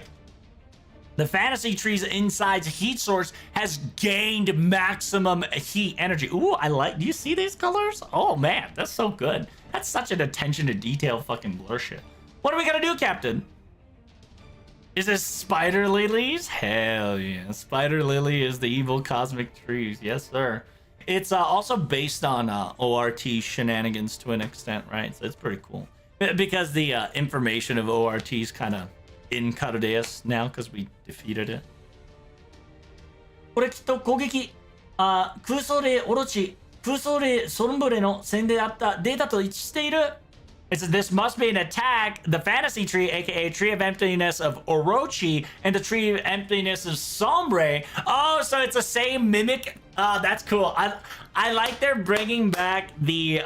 The fantasy tree's inside's heat source has gained maximum heat energy. Ooh, I like, do you see these colors? Oh man, that's so good. That's such an attention to detail fucking blur shit. What are we gonna do, Captain? Is this Spider Lilies? Hell yeah. Spider Lily is the evil cosmic trees. Yes, sir. It's also based on ORT shenanigans to an extent, right? So it's pretty cool. Because the information of ORT is kind of in Karudeus now because we defeated it. これきっと攻撃、空想霊オロチ、空想霊ソルンブレの線であったデータと一致している。It says this must be an attack. The fantasy tree, aka Tree of Emptiness of Orochi, and the Tree of Emptiness of Sombre. Oh, so it's the same mimic. That's cool. I like they're bringing back the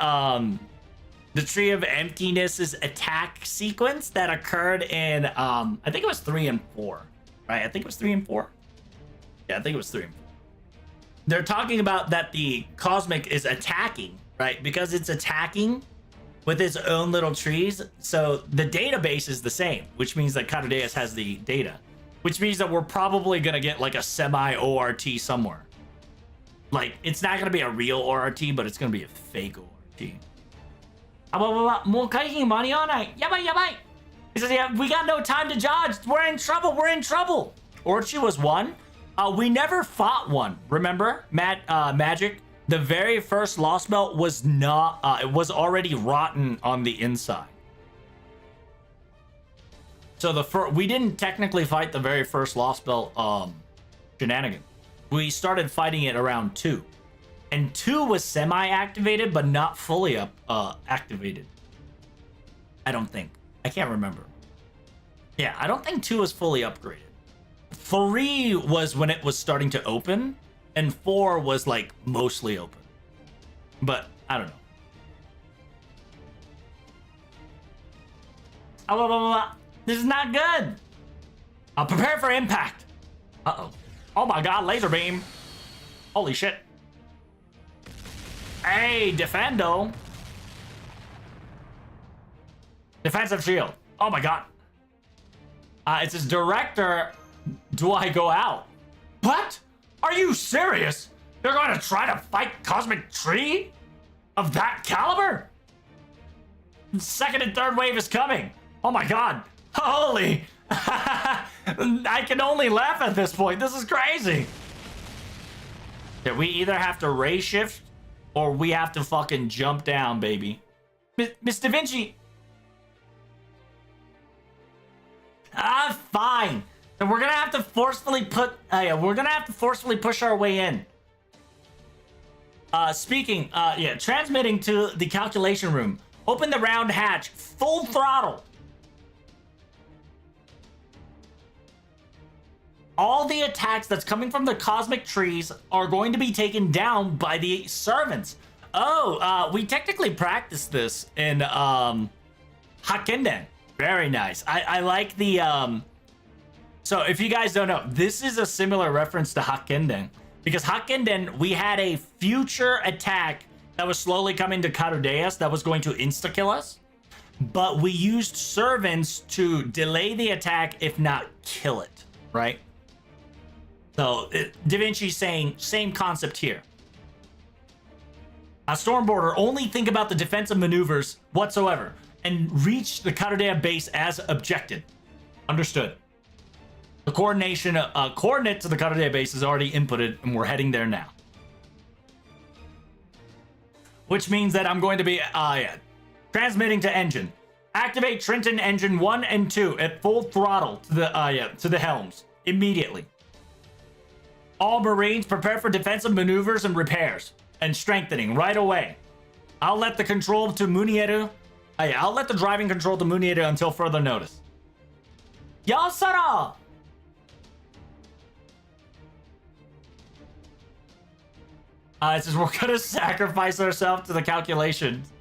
Tree of Emptiness's attack sequence that occurred in I think it was 3 and 4, right? I think it was 3 and 4. Yeah, I think it was 3 and 4. They're talking about that the cosmic is attacking, right? Because it's attacking with its own little trees. So the database is the same, which means that Karudeus has the data, which means that we're probably gonna get like a semi-ORT somewhere. Like, it's not gonna be a real ORT, but it's gonna be a fake ORT. もう回避間に合わない。やばいやばい。He says, yeah, we got no time to dodge. We're in trouble. We're in trouble. Orochi was one. We never fought one. Remember, Magic? The very first Lost Belt was not. It was already rotten on the inside. So we didn't technically fight the very first Lost Belt shenanigan. We started fighting it around 2. And 2 was semi-activated, but not fully activated. I don't think. I can't remember. Yeah, I don't think 2 was fully upgraded. 3 was when it was starting to open, and 4 was like mostly open. But I don't know. This is not good. I'll prepare for impact. Uh-oh. Oh my god, laser beam. Holy shit. Hey, defendo. Defensive shield. Oh my god. It says, director, do I go out? What? Are you serious? They're going to try to fight Cosmic Tree? Of that caliber? Second and third wave is coming. Oh my god. Holy. I can only laugh at this point. This is crazy. Yeah, we either have to ray shift or we have to fucking jump down, baby. Miss Da Vinci. Fine. Then we're gonna have to forcefully push our way in. Transmitting to the calculation room. Open the round hatch. Full throttle. All the attacks that's coming from the cosmic trees are going to be taken down by the servants. Oh, we technically practiced this in Hakkenden. Very nice. I like the so if you guys don't know, this is a similar reference to Hakkenden, because Hakkenden, we had a future attack that was slowly coming to Karudeus that was going to insta-kill us, but we used servants to delay the attack, if not kill it, right? So Da Vinci's saying same concept here. Stormboarder, only think about the defensive maneuvers whatsoever and reach the Karudea base as objected. Understood. The coordinate to the Karudea base is already inputted, and we're heading there now. Which means that I'm going to be transmitting to engine. Activate Trenton engine 1 and 2 at full throttle to the helms immediately. All Marines prepare for defensive maneuvers and repairs and strengthening right away. I'll let the control to Munieru. I'll let the driving control to Munieru until further notice. Yasara! It says we're gonna sacrifice ourselves to the calculations.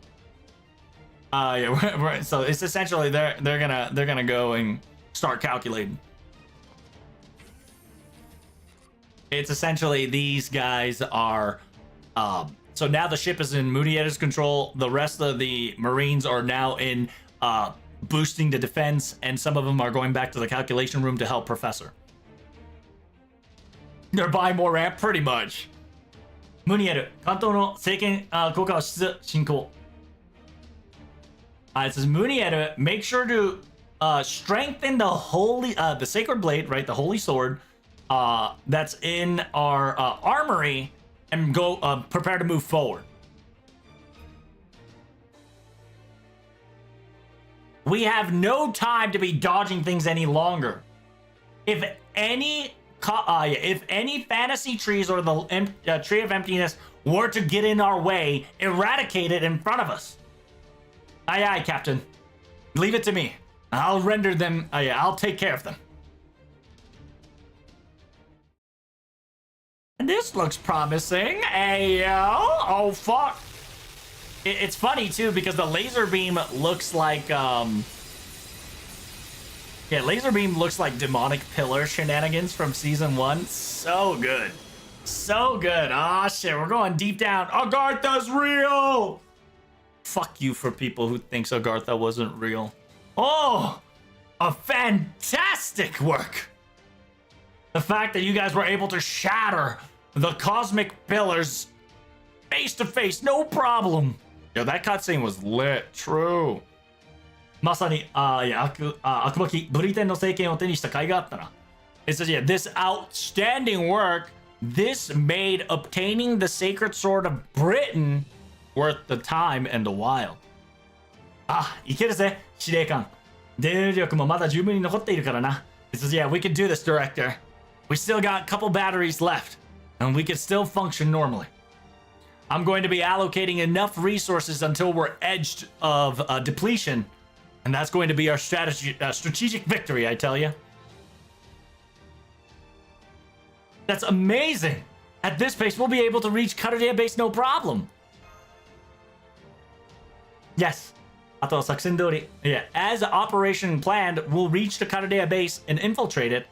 So it's essentially they're gonna go and start calculating. It's essentially these guys are So now the ship is in Murietta's control. The rest of the Marines are now in boosting the defense, and some of them are going back to the calculation room to help Professor. They're buying more ramp, pretty much. Munieru, 関東の政権効果を進行. It says Munieru, make sure to strengthen the the sacred blade, right? The holy sword that's in our armory, and go prepare to move forward. We have no time to be dodging things any longer. If any fantasy trees or the tree of emptiness were to get in our way, eradicate it in front of us. Aye, aye, Captain. Leave it to me. I'll render them. I'll take care of them. And this looks promising. Ayo. Oh, fuck. It's funny, too, because the laser beam looks like, yeah, laser beam looks like demonic pillar shenanigans from season 1. So good. So good. Ah, shit, we're going deep down. Agartha's real! Fuck you for people who thinks Agartha wasn't real. Oh! A fantastic work! The fact that you guys were able to shatter the cosmic pillars face to face, no problem. Yo, that cutscene was lit. True. まさに、悪魔機ブリテンの政権を手にした甲斐があったな. It says, yeah, this outstanding work, this made obtaining the sacred sword of Britain worth the time and the while. あ、いけるぜ、司令官。電力もまだ十分に残っているからな. It says, yeah, we can do this, Director. We still got a couple batteries left, and we can still function normally. I'm going to be allocating enough resources until we're edged of depletion, and that's going to be our strategic victory, I tell you. That's amazing. At this pace, we'll be able to reach Karurea base no problem. Yes. あとは作戦通り. Yeah, as operation planned, we'll reach the Karurea base and infiltrate it,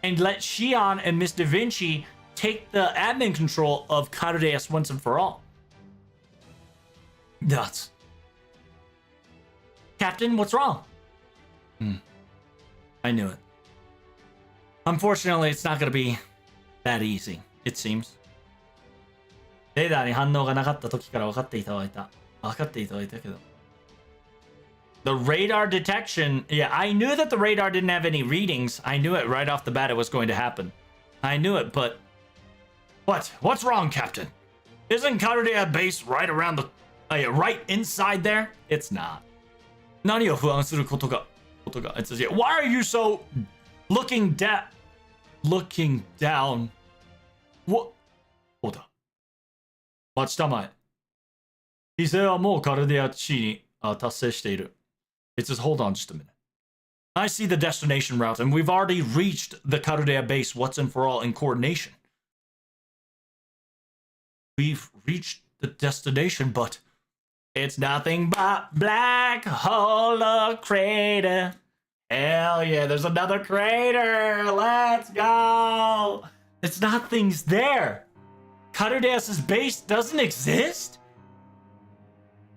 and let Shion and Miss Da Vinci take the admin control of Karurea once and for all. Nuts. Captain, what's wrong? I knew it. Unfortunately, it's not going to be that easy, it seems. レーダーに反応がなかった時から分かっていたけど。The radar detection, yeah, I knew that the radar didn't have any readings. I knew it right off the bat it was going to happen. I knew it, but... What? What's wrong, Captain? Isn't Karurea base right around the... right inside there? It's not. 何を不安することが... It says, yeah, why are you so... Looking down... What? そうだ。待ちたまえ。犠牲はもうカルデア地に達成している。It says, hold on just a minute. I see the destination route, and we've already reached the Karurea base once and for all in coordination. We've reached the destination, but it's nothing but black hole crater. Hell yeah, there's another crater. Let's go. It's nothing's there. Karudea's base doesn't exist?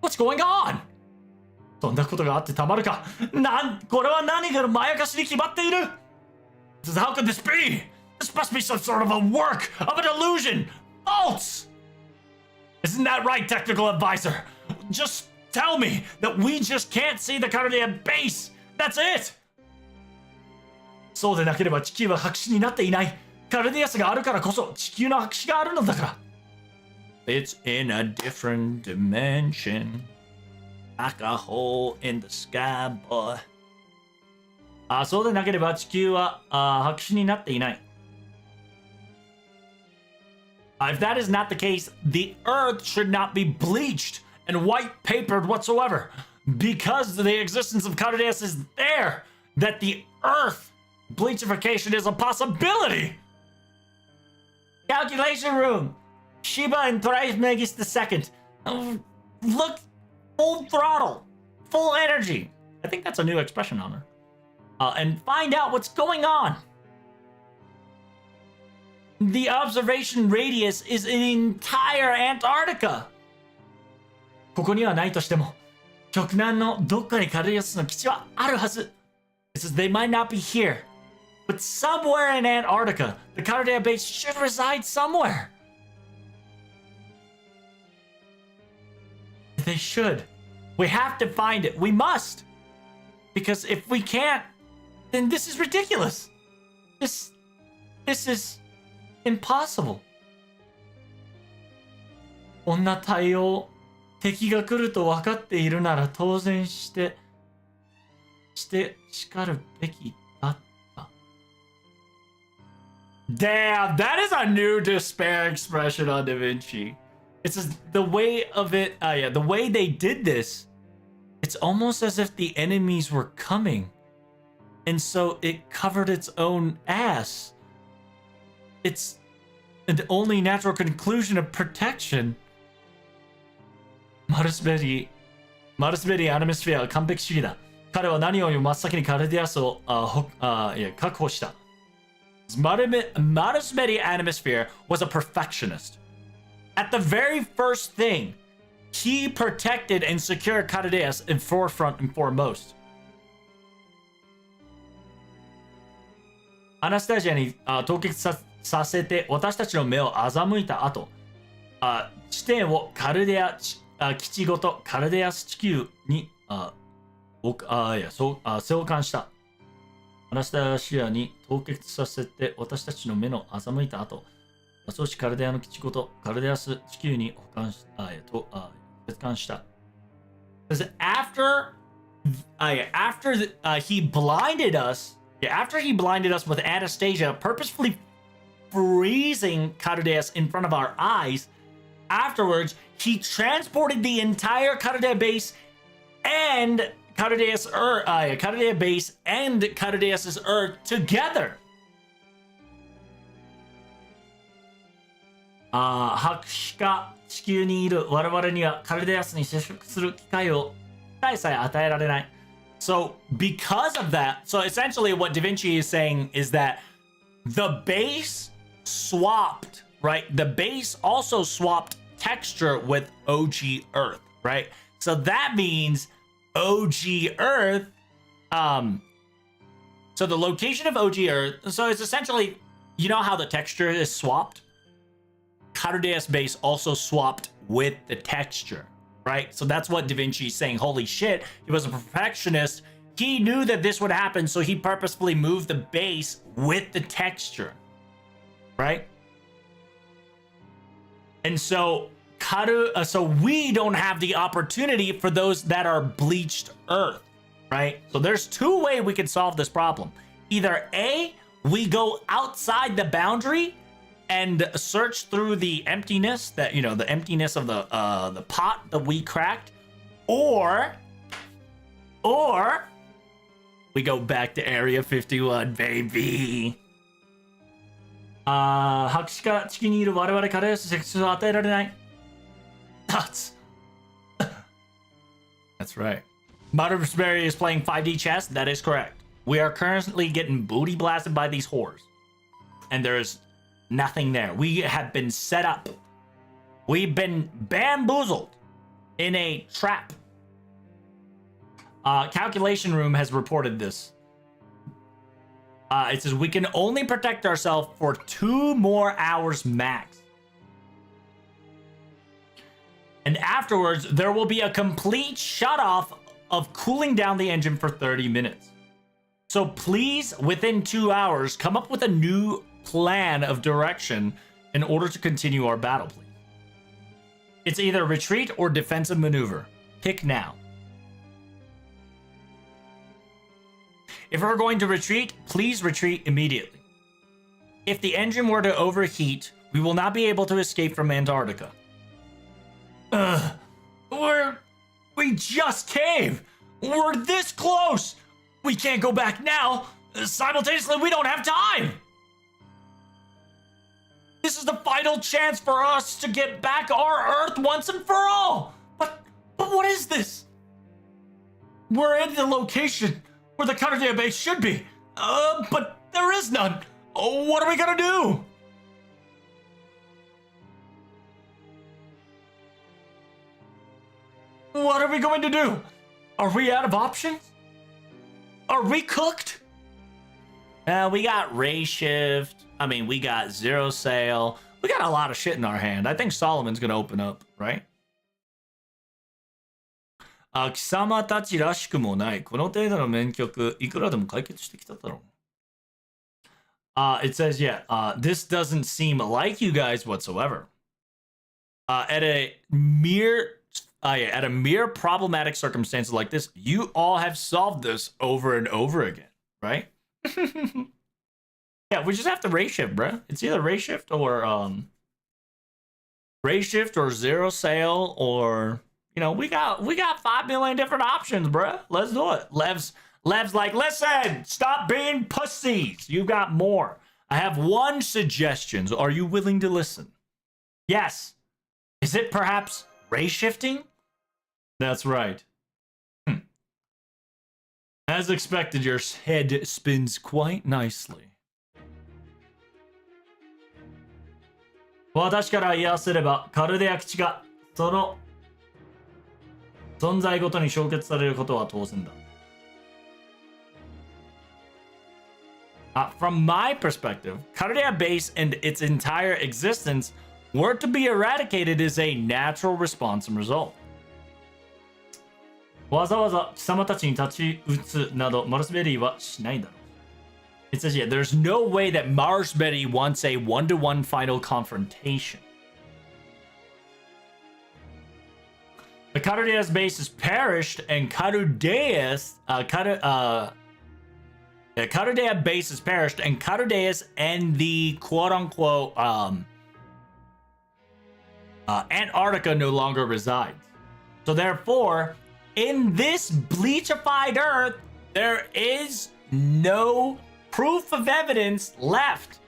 What's going on? そんなことがあってたまるか。これは何かのまやかしに決まっている。How could this be? This must be some sort of a work of an illusion. False! Isn't that right, technical advisor? Just tell me that we just can't see the Karurea base. That's it! そうでなければ地球は白紙になっていない。カルディアスがあるからこそ地球の白紙があるのだから。It's in a different dimension. Like a hole in the sky, boy. そうでなければ地球は白紙になっていない。If that is not the case, the Earth should not be bleached and white-papered whatsoever, because the existence of Karudeas is there, that the Earth bleachification is a possibility. Calculation room. Shiba and Thrice Megis II. Look, full throttle, full energy. I think that's a new expression on her. And find out what's going on. The observation radius is an entire Antarctica. ここにはないとしても、極南のどっかにカルディアスの基地はあるはず。It says they might not be here, but somewhere in Antarctica, the Caldea base should reside somewhere. They should. We have to find it. We must. Because if we can't, then this is ridiculous. This is impossible. こんな対応、敵が来ると分かっているなら当然して叱るべきだった。Damn, that is a new despair expression on Da Vinci. It's just the way of it, the way they did this, it's almost as if the enemies were coming. And so it covered its own ass. It's the only natural conclusion of protection. マルスベリーアニメスフィアは完璧主義だ。彼は何よりも真っ先にカルディアスを確保した。Marusberi Animosphere was a perfectionist. At the very first thing, he protected and secured Cardeas in forefront and foremost. アナスタジアに凍結させて私たちの目を欺いた後、地点をカルデア基地ごとカルデアス地球に召喚した。アナスタシアに凍結させて私たちの目の欺いた後、装置カルデアの基地ごとカルデアス地球に接管した。After he blinded us, after he blinded us with Anastasia, purposefully freezing Cardeas in front of our eyes, afterwards he transported the entire Cardea base and Cardea base and Cardeas' Earth together. 博士か地球にいる我々にはカルデアスに接触する機会さえ与えられない。So because of that, so essentially what Da Vinci is saying is that the base swapped, right? The base also swapped texture with OG Earth, right? So that means OG Earth, so the location of OG Earth, so it's essentially, you know how the texture is swapped? Cardeas base also swapped with the texture, right? So that's what Da Vinci is saying. Holy shit, he was a perfectionist. He knew that this would happen, so he purposefully moved the base with the texture, right? And so so we don't have the opportunity for those that are bleached earth, right? So there's two ways we can solve this problem. Either A, we go outside the boundary and search through the emptiness that, you know, the emptiness of the pot that we cracked, or we go back to Area 51, baby. 博士から地球にいる我々から接触を与えられない。That's right. Marusberi is playing 5D chess. That is correct. We are currently getting booty blasted by these whores. And there is nothing there. We have been set up. We've been bamboozled in a trap. Calculation Room has reported this. It says we can only protect ourselves for 2 more hours max. And afterwards, there will be a complete shut-off of cooling down the engine for 30 minutes. So please, within 2 hours, come up with a new plan of direction in order to continue our battle, please. It's either retreat or defensive maneuver. Pick now. If we're going to retreat, please retreat immediately. If the engine were to overheat, we will not be able to escape from Antarctica. We just came! We're this close! We can't go back now! Simultaneously, we don't have time! This is the final chance for us to get back our Earth once and for all! But what is this? We're in the location where the Cardeas base should be, but there is none. What are we gonna do? What are we going to do? Are we out of options? Are we cooked? We got Ray Shift. I mean, we got Zero Sail. We got a lot of shit in our hand. I think Solomon's gonna open up, right? 貴様たちらしくもない。この程度の名曲、いくらでも解決してきただろう。It says, yeah, this doesn't seem like you guys whatsoever. At a mere problematic circumstance like this, you all have solved this over and over again, right? Yeah, we just have to ray shift, bro. It's either ray shift or Zero Sail, or you know, we got 5 million different options, bro. Let's do it. Lev's like, listen, stop being pussies. You got more. I have one suggestion. Are you willing to listen? Yes. Is it perhaps ray shifting? That's right. As expected, your head spins quite nicely. 私から言わせれば、カルデア基地がその存在ごとに消結されることは当然だ。From my perspective, Caldea Base and its entire existence were to be eradicated is a natural response and result. わざわざ貴様たちに立ち打つなどマルスベリーはしないだろう。It says, yeah, there's no way that Marsberry wants a one-to-one final confrontation. The Carudea's base is perished, and Carudea base is perished, and Carudeas and the quote-unquote Antarctica no longer resides. So therefore, in this bleachified Earth, there is no proof of evidence left,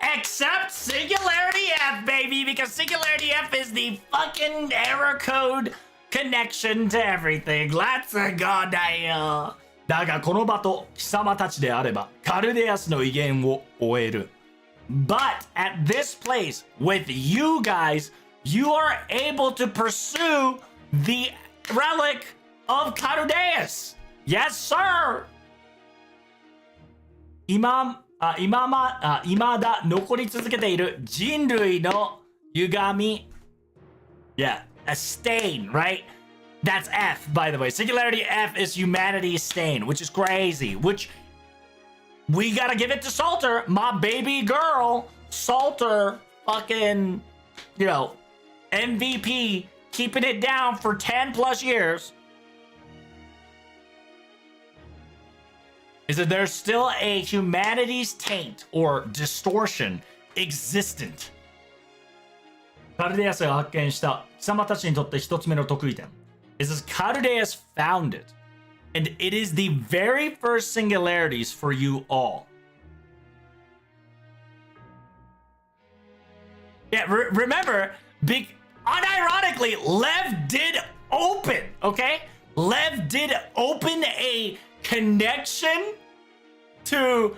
except Singularity F, baby, because Singularity F is the fucking error code connection to everything. Let's go, だがこの場と貴様たちであればカルデアスの威厳を終える。But at this place, with you guys, you are able to pursue the relic of Carudeus. Yes, sir. 今だ残り続けている人類の歪み。Yeah, a stain, right? That's F, by the way. Singularity F is humanity's stain, which is crazy. Which we gotta give it to Salter, my baby girl. Salter, fucking, you know, MVP, keeping it down for 10 plus years. Is that there's still a humanity's taint or distortion existent. カルデアスが発見した貴様たちにとって一つ目の得意点。It says Carudeus found it, and it is the very first singularities for you all. Yeah, remember, unironically, Lev did open, okay? Lev did open a connection to...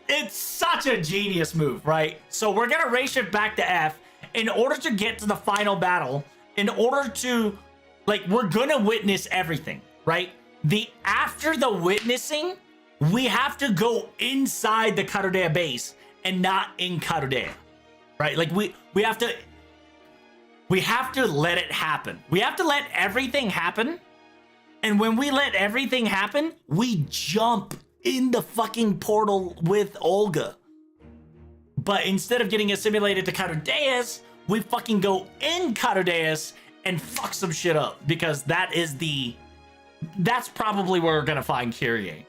it's such a genius move, right? So we're gonna race it back to F in order to get to the final battle. In order to, like, we're gonna witness everything, right? After the witnessing, we have to go inside the Carudea base and not in Carudea, right? Like we have to let it happen. We have to let everything happen. And when we let everything happen, we jump in the fucking portal with Olga. But instead of getting assimilated to Carudeus, we fucking go in Carudeus and fuck some shit up, because that's probably where we're gonna find Kyrie,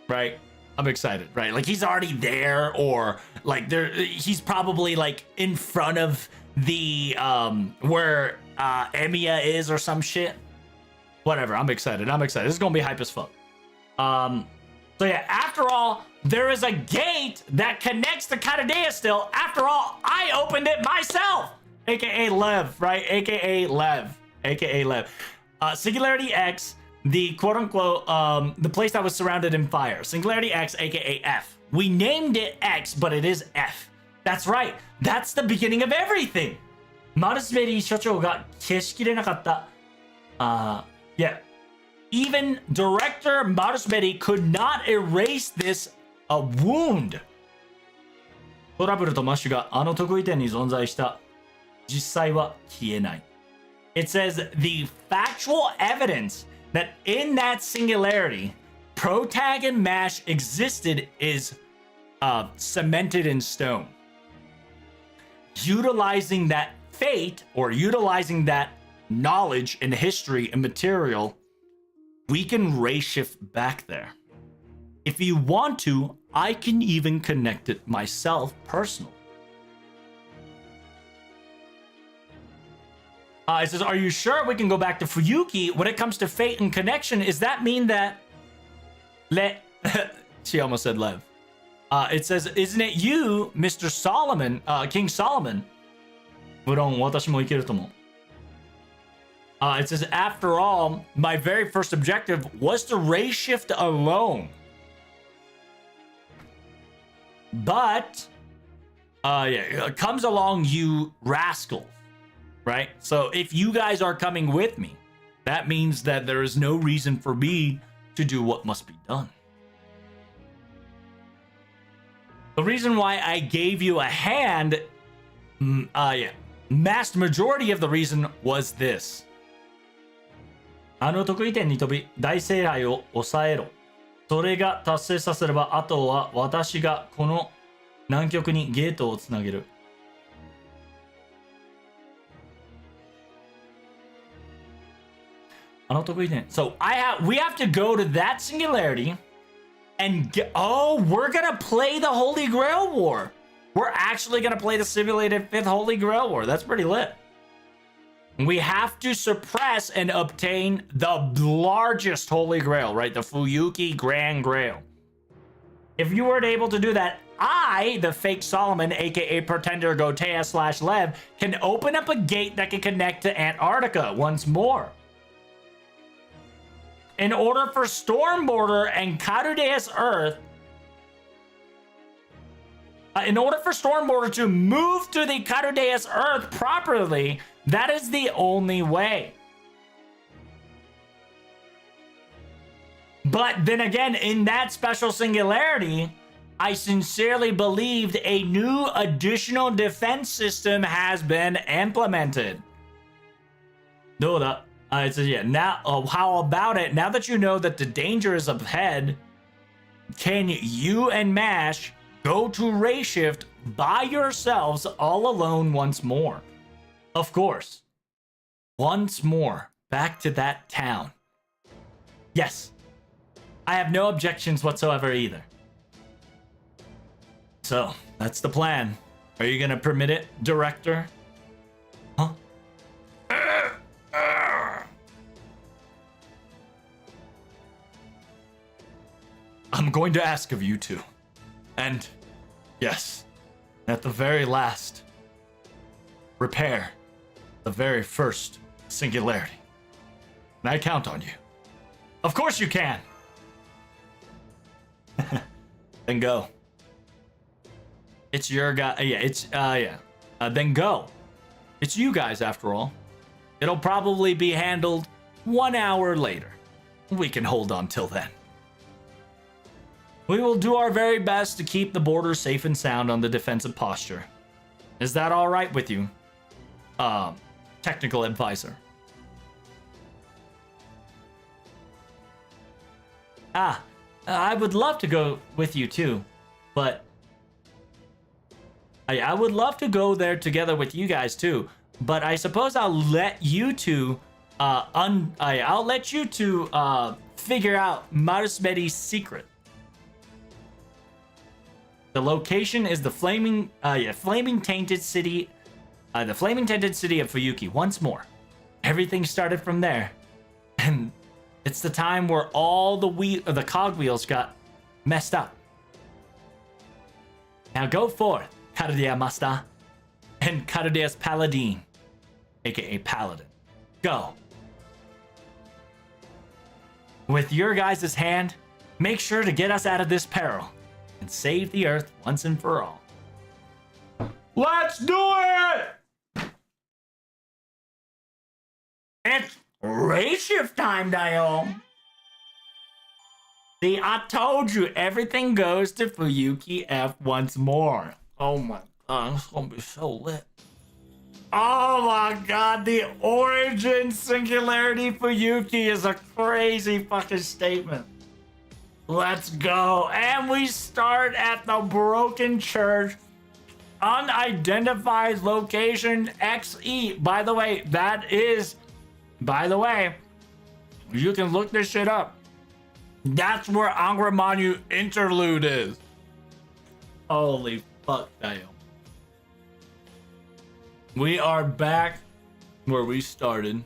right? I'm excited, right? Like he's already there, or like he's probably like in front of the where Emiya is or some shit. Whatever, I'm excited. This is gonna be hype as fuck. So yeah, after all, there is a gate that connects to Carudea still. After all, I opened it myself. AKA Lev, right? AKA Lev. Singularity X, the quote-unquote, the place that was surrounded in fire. Singularity X, AKA F. We named it X, but it is F. That's right. That's the beginning of everything. マルスベリー所長が消しきれなかった。Yeah. Even Director Marsberry could not erase this a wound. トラブルとマッシュがあの得意点に存在した。実際は消えない。It says the factual evidence that in that singularity, Protag and Mash existed is cemented in stone. Utilizing that fate or utilizing that knowledge and history and material, we can ray shift back there. If you want to, I can even connect it myself personally. It says, are you sure we can go back to Fuyuki? When it comes to fate and connection, does that mean that... She almost said Lev. It says, isn't it you, Mr. Solomon, King Solomon? 無論私もいけると思う。It says, after all, my very first objective was to ray shift alone. But, yeah, comes along you rascals, right? So if you guys are coming with me, that means that there is no reason for me to do what must be done. The reason why I gave you a hand, vast majority of the reason was this. あの得意点に飛び大聖杯を抑えろ。それが達成させれば、あとは私がこの南極にゲートをつなげる。あの得意点。So we have to go to that singularity and we're gonna play the Holy Grail War. We're actually gonna play the simulated 5th Holy Grail War. That's pretty lit. We have to suppress and obtain the largest Holy Grail, right? The Fuyuki Grand Grail. If you weren't able to do that, I, the fake Solomon, aka Pretender Gotea / Lev, can open up a gate that can connect to Antarctica once more. In order for Stormborder and Karudeus Earth, in order for Stormborder to move to the Karudeus Earth properly, that is the only way. But then again, in that special singularity, I sincerely believed a new additional defense system has been implemented. It says, yeah, now, how about it? Now that you know that the danger is ahead, can you and Mash go to Ray Shift by yourselves all alone once more? Of course. Once more, back to that town. Yes. I have no objections whatsoever either. So, that's the plan. Are you gonna permit it, Director? Huh? I'm going to ask of you two. And, yes, at the very last, repair the very first singularity. And I count on you. Of course you can! Then go. It's your guy. Then go. It's you guys, after all. It'll probably be handled 1 hour later. We can hold on till then. We will do our very best to keep the border safe and sound on the defensive posture. Is that all right with you? Technical advisor. I would love to go with you too, but I would love to go there together with you guys too, but I suppose I'll let you two I'll let you two figure out Marusmedi's secret. The location is the flaming tainted city, the flaming tainted city of Fuyuki. Once more, everything started from there, and it's the time where all the cogwheels got messed up. Now go forth, Karudia Master, and Karudia's Paladin, aka Paladin. Go. With your guys' hand, make sure to get us out of this peril and save the Earth once and for all. Let's do it! And it's race shift time, Dio. See, I told you everything goes to Fuyuki F once more. Oh my god, it's gonna be so lit. Oh my god, the origin singularity Fuyuki is a crazy fucking statement. Let's go. And we start at the Broken Church. Unidentified location XE. By the way, you can look this shit up. That's where Angramanu Interlude is. Holy fuck, damn. We are back where we started.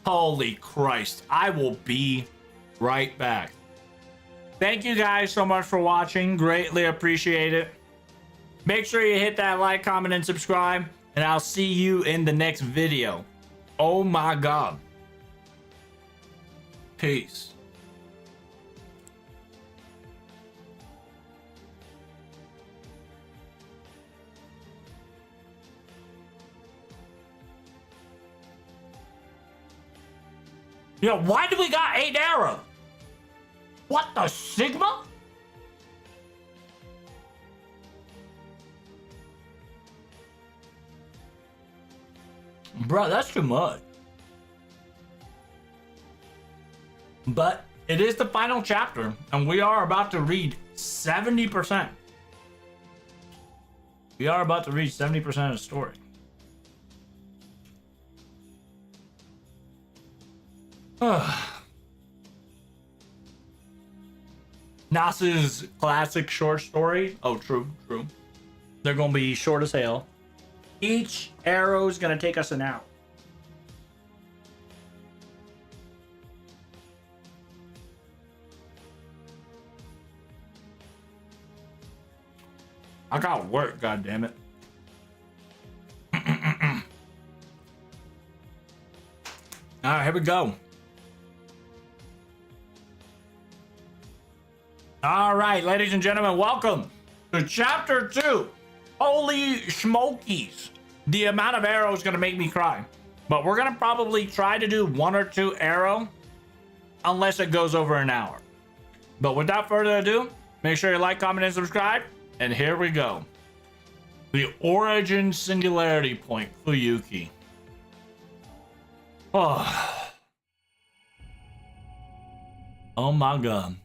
Holy Christ. I will be right back. Thank you guys so much for watching. Greatly appreciate it. Make sure you hit that like, comment, and subscribe. And I'll see you in the next video. Oh my god. Peace. Yo, why do we got 8 arrows? What the Sigma? Bro, that's too much. But it is the final chapter, and we are about to read 70%. We are about to read 70% of the story. Nas's classic short story. Oh, true. They're gonna be short as hell. Each arrow is gonna take us an hour. I got work, goddammit. Alright, here we go. Alright, ladies and gentlemen, welcome to chapter 2. Holy smokies. The amount of arrows is gonna make me cry. But we're gonna probably try to do 1 or 2 arrow unless it goes over an hour. But without further ado, make sure you like, comment, and subscribe. And here we go. The origin singularity point, Fuyuki. Oh. Oh my god.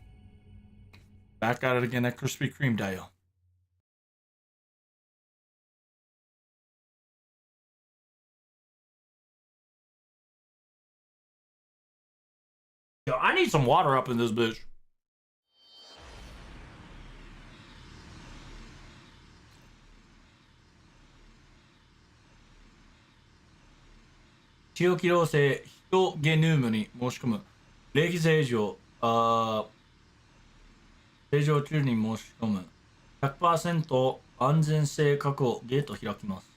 Back at it again, that Krispy Kreme dial. Yo, I need some water up in this bitch. Chio Kirose Hito Genome に申し込む。歴正常、正常中に申し込む。100% 安全性確保ゲート開きます。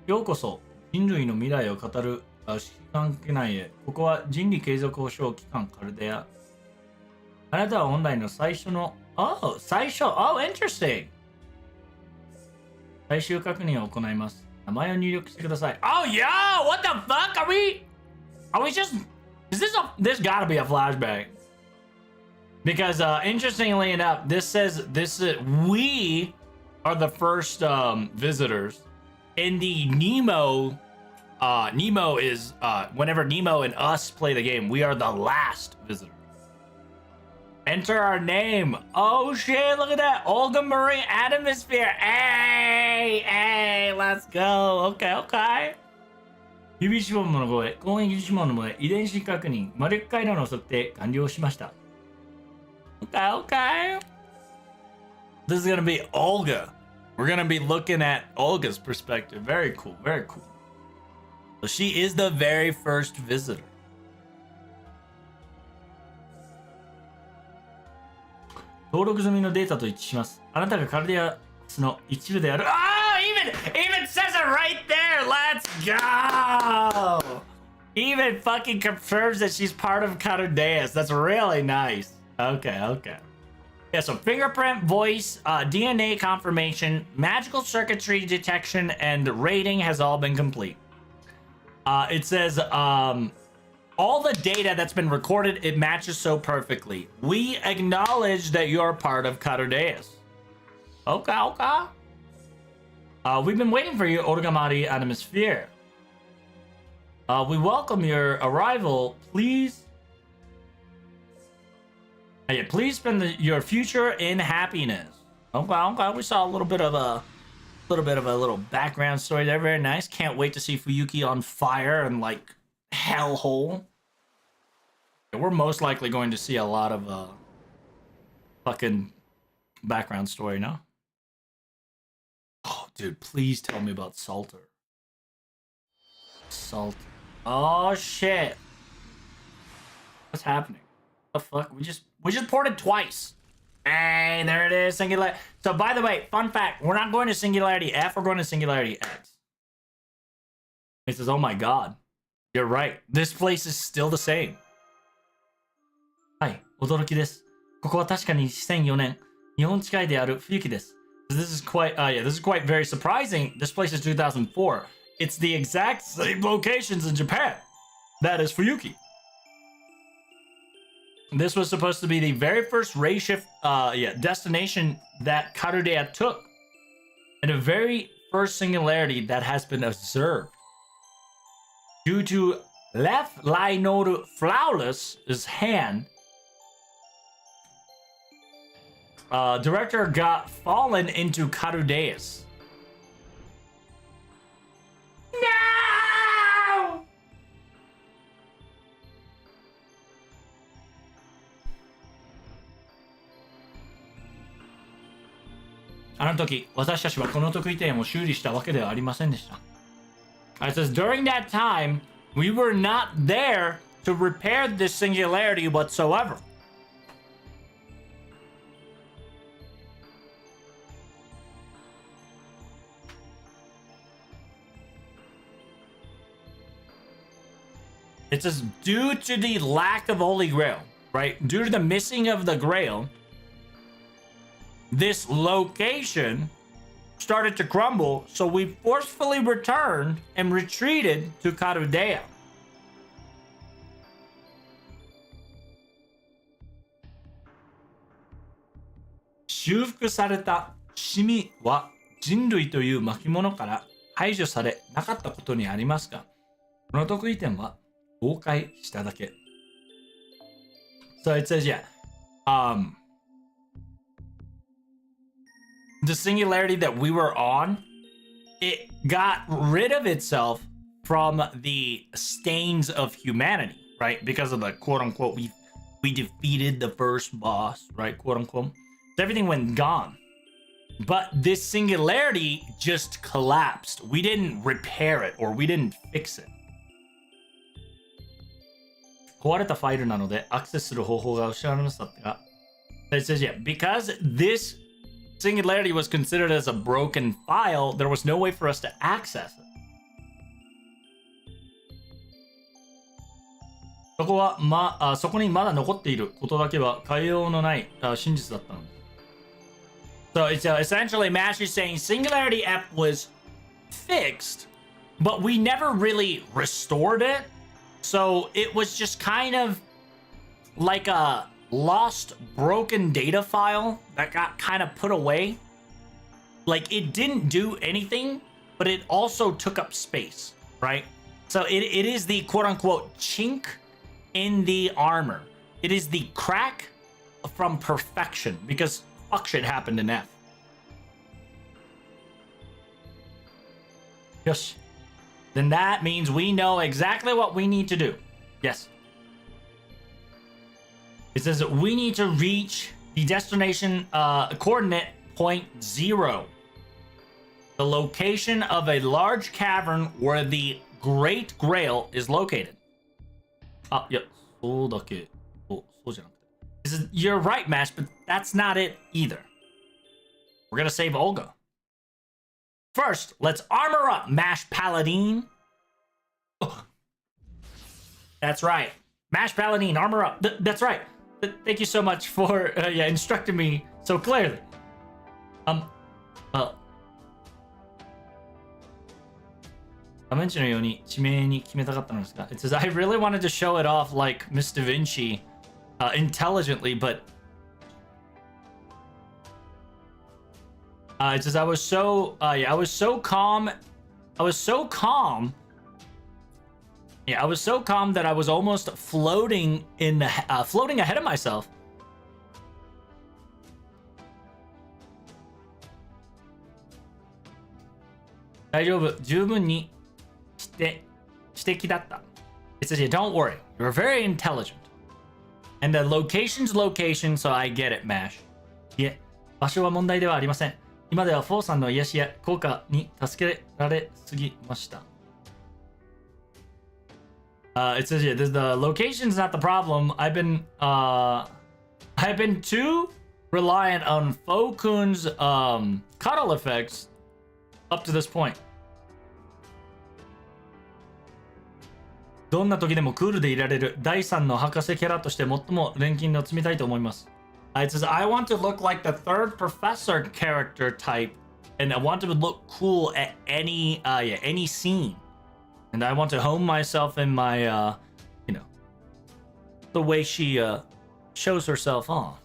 ようこそ人類の未来を語る指揮官機内へ。ここは人類継続保障機関カルデア。あなたは本来の最初の、interesting! 最終確認を行います。名前を入力してください。Oh, yo! What the fuck? Are we just... This gotta be a flashback. Because, interestingly enough, we are the first, visitors. In the Nemo is, whenever Nemo and us play the game, we are the last visitors. Enter our name. Oh shit, look at that. Olga Marie Atmosphere. Hey, let's go. Okay. 指指紋の声、攻撃指紋の声、遺伝子確認、魔力回路の測定完了しました。Okay. This is gonna be Olga. We're gonna be looking at Olga's perspective. Very cool. So she is the very first visitor. Oh, even says it right there. Let's go. Even fucking confirms that she's part of Carudeus. That's really nice. Okay. Yeah, so fingerprint, voice, DNA confirmation, magical circuitry detection, and rating has all been complete. It says all the data that's been recorded, it matches so perfectly. We acknowledge that you're part of Carudeus. Okay, okay. We've been waiting for you, Orgamari Animosphere. We welcome your arrival. Please. Yeah, please spend your future in happiness. Okay, okay. We saw a little bit of a little background story there. Very nice. Can't wait to see Fuyuki on fire and like hellhole. Yeah, we're most likely going to see a lot of fucking background story now. Oh, dude, please tell me about Salter. Salter. Oh shit. What's happening? What the fuck? We just ported twice. Hey, there it is. Singularity. So by the way, fun fact, we're not going to Singularity F, we're going to Singularity X. It says, oh my god. You're right. This place is still the same. はい、驚きです。ここは確かに2004年、日本近いである冬季です。This is quite, this is quite very surprising. This place is 2004. It's the exact same locations in Japan. That is Fuyuki. This was supposed to be the very first ray shift, destination that Karudea took, and the very first singularity that has been observed. Due to Left Lainoru Flawless's hand, director got fallen into Carudeus. No! あの時、私たちはこの得意点を修理したわけではありませんでした。It says, during that time, we were not there to repair this singularity whatsoever. It says, due to the lack of Holy Grail, right? Due to the missing of the Grail, this location started to crumble, so we forcefully returned and retreated to Carudea. Shufuku sareta shimi wa jinrui toいう巻物から排除されなかったことにありますが、この得意点は崩壊しただけ。So it says, yeah, the singularity that we were on, it got rid of itself from the stains of humanity, right? Because of the quote unquote, we defeated the first boss, right? Quote unquote. So everything went gone. But this singularity just collapsed. We didn't repair it or we didn't fix it. 壊れたファイルなのでアクセスする方法が失われましたが、it says, yeah, because this singularity was considered as a broken file, there was no way for us to access it. そこはそこにまだ残っていることだけは変えようのない真実だったのです。So it's essentially Mash is saying Singularity F was fixed, but we never really restored it. So it was just kind of like a lost, broken data file that got kind of put away. Like it didn't do anything, but it also took up space, right? So it is the quote unquote chink in the armor. It is the crack from perfection because fuck shit happened in F. Yes. Then that means we know exactly what we need to do. Yes. It says that we need to reach the destination coordinate point 0. The location of a large cavern where the Great Grail is located. Yeah. You're right, Mash, but that's not it either. We're gonna save Olga. First, let's armor up, Mash Paladin. Oh. That's right. Mash Paladin, armor up. That's right. thank you so much for yeah, instructing me so clearly. Well, ダメンチのように地名に決めたかったのですが It says I really wanted to show it off like Miss Da Vinci intelligently, but it says I was so yeah, I was so calm. I was so calm. Yeah, I was so calm that I was almost floating in the floating ahead of myself. It says, yeah, don't worry. You're very intelligent. And the location's location, so I get it, MASH. いえ、場所は問題ではありません。今ではフォーさんの癒しや効果に助けられすぎました。It says, yeah, the location's not the problem. I've been too reliant on Fokun's cuddle effects up to this point. どんな時でもクールでいられる第三の博士キャラとして最も錬金を積みたいと思います。It says, I want to look like the third professor character type, and I want to look cool at any scene. And I want to hone myself in my, you know, the way she shows herself on.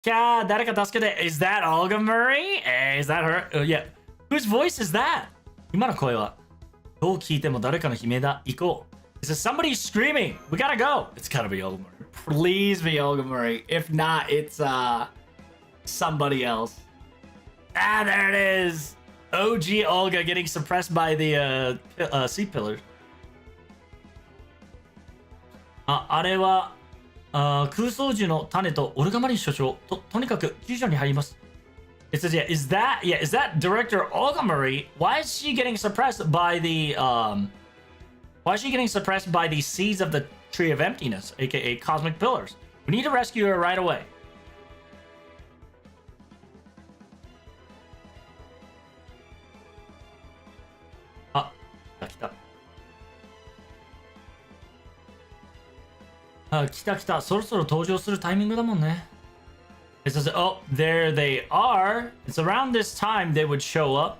キャー、誰か助けて。Is that Olga Murray? Is that her? Yeah. Whose voice is that? 今の声は。どう聞いても誰かの悲鳴だ。行こう。It says somebody's screaming. We gotta go. It's gotta be Olga Murray. Please be Olga Murray. If not, it's somebody else. Ah, there it is. OG Olga getting suppressed by the sea pillars. あれは空想樹の種とオルガマリン所長とにかく救助に入ります。It says, yeah, is that director Olga Murray? Why is she getting suppressed by the seeds of the Tree of Emptiness, aka Cosmic Pillars? We need to rescue her right away. 来た。来た来た。そろそろ登場するタイミングだもんね。It says, oh, there they are. It's around this time they would show up.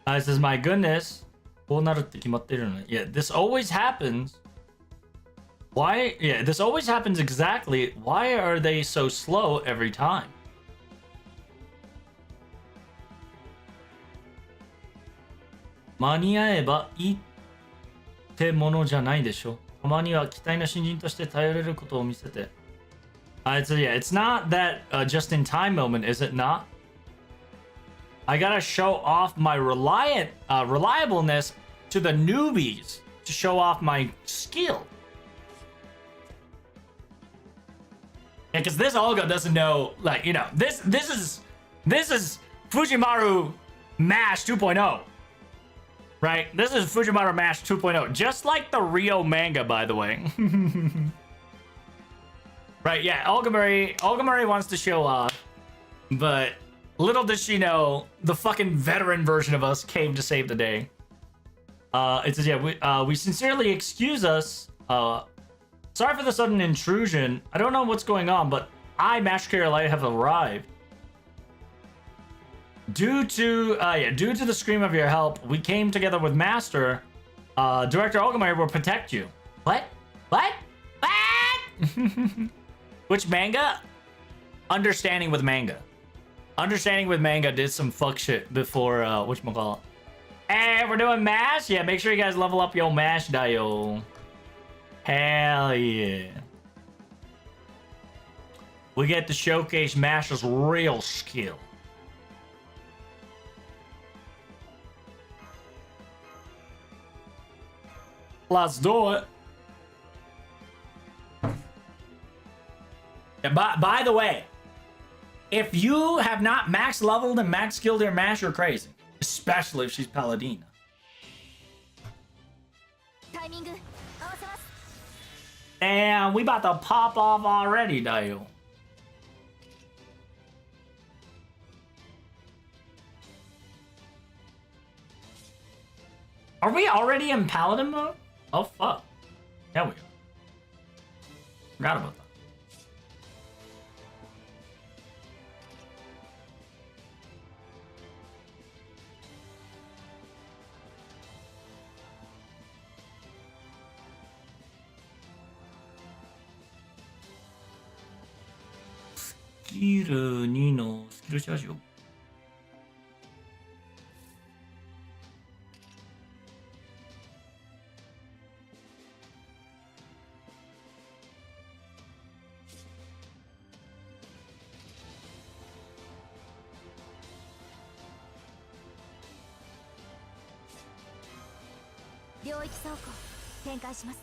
It says, my goodness. こうなるって決まってるのね。Yeah, this always happens. Why? Yeah, this always happens exactly. Why are they so slow every time? 間に合えばいいってものじゃないでしょ。たまには期待の新人として頼れることを見せて。It's not that just in time moment, is it not? I gotta show off my reliableness to the newbies to show off my skill. Yeah, because this Olga doesn't know, like, you know, this is Fujimaru MASH 2.0. Right? This is Fujimaru MASH 2.0. Just like the Rio manga, by the way. Right, yeah, Olga Murray wants to show off. But little does she know, the fucking veteran version of us came to save the day. It says, yeah, we sincerely excuse us. Sorry for the sudden intrusion. I don't know what's going on, but I, MASH Carolite, have arrived. Due to the scream of your help, we came together with Master. Director Ogamari will protect you. What? Which manga? Understanding with Manga. Understanding with Manga did some fuck shit before, whatchamacallit. Hey, we're doing MASH? Yeah, make sure you guys level up your MASH dial. Hell yeah. We get to showcase MASH's real skill. Let's do it. Yeah, by the way, if you have not max leveled and max skilled your MASH, you're crazy. Especially if she's Paladina. Damn, we about to pop off already, Dio. Are we already in Paladin mode? Oh, fuck. Yeah, we are. Forgot about that. Skill 2のスキルチャージを領域倉庫展開します。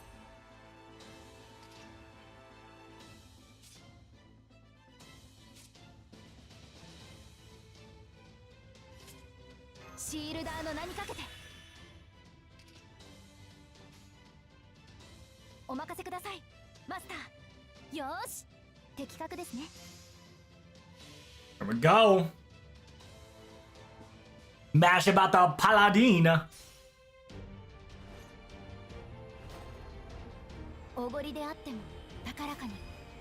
シールダーの名にかけてお任せくださいマスター。よーし的確ですね。 Here we go. Mash about the Paladin. おごりであっても高らかに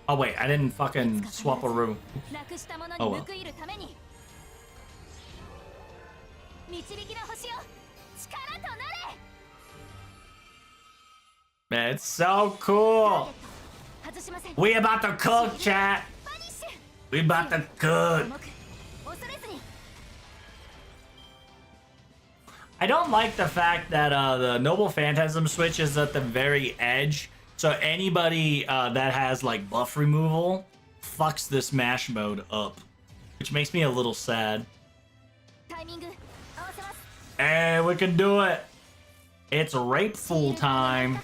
Oh wait, I didn't fucking swap a room. なくしたものに Oh well. 報いるために導きの星よ力となれ。 Man, it's so cool. 外しません。 We about to cook, chat. バニッシュ We about to cook. 重く恐れずに I don't like the fact that the Noble Phantasm switch is at the very edge. So anybody that has like buff removal fucks this mash mode up, which makes me a little sad. タイミング合わせます。 Hey, we can do it. It's rape full time.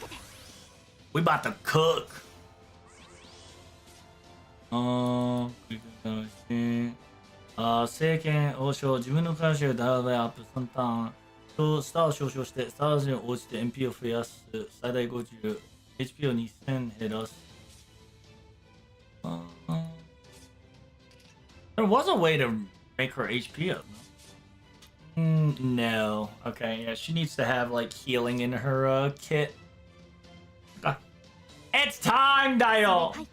We about to cook. 政権王将自分の会社をダウンアップ3ターンとスターを少々してスターに応じて MP を増やす最大50 HP を2000減らす There was a way to make her HP up, no? No. Okay, yeah, she needs to have like healing in her kit. It's time, Dial! はい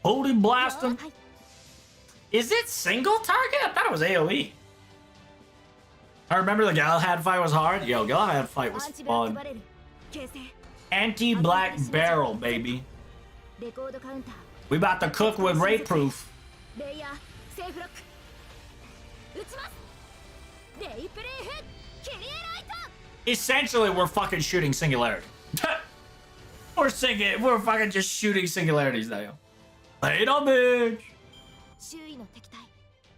Holy blast him! はい Is it single target? I thought it was AoE. I remember the Galahad fight was hard. Yo, Galahad fight was アンチブラック fun. バレル形成 Anti-black barrel, baby. レコードカウンター We about to cook with raid proof. レイヤーセーフロック撃ちます。レイプレイヘッキリエライト Essentially, we're fucking shooting singularity. We're fucking just shooting singularities now. Later, bitch. 周囲の敵対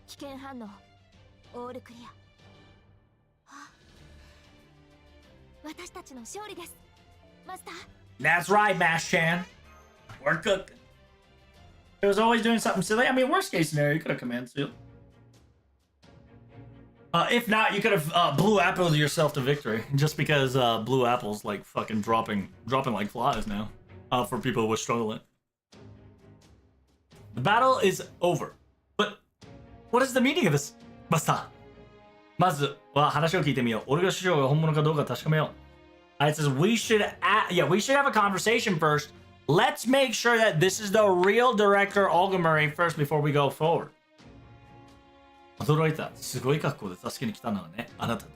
危険反応オールクリア、はあ、私たちの勝利ですマスター。 That's right, Mash Chan. We're cooking. It was always doing something silly. I mean, worst case scenario, you could have command sealed. If not, you could have blue appled yourself to victory. Just because blue apples like fucking dropping like flies now. For people who were struggling. The battle is over. But what is the meaning of this, Master? まずは話を聞いてみよう。俺が師匠が本物かどうか確かめよう。It says we should we should have a conversation first. Let's make sure that this is the real director Olgamuri first before we go forward. 驚いた。すごい格好で助けに来たのはね、あなた。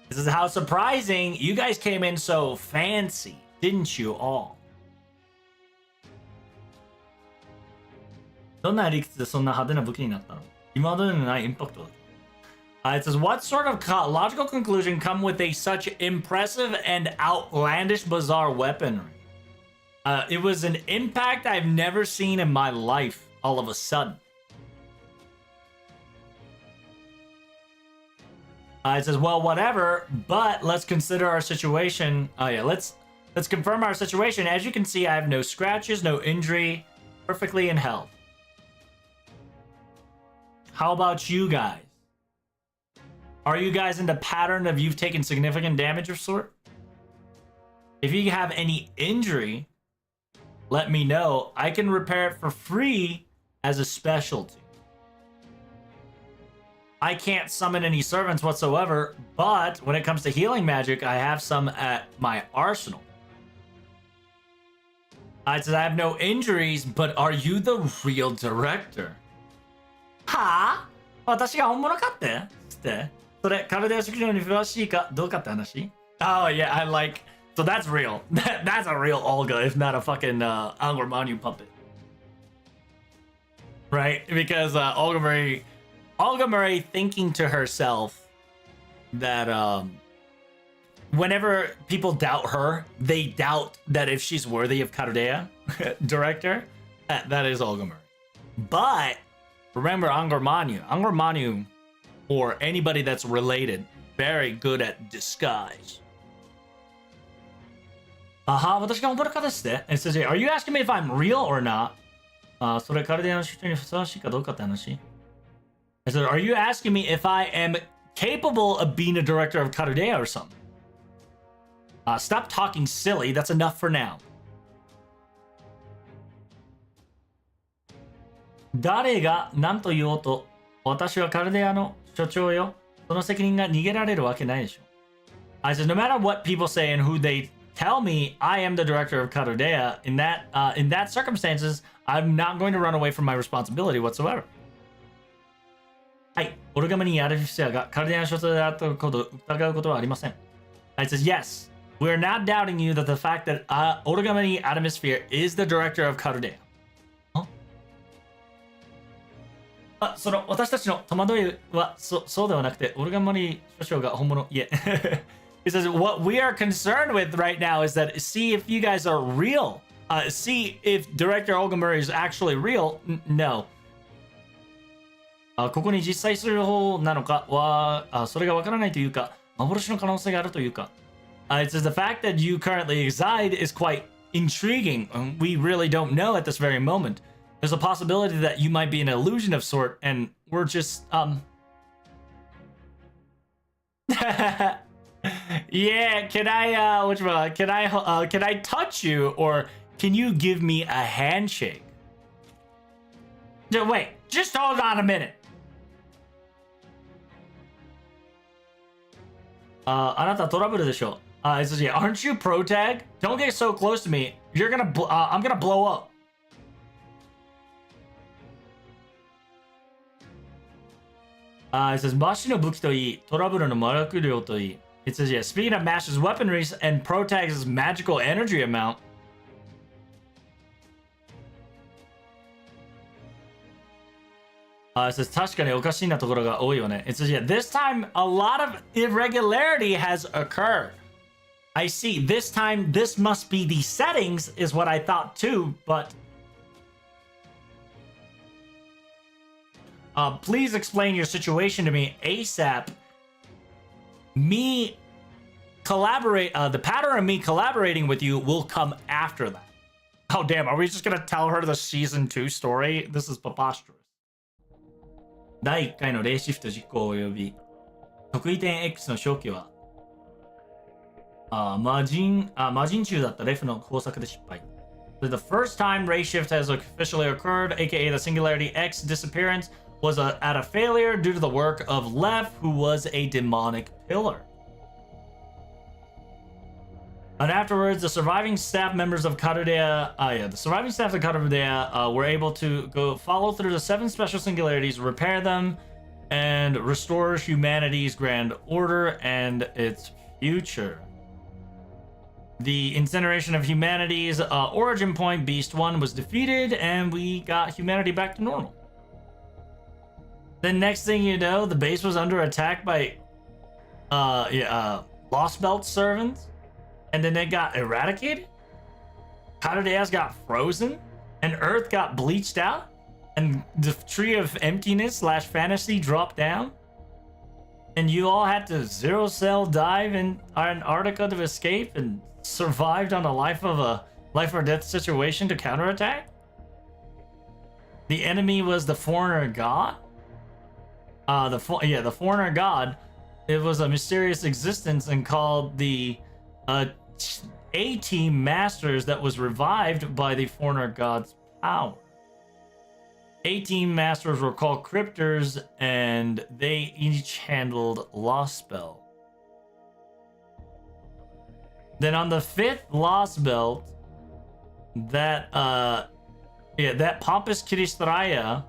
This is how surprising. You guys came in so fancy, didn't you all? どんな理屈でそんな派手な武器になったの？今までにないインパクトだ。It says, what sort of logical conclusion come with such impressive and outlandish bizarre weaponry? It was an impact I've never seen in my life all of a sudden. It says, well, whatever, but let's consider our situation. Oh yeah, let's confirm our situation. As you can see, I have no scratches, no injury, perfectly in health. How about you guys? Are you guys in the pattern of you've taken significant damage of sort? If you have any injury, let me know. I can repair it for free as a specialty. I can't summon any servants whatsoever, but when it comes to healing magic, I have some at my arsenal. I said I have no injuries, but are you the real director? はあ私が本物かってつって。それ、体を作るのに詳しいかどうかって話 Oh, yeah, I like... So that's real. That's a real Olga, if not a fucking Angor Manu puppet. Right? Because Olga Murray thinking to herself that whenever people doubt her, they doubt that if she's worthy of Karudeya director. That is Olga Murray. But remember Angor Manu, or anybody that's related, very good at disguise. And it says here, are you asking me if I'm real or not? I said, are you asking me if I am capable of being a director of Karudeya or something? Stop talking silly. That's enough for now. 誰が何と言おうと、私はカルデアの所長よ。その責任が逃げられるわけないでしょ。I said, no matter what people say and who they tell me, I am the director of Karudeya. In that circumstances, I'm not going to run away from my responsibility whatsoever. はい。オルガマニ・アルフィシアがカルデアの所長であったことを疑うことはありません。I says, yes, we're not doubting you that the fact that Origami Atomosphere is the director of Karudeya. その私たちの戸惑いはそうではなくて、オルガマニ所長が本物。いえ。He says, what we are concerned with right now is that see if you guys are real. See if Director Olga Murray is actually real. No. ここに実際する方なのかは、それがわからないというか、幻の可能性があるというか。It says the fact that you currently reside is quite intriguing. We really don't know at this very moment. There's a possibility that you might be an illusion of sort, and we're just yeah, can I touch you, or can you give me a handshake? Wait, just hold on a minute. あなたトラブルでしょ。It says, yeah, aren't you pro tag? Don't get so close to me. I'm gonna blow up. It says, マシの武器といい、トラブルの麻薬量といい。It says, yeah, speaking of Mash's weaponry and Pro Tag's magical energy amount. It says, 確かにおかしいなところが多いよね。It says, yeah, this time a lot of irregularity has occurred. I see. This time, this must be the settings, is what I thought too, but... please explain your situation to me ASAP. The pattern of me collaborating with you will come after that. Oh, damn. Are we just gonna tell her the season 2 story? This is preposterous. 第1回のレイシフト実行及び得意点 X の消去は魔人中だったレフの工作で失敗。So the first time ray shift has officially occurred, aka the Singularity X disappearance, was at a failure due to the work of Lef, who was a demonic pillar. And afterwards, the surviving staff members of Karudeya, were able to go follow through the 7 special singularities, repair them, and restore humanity's grand order and its future. The incineration of humanity's origin point, Beast 1, was defeated, and we got humanity back to normal. Then next thing you know, the base was under attack by Lost Belt servants, and then they got eradicated. Karudeya's got frozen, and Earth got bleached out, and the Tree of Emptiness / Fantasy dropped down, and you all had to zero cell dive in Antarctica to escape and survived on a life or death situation to counterattack. The enemy was the Foreigner God. The Foreigner God. It was a mysterious existence and called the A-Team Masters that was revived by the Foreigner God's power. 18 masters were called cryptors, and they each handled lost spell. Then on the 5th lost belt, that Pompous Kiristraya,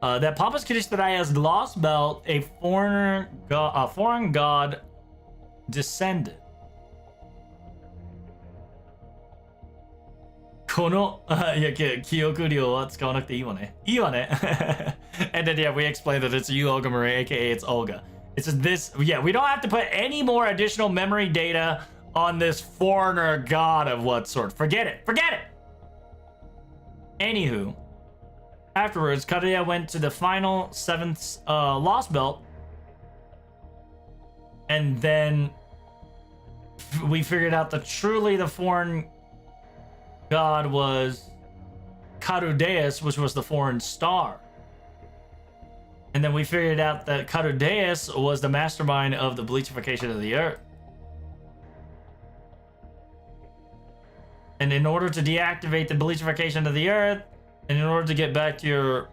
Kiristraya's lost belt, a foreign god descended. この、いや、記憶量は使わなくていいわね。いいわね。And then, yeah, we explained that it's you, Olga Marie, aka it's Olga. It's this, yeah, we don't have to put any more additional memory data on this foreigner god of what sort. Forget it. Forget it! Anywho, afterwards, Karuya went to the final 7th lost belt. And then we figured out that truly the foreign god was Carudeus, which was the foreign star. And then we figured out that Carudeus was the mastermind of the bleachification of the earth. And in order to deactivate the bleachification of the earth, and in order to get back to your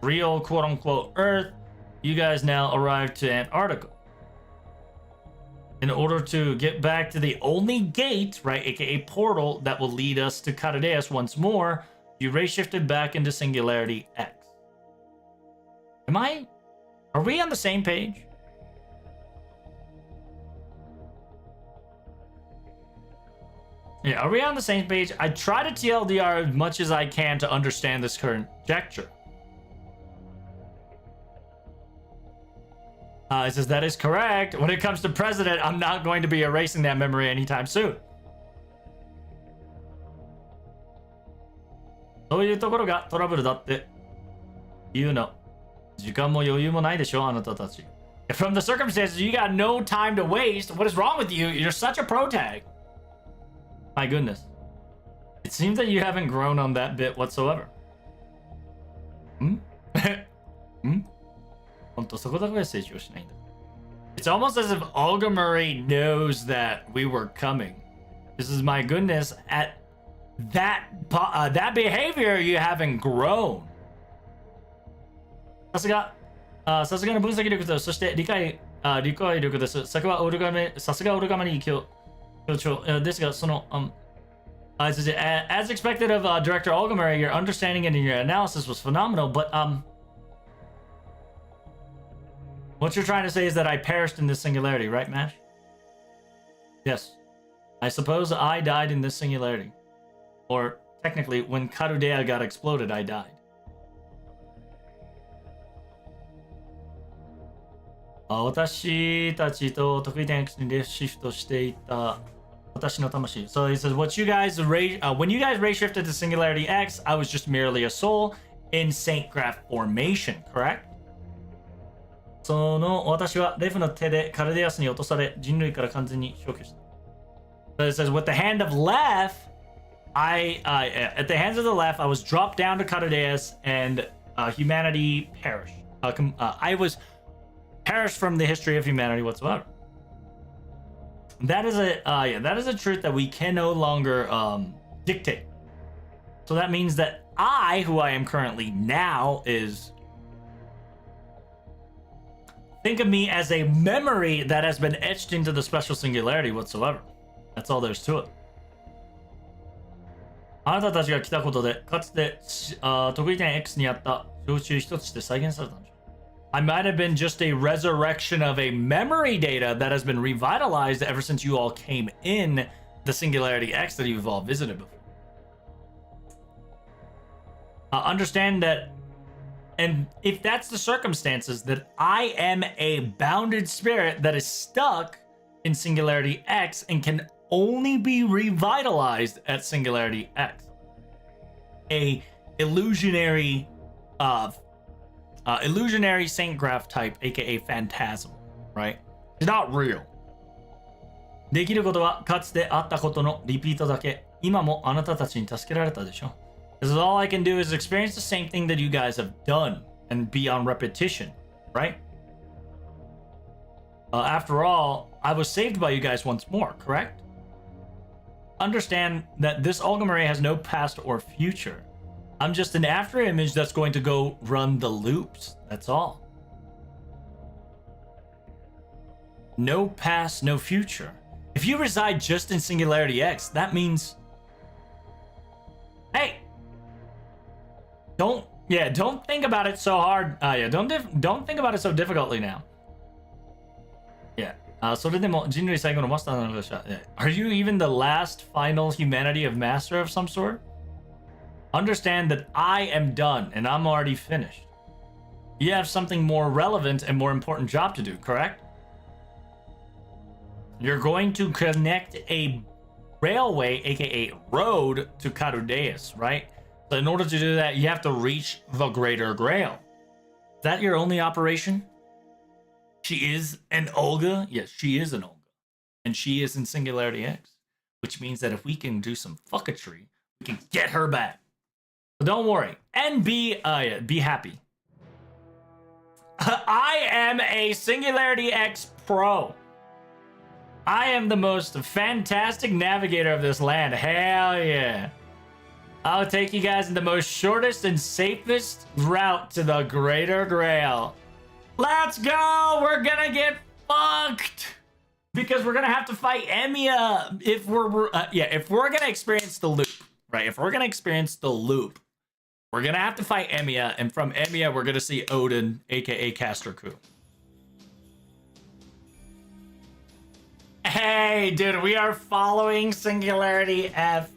real quote-unquote earth, you guys now arrived to Antarctica. In order to get back to the only gate, right, aka portal, that will lead us to Carudeus once more, you ray shifted back into Singularity X. Are we on the same page? Yeah, are we on the same page? I try to TLDR as much as I can to understand this current conjecture. It says that is correct. When it comes to President, I'm not going to be erasing that memory anytime soon. そういうところがトラブルだって言うの。時間も余裕もないでしょ、あなたたち。From the circumstances, you got no time to waste. What is wrong with you? You're such a pro tag. My goodness. It seems that you haven't grown on that bit whatsoever. Hmm? Hmm? It's almost as if Olga Marie knows that we were coming. This is, my goodness, at that behavior, you haven't grown. さすがの分析力と、そして理解力です。さすがオルガマに強調ですが、そのas expected of Director Olga Marie, your understanding and your analysis was phenomenal, but what you're trying to say is that I perished in this singularity, right, Mash? Yes. I suppose I died in this singularity. Or, technically, when Karudea got exploded, I died. So it says, when you guys ray shifted to Singularity X, I was just merely a soul in Saint Graph formation, correct? その私はレフの手でカルデアスに落とされ人類から完全に消去した。So it says, with the hand of left, at the hands of the left, I was dropped down to Carudeus and humanity perished. I was perished from the history of humanity whatsoever. That is a truth that we can no longer dictate. So that means that I, who I am currently now, is... Think of me as a memory that has been etched into the special singularity whatsoever. That's all there's to it. あなたたちが来たことで、かつて得意点 X にあった常習一つして再現されたんでしょう。I might have been just a resurrection of a memory data that has been revitalized ever since you all came in the Singularity X that you've all visited before. Understand that, and if that's the circumstances, that I am a bounded spirit that is stuck in Singularity X and can only be revitalized at Singularity X. A illusionary Saint Graph type, aka Phantasm, right? It's not real. できることはかつてあったことのリピートだけ。今もあなたたちに助けられたでしょ。This is all I can do is experience the same thing that you guys have done and be on repetition, right? After all, I was saved by you guys once more, correct? Understand that this Olga Marie has no past or future. I'm just an after image that's going to go run the loops. That's all. No past, no future. If you reside just in Singularity X, that means... Hey! Don't think about it so hard. Don't think about it so difficultly now. Yeah. それでも人類最後のマスターなのでした。Are you even the last final humanity of master of some sort? Understand that I am done and I'm already finished. You have something more relevant and more important job to do, correct? You're going to connect a railway, aka road, to Carudeus, right? So in order to do that, you have to reach the Greater Grail. Is that your only operation? She is an Olga? Yes, she is an Olga. And she is in Singularity X. Which means that if we can do some fucketry, we can get her back. So don't worry. And be happy. I am a Singularity X pro. I am the most fantastic navigator of this land. Hell yeah. I'll take you guys in the most shortest and safest route to the Greater Grail. Let's go! We're gonna get fucked! Because we're gonna have to fight Emiya if we're gonna experience the loop, right? If we're gonna experience the loop, we're gonna have to fight Emiya, and from Emiya, we're gonna see Odin, aka Castor Ku. Hey, dude, we are following Singularity F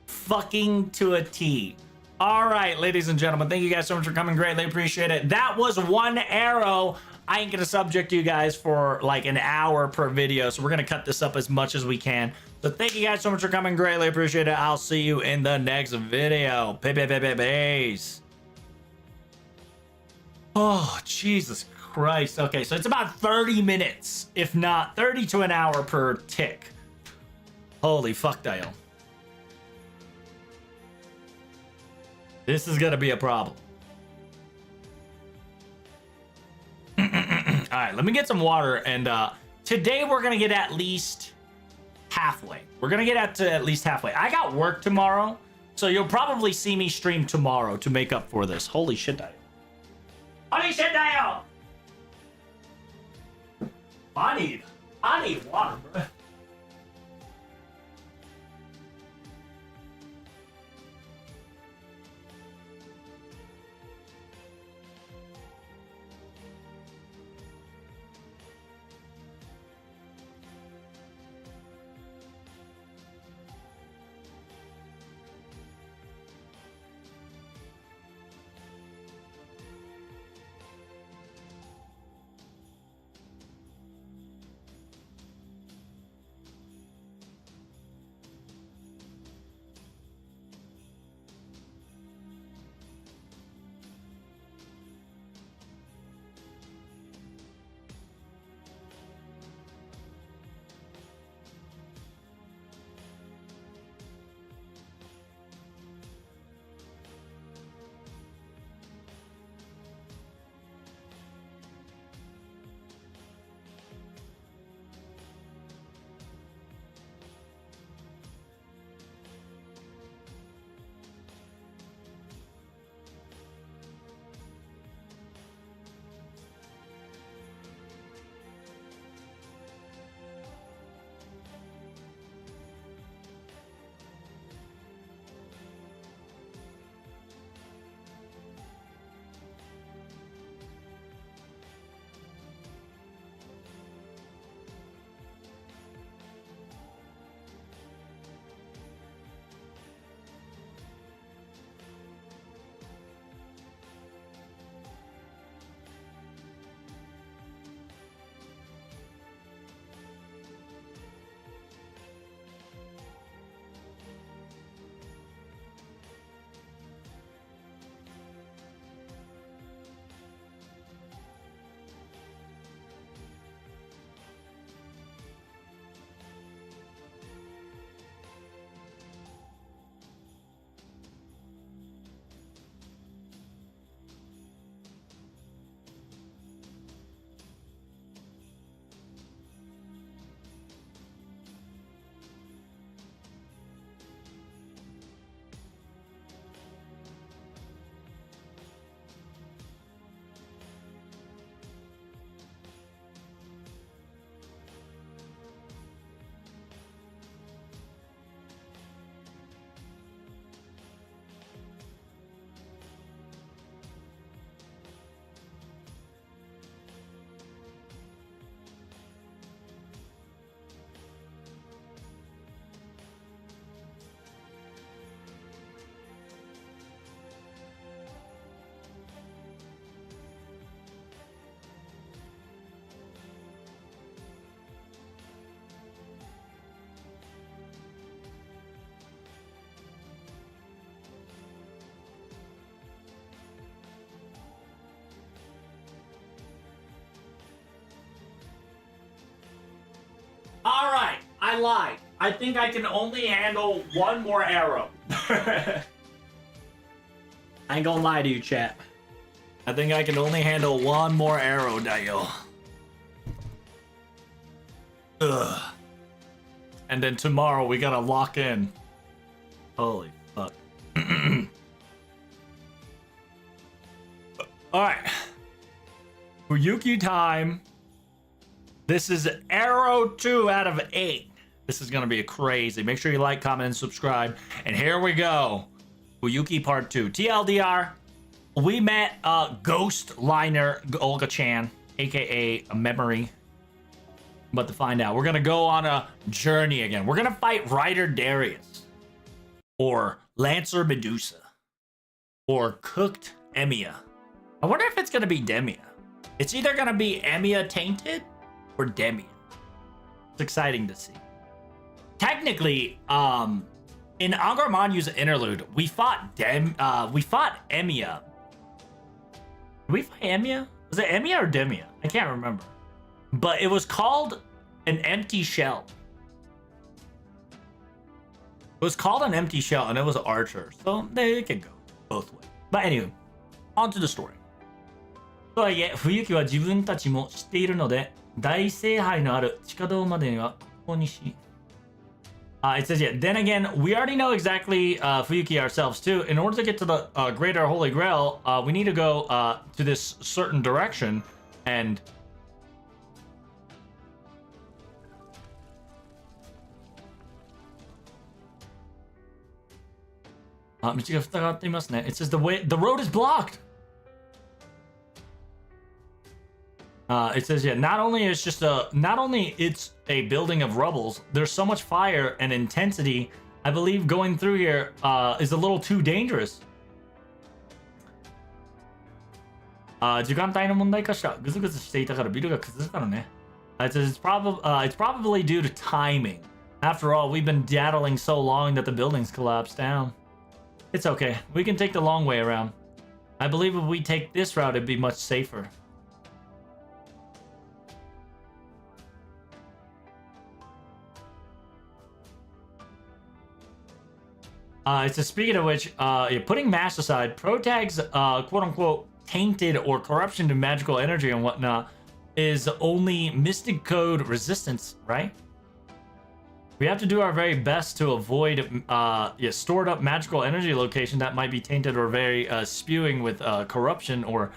fucking to a T. All right, ladies and gentlemen, thank you guys so much for coming. Greatly appreciate it. That was one arrow. I ain't gonna subject you guys for like an hour per video, so we're gonna cut this up as much as we can. So thank you guys so much for coming. Greatly appreciate it. I'll see you in the next video. Peace. Oh, Jesus Christ. Okay, so it's about 30 minutes, if not 30 to an hour per tick. Holy fuck, dial. This is gonna be a problem. All right, let me get some water, and today we're gonna get at least halfway. We're gonna get to at least halfway. I got work tomorrow, so you'll probably see me stream tomorrow to make up for this. Holy shit, dial. Holy shit, dial. I need water, bro. I lied. I think I can only handle one more arrow. I ain't gonna lie to you, chat. I think I can only handle one more arrow, Dio. Ugh. And then tomorrow we gotta lock in. Holy fuck. Alright. Fuyuki time. This is arrow 2 out of 8. This is gonna be crazy. Make sure you like, comment, and subscribe. And here we go. Fuyuki part 2. TLDR. We met Ghost Liner Olga-chan, aka a memory. But to find out, we're gonna go on a journey again. We're gonna fight Ryder Darius, or Lancer Medusa, or Cooked Emiya. I wonder if it's gonna be Demia. It's either gonna be Emiya Tainted or Demia. It's exciting to see. Technically, in Angermanyu's interlude, we fought Emiya. Did we fight Emiya? Was it Emiya or Demia? I can't remember. But it was called an empty shell. It was called an empty shell, and it was Archer. So they could go both ways. But anyway, on to the story. とはいえ、冬木は自分たちも知っているので、大聖杯のある地下道までにはここにし。It says, yeah, then again, we already know exactly Fuyuki ourselves too. In order to get to the Greater Holy Grail, we need to go to this certain direction and... It says the road is blocked. It says, yeah, not only it's a building of rubbles, there's so much fire and intensity. I believe going through here is a little too dangerous. 時間帯の問題かしら。ぐずぐずしていたからビルが崩れたのね。It says it's probably due to timing. After all, we've been daddling so long that the buildings collapsed down. It's okay. We can take the long way around. I believe if we take this route, it'd be much safer. It says, speaking of which, putting mass aside, Protag's quote-unquote tainted or corruption to magical energy and whatnot is only Mystic Code resistance, right? We have to do our very best to avoid stored up magical energy location that might be tainted or very spewing with corruption or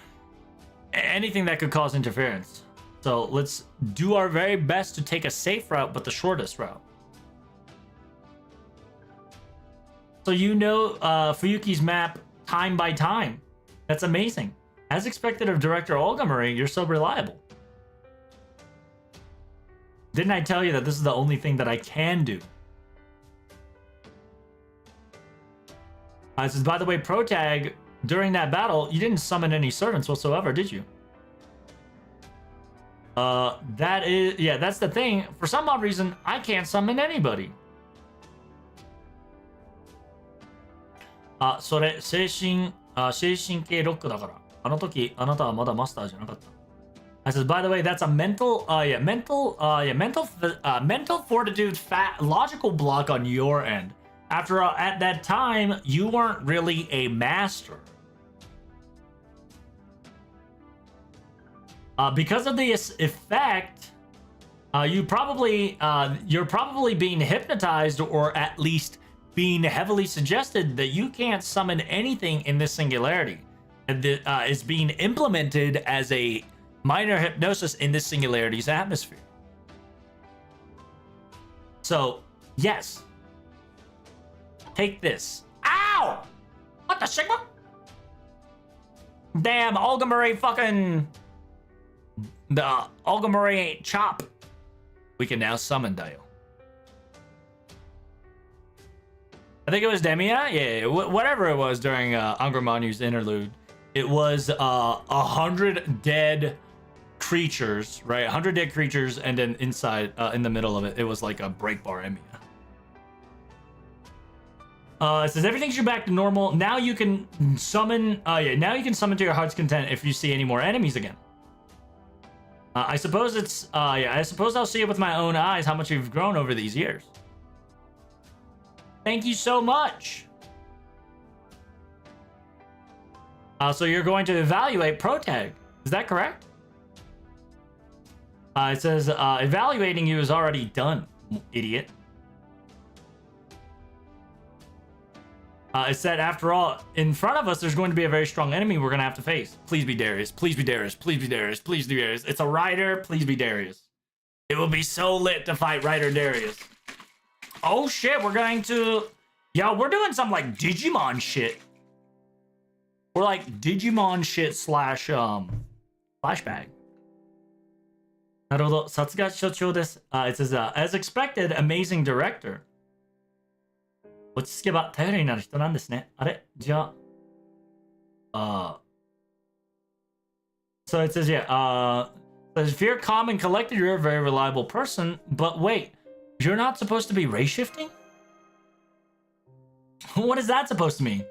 anything that could cause interference. So let's do our very best to take a safe route, but the shortest route. So you know Fuyuki's map time by time. That's amazing. As expected of director Olga Marie, you're so reliable. Didn't I tell you that this is the only thing that I can do? It says, by the way, Protag, during that battle, you didn't summon any servants whatsoever, did you? That's the thing. For some odd reason, I can't summon anybody. それ、精神系ロックだから。あの時、あなたはまだマスターじゃなかった。I says, by the way, that's a mental fortitude, logical block on your end. After all, at that time, you weren't really a master. Because of this effect, you're probably being hypnotized, or at least being heavily suggested that you can't summon anything in this singularity. And is being implemented as a minor hypnosis in this singularity's atmosphere. So, yes. Take this. Ow! What the Sigma? Damn, Olga Marie fucking... The Olga Marie chop. We can now summon Dio. I think it was Demia? Yeah, whatever it was during Angermanyu's interlude. It was 100 dead creatures, right? 100 dead creatures, and then inside, in the middle of it, it was like a break bar Emiya. It says everything's back to normal. Now you can summon. Now you can summon to your heart's content if you see any more enemies again. I suppose it's, yeah, I suppose I'll see it with my own eyes how much you've grown over these years. Thank you so much. So you're going to evaluate Protag. Is that correct? It says, evaluating you is already done, idiot. It said, after all, in front of us, there's going to be a very strong enemy we're going to have to face. Please be Darius. Please be Darius. Please be Darius. Please be Darius. It's a Rider. Please be Darius. It will be so lit to fight Rider Darius. Oh, shit. We're going to... Yo, we're doing some, like, Digimon shit. We're, like, Digimon shit slash, flashback. なるほど。さすが所長です。It says, as expected, amazing director. 落ち着けば頼りになる人なんですね。あれじゃあ、So it says, yeah, says, if you're calm and collected, you're a very reliable person. But wait, you're not supposed to be race shifting? What is that supposed to mean?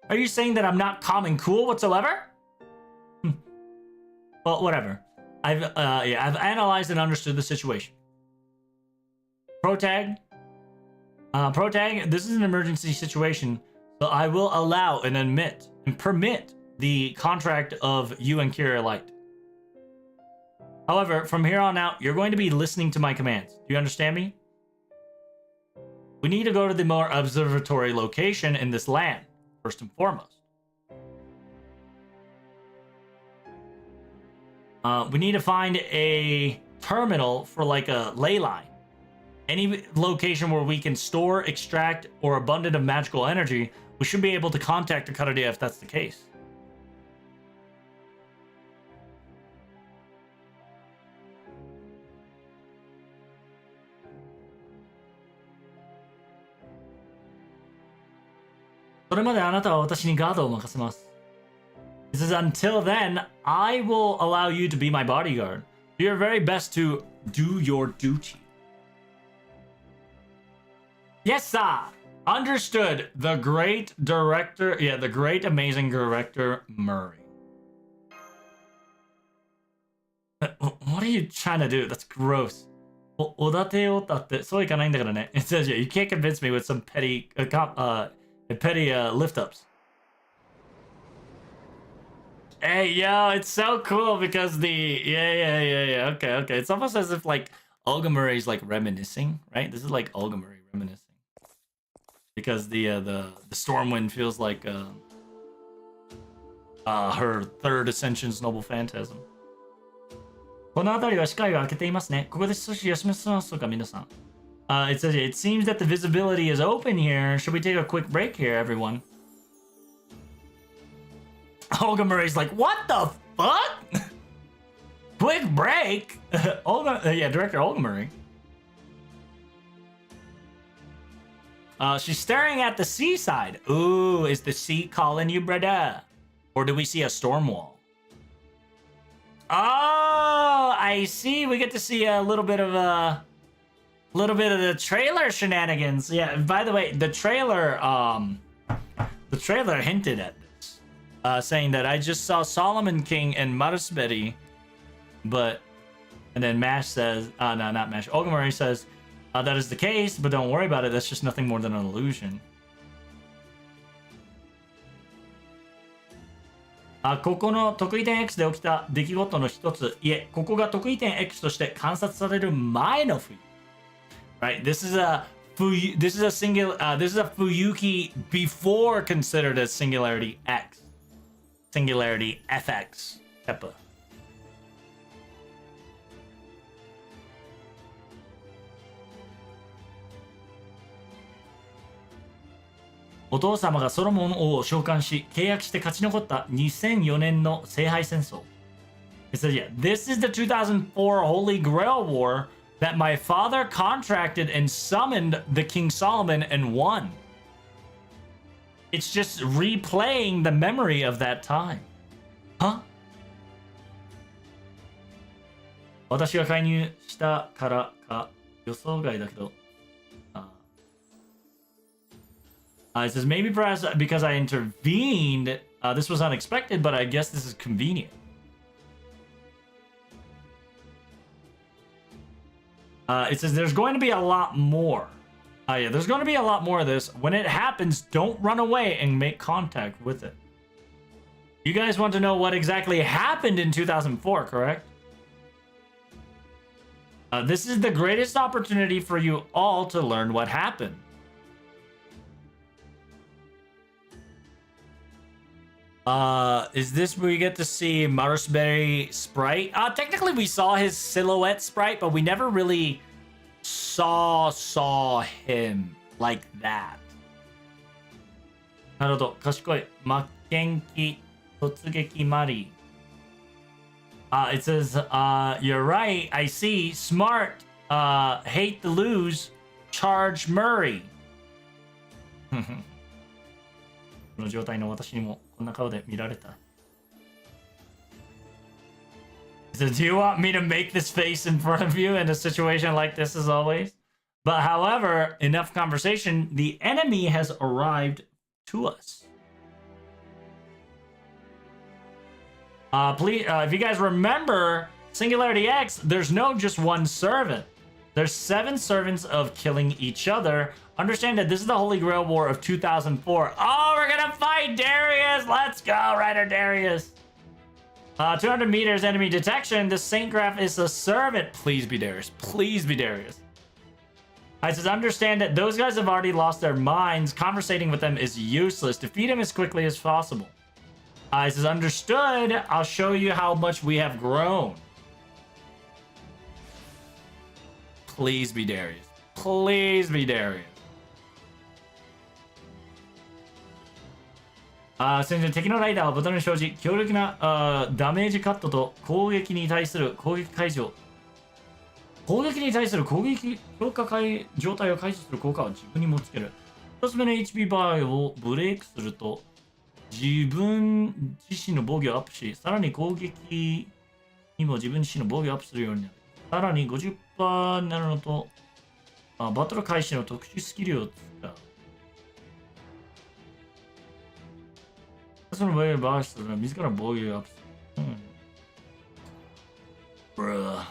Are you saying that I'm not calm and cool whatsoever? Well, whatever. I've analyzed and understood the situation. Protag, this is an emergency situation, so I will allow and admit and permit the contract of you and Kira Light. However, from here on out, you're going to be listening to my commands. Do you understand me? We need to go to the more observatory location in this land, first and foremost. We need to find a terminal for like a ley line. Any location where we can store, extract, or abundant of magical energy, we should be able to contact the Karadia if that's the case. It says, until then, I will allow you to be my bodyguard. Do your very best to do your duty. Yes, sir. Understood. The great director, yeah, the great amazing director, Murray. What are you trying to do? That's gross. It says, yeah, you can't convince me with some petty lift-ups. Hey, yo, it's so cool because yeah. Okay. It's almost as if like Olga Murray's like reminiscing, right? This is like Olga Murray reminiscing because the Stormwind feels like her third Ascension's Noble Phantasm. この辺りは視界が開けていますね。ここで少し休みましょうか、皆さん。It says, it seems that the visibility is open here. Should we take a quick break here, everyone? Olga Murray's like, what the fuck? Quick break? Director Olga Murray. She's staring at the seaside. Ooh, is the sea calling you, brother? Or do we see a storm wall? Oh, I see. We get to see a little bit of the trailer shenanigans. Yeah, by the way, the trailer hinted at this, saying that I just saw Solomon King and Marusberi, and then Mash says, no, not Mash. Olga Murray says, that is the case, but don't worry about it. That's just nothing more than an illusion. ここの得意点 X で起きた出来事の一つ、いえ、ここが得意点 X として観察される前の冬。Right, this is a Fuyuki before considered as Singularity X, Singularity FX, Keppa. お父様がソロモン王を召喚し、契約して勝ち残った2004年の聖杯戦争。It says, yeah, this is the 2004 Holy Grail War that my father contracted and summoned the King Solomon and won. It's just replaying the memory of that time. Huh? 私が介入したからか予想外だけど。It says, maybe perhaps because I intervened, this was unexpected, but I guess this is convenient. It says there's going to be a lot more. Yeah, there's going to be a lot more of this. When it happens, don't run away and make contact with it. You guys want to know what exactly happened in 2004, correct? This is the greatest opportunity for you all to learn what happened. Is this where you get to see Marshberry sprite? Technically we saw his silhouette sprite, but we never really saw him like that. なるほど。賢い。負けん気突撃マリ。It says, you're right. I see. Smart. Hate to lose. Charge Murray. この状態の私にもこんな顔で見られた。So do you want me to make this face in front of you in a situation like this as always? But however, enough conversation. The enemy has arrived to us. Please, if you guys remember Singularity X, there's no just one servant. There's 7 servants of killing each other. Understand that this is the Holy Grail War of 2004. Oh, we're gonna fight Darius! Let's go, Rider Darius! 200 meters enemy detection. The Saint Graph is a servant. Please be Darius. Please be Darius. I says, understand that those guys have already lost their minds. Conversating with them is useless. Defeat him as quickly as possible. I says, understood. I'll show you how much we have grown. Please be Darius. Please be Darius. 先生、敵のライダーはボタンに生じ、強力なダメージカットと攻撃に対する攻撃解除。攻撃に対する攻撃強化状態を解除する効果を自分に持ちつける。1つ目の HP バーをブレイクすると、自分自身の防御をアップし、さらに攻撃にも自分自身の防御をアップするようになる。さらに 50% になるのと、バトル開始の特殊スキルを使う。その防御をバースするのは自ら防御をアップする。Bruh.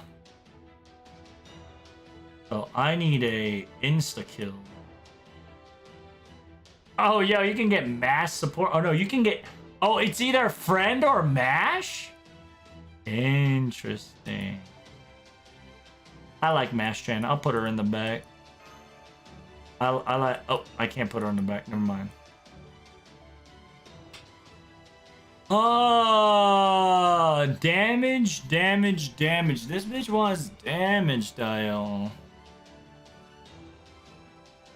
So I need a insta kill. Oh, yo, you can get mass support. Oh, no, you can get... Oh, it's either friend or mash? Interesting. I like Mash Chan. I'll put her in the back. I like... Oh, I can't put her in the back. Never mind. Oh, damage. This bitch wants damage dial.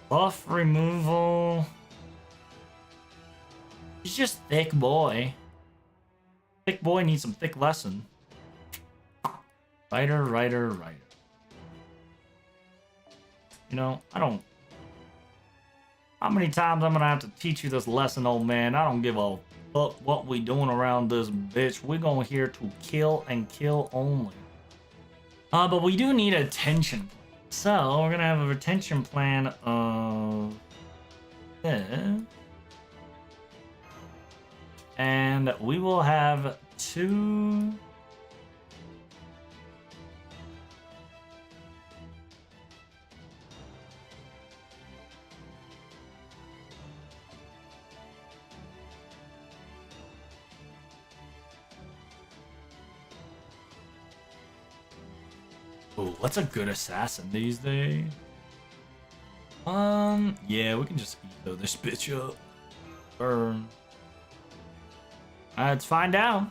Buff removal. He's just thick boy. Thick boy needs some thick lesson. Rider. You know, I don't... How many times I'm gonna have to teach you this lesson, old man? I don't give a fuck what we doing around this bitch. We're going here to kill and kill only. But we do need a retention. So, we're gonna have a retention plan of this. And we will have 2... Oh, what's a good assassin these days? Yeah, we can just eat this bitch up. Burn. Let's find out.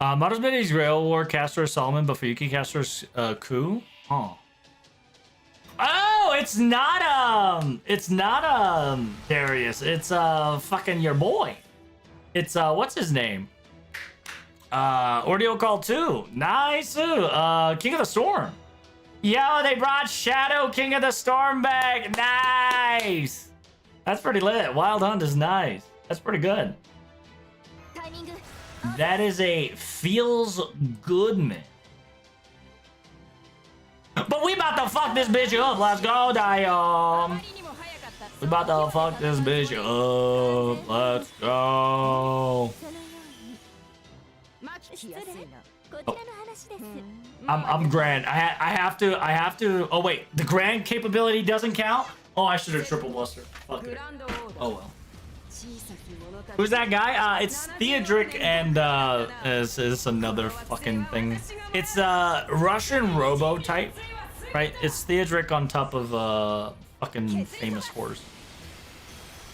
Marusbetti's Grail War caster Solomon, but for Yuki caster's coup? Huh. Oh, it's not Darius. It's fucking your boy. It's what's his name? Ordeal Call 2. Nice. King of the Storm. Yo, they brought Shadow King of the Storm back. Nice. That's pretty lit. Wild Hunt is nice. That's pretty good. That is a feels good man. But we about to fuck this bitch up. Let's go, Diom. We about to fuck this bitch up. Let's go. そのように失礼こちらの話です、 I'm grand. I have to. Oh wait, the grand capability doesn't count. Oh, I should have triple buster. Fuck グ it. ランドオーダー Oh well. 小さき者たち Who's that guy? It's Theodric and is another fucking thing. It's Russian robo type, right? It's Theodric on top of fucking famous horse.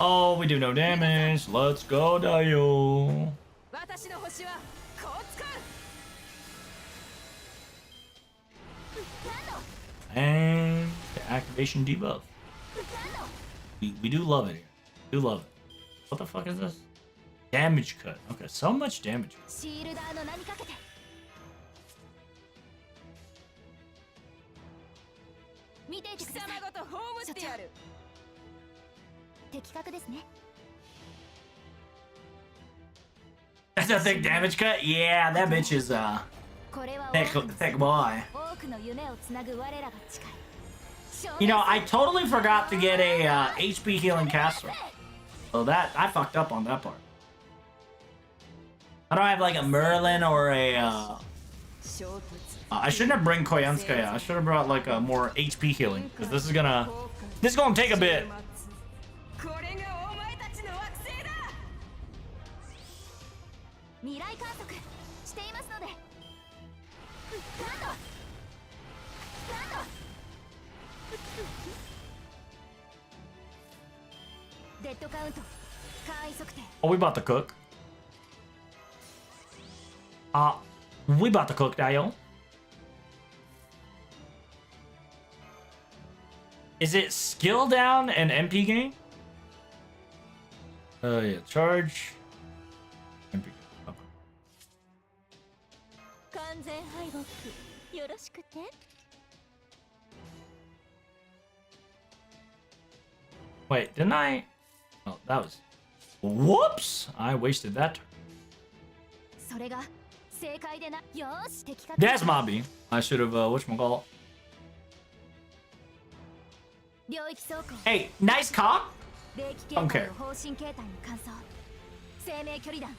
Oh, we do no damage. Let's go, Dayo. 私の星はこう使う And the activation debuff. We do love it here. Do love it. What the fuck is this? Damage cut. Okay, so much damage. シールダーの名にかけて見ていてく貴ださい様ごと葬ってやる的確ですね That's a thick damage cut? Yeah, that bitch is これは thick boy. 多くの夢をつなぐ我らが近い You know, I totally forgot to get a HP healing caster. So that I fucked up on that part. I don't have like a Merlin or a I shouldn't have bring Koyanskaya. I should have brought like a more HP healing because this is gonna take a bit. これがお前たちの惑星だ未来観測していますのでランドランドデッドカウント簡易測定 Oh, we about to cook. We about to cook, Dio. Is it skill down and MP gain? Yeah, charge. MP gain. Okay. 完全敗北よろしくて Wait, didn't I? Oh, that was. Whoops! I wasted that turn. それが正解でなよーし的確 That's Mobby. I should have, whatchamacallit. 領域走行 Hey, nice cock! 霊気形態の方針形態に換装生命距離弾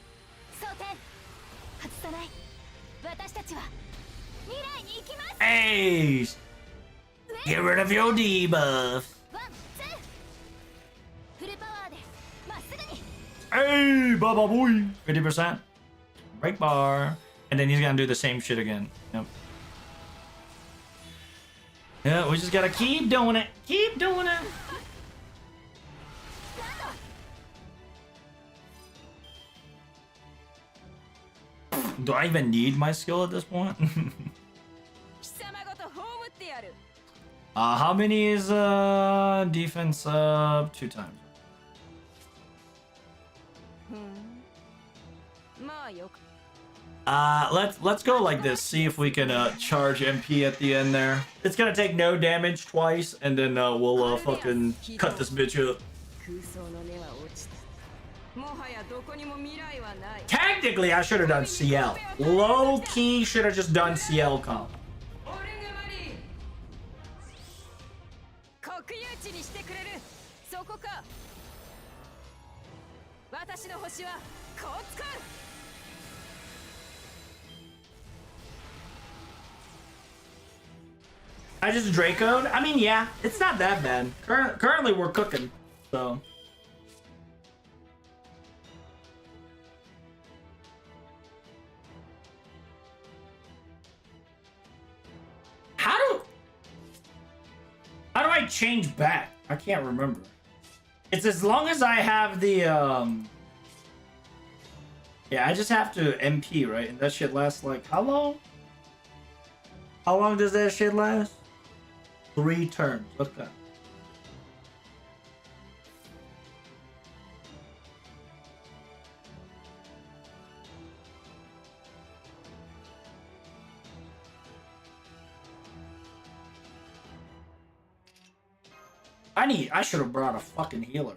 装填外さない私たちは未来に行きます Hey! Get rid of your debuff. ワンツーフルパワーでまっすぐに Hey, Baba boy! 50%. Break bar. And then he's gonna do the same shit again. Yep. Yeah, we just gotta keep doing it. Keep doing it. Do I even need my skill at this point? 貴様ごと葬ってやる How many is defense 2 times? まあよく Let's go like this. See if we can charge MP at the end there. It's gonna take no damage twice, and then we'll fucking cut this bitch up. 空想の根は落ちたもはやどこにも未来はない Technically, I should have done CL. Low key, should have just done CL comp. 俺が悪い国有地にしてくれるそこか私の星はこう使う I just Dracoed. I mean, yeah, it's not that bad. Currently, we're cooking, so. How do I change back? I can't remember. It's as long as I have the Yeah, I just have to MP, right? And that shit lasts like how long? How long does that shit last? 3 turns. Okay. I should have brought a fucking healer.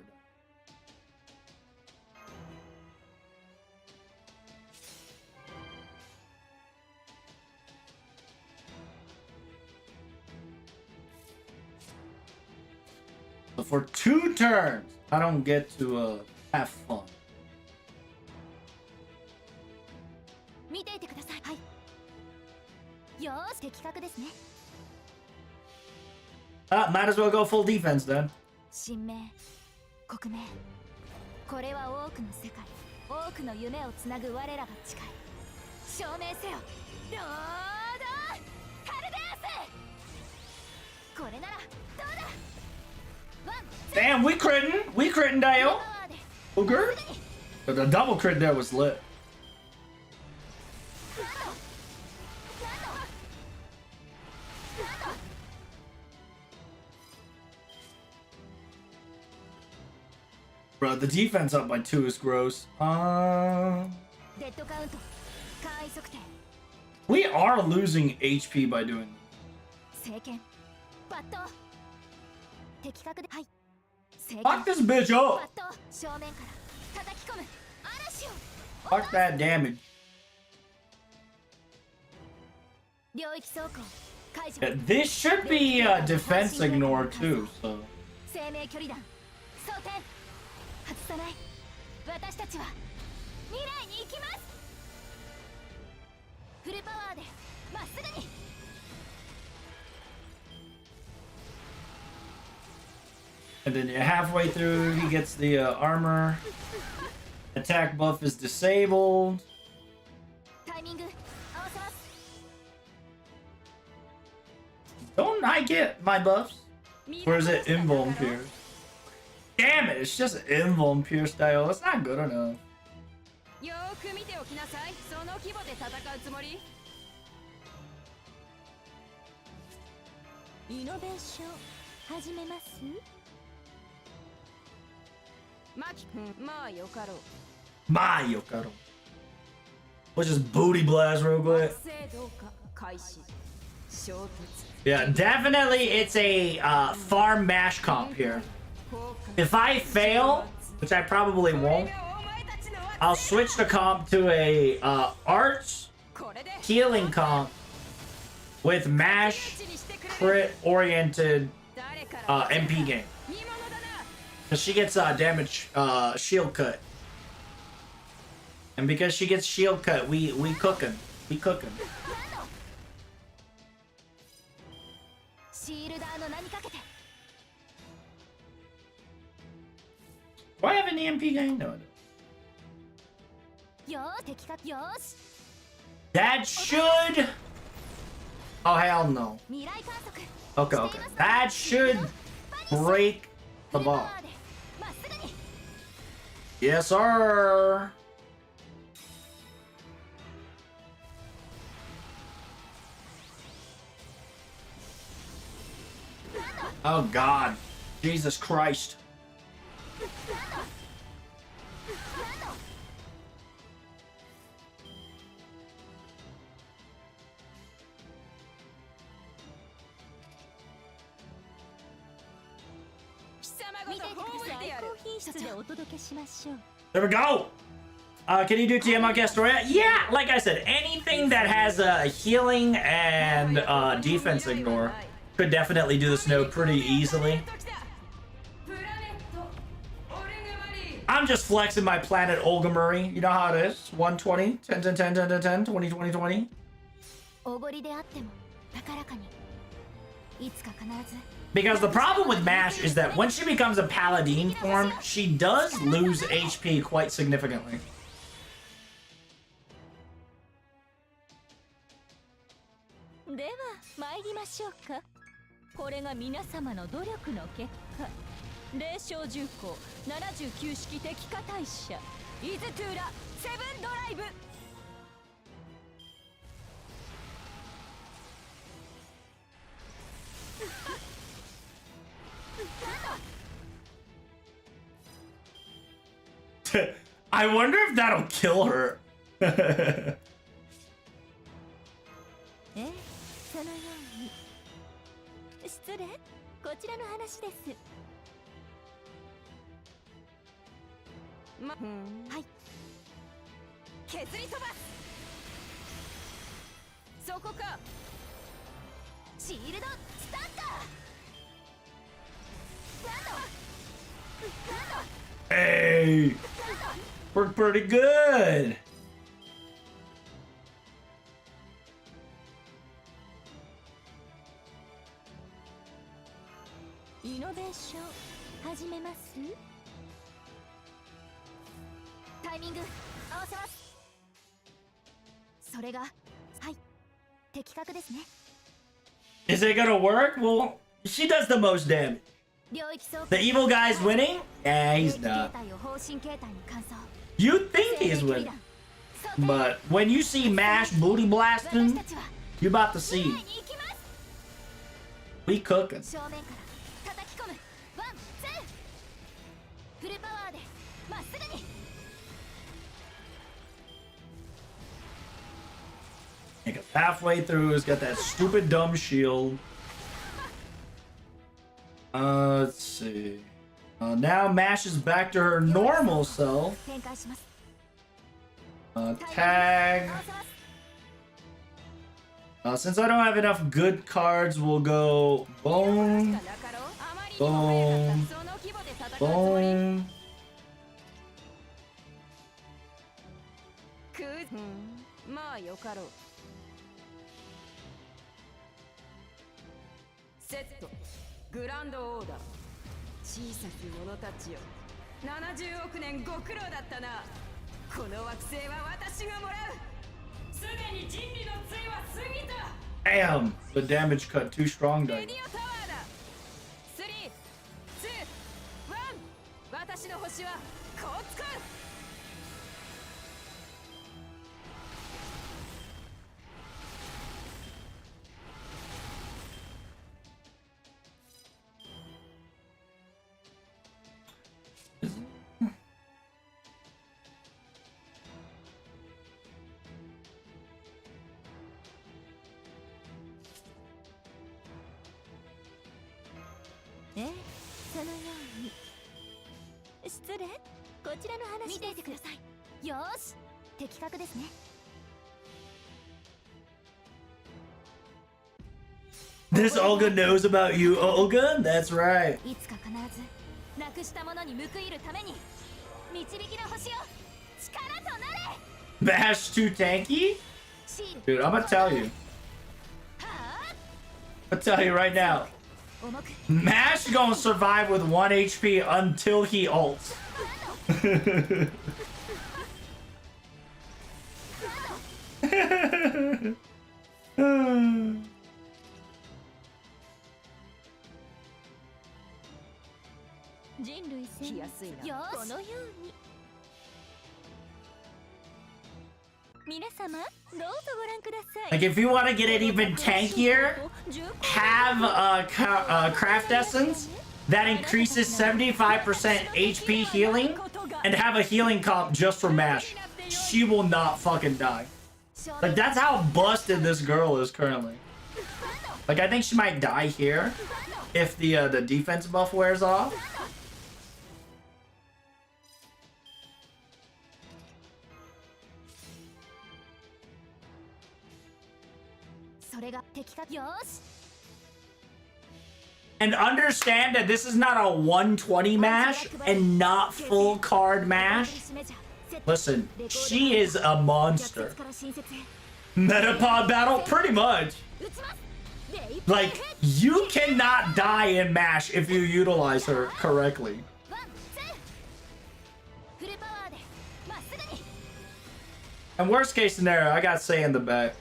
The for 2 turns, I don't get to have fun. 見ていてください。はい。よーし、的確ですね。 Might as well go full defense then. 神明、国名。これは多くの世界、多くの夢をつなぐ我らが誓い。証明せよ。ロードカルデアス。これならどうだ。ワン、 Damn, we critting Dio. Ogre. But the double crit there was lit. Bro, the defense up by 2 is gross. デッドカウント、簡易測定。 We are losing HP by doing this. 聖剣、バット。的確で、はい。聖剣、 Fuck this bitch バ up. ット、正面から叩き込む。嵐を。 Fuck that damage. 領域走行、解除。 Yeah, this should be defense ignore too, so. 生命距離弾、装填。外さない。私たちは未来に行きます。フルパワーでまっすぐに。 And then halfway through, he gets the armor. Attack buff is disabled. タイミング合わせます。 Don't I get my buffs? Or is it invuln pierce? Damn it, it's just invuln pierce style. That's not good enough. よーく見ておきなさい。その規模で戦うつもり？イノベーション始めます。マキ君、まあよかろう。 My Yokaro. Let's just booty blast real quick. 生どうか開始。衝突。 Yeah, definitely it's a farm mash comp here. If I fail, which I probably won't, I'll switch the comp to a arch healing comp with mash crit oriented MP game. Because she gets damage shield cut. And because she gets shield cut, we cooking. We cooking. シールダーの名にかけて。 Do I have an EMP game? No, I don't. よーし、的確。よーし。 That should. Oh hell no. 未来観測。 Okay, okay. That should break the フルパ ball. ワーでまっすぐに。 Yes, sir. Oh God, Jesus Christ. There we go. Can you do TMI Castoria? Yeah, like I said, anything that has healing and defense ignore could definitely do this node pretty easily. I'm just flexing my planet Olga Murray. You know how it is. 120, 10, 10, 10, 10, 10, 10, 20, 20, 20. おごりであっても高らかに。いつか必ず。 Because the problem with MASH is that when she becomes a paladin form, she does lose HP quite significantly. では参りましょうか。これが皆様の努力の結果。霊障重工79式敵化大社イズトゥーラセブンドライブ。 I wonder if that'll kill her. そのように。失礼、こちらの話です。はい。削り飛ばす。そこか。シールドスタンカー。Hey, worked pretty good. Innovation 始めます。タイミング合わせます。それがはい的確ですね。Is it gonna work? Well, she does the most damage. 領域総 The evil guy's winning? Yeah, he's not. 形態を方針形態に換装。 You think he's winning, but when you see Mash booty 私 blasting, たちは you about to 前 see に行きます。 we cooking. 正面から叩き込む。ワン、ツー。フルパワーでまっすぐに。 Like halfway through, he's got that stupid dumb shield. Let's see. Now Mash is back to her normal self. 展開します。 Tag. 合わせます。 Since I don't have enough good cards, we'll go bone, あまりにも早かった。その規模で戦うつもり。 bone. まあよかろう。セットグランドオーダー。小さき者たちよ、70億年ご苦労だったな。この惑星は私がもらう。すでに人類の杖は過ぎた。 Damn, the damage cut too strong, レ though. ディオタワーだ。3、2、1。私の星はこう使う。 ええ、そのように。失礼。こちらの話見ていてください。よーし、的確ですね。 This Olga knows about you, Olga? That's right. いつか必ずなくしたものに報いるために導きの星を力となれ。 Mash too tanky? シール Dude, I'm gonna tell you. は I'm gonna tell you right now. あ、重く Mash gonna survive with 1 HP until he ults. 人類戦来やすいな。よーし、このように。皆様、どうぞご覧ください。 Like, if you want to get it even tankier, have a craft essence that increases 75% HP healing and have a healing comp just for Mash. She will not fucking die. Like, that's how busted this girl is currently. Like, I think she might die here if the defense buff wears off. それが的確。よーし。 And understand that this is not a 120 mash and not full card mash. Listen, she is a monster. Metapod battle? Pretty much. Like, you cannot die in mash if you utilize her correctly. And worst case scenario, I got Say in the back.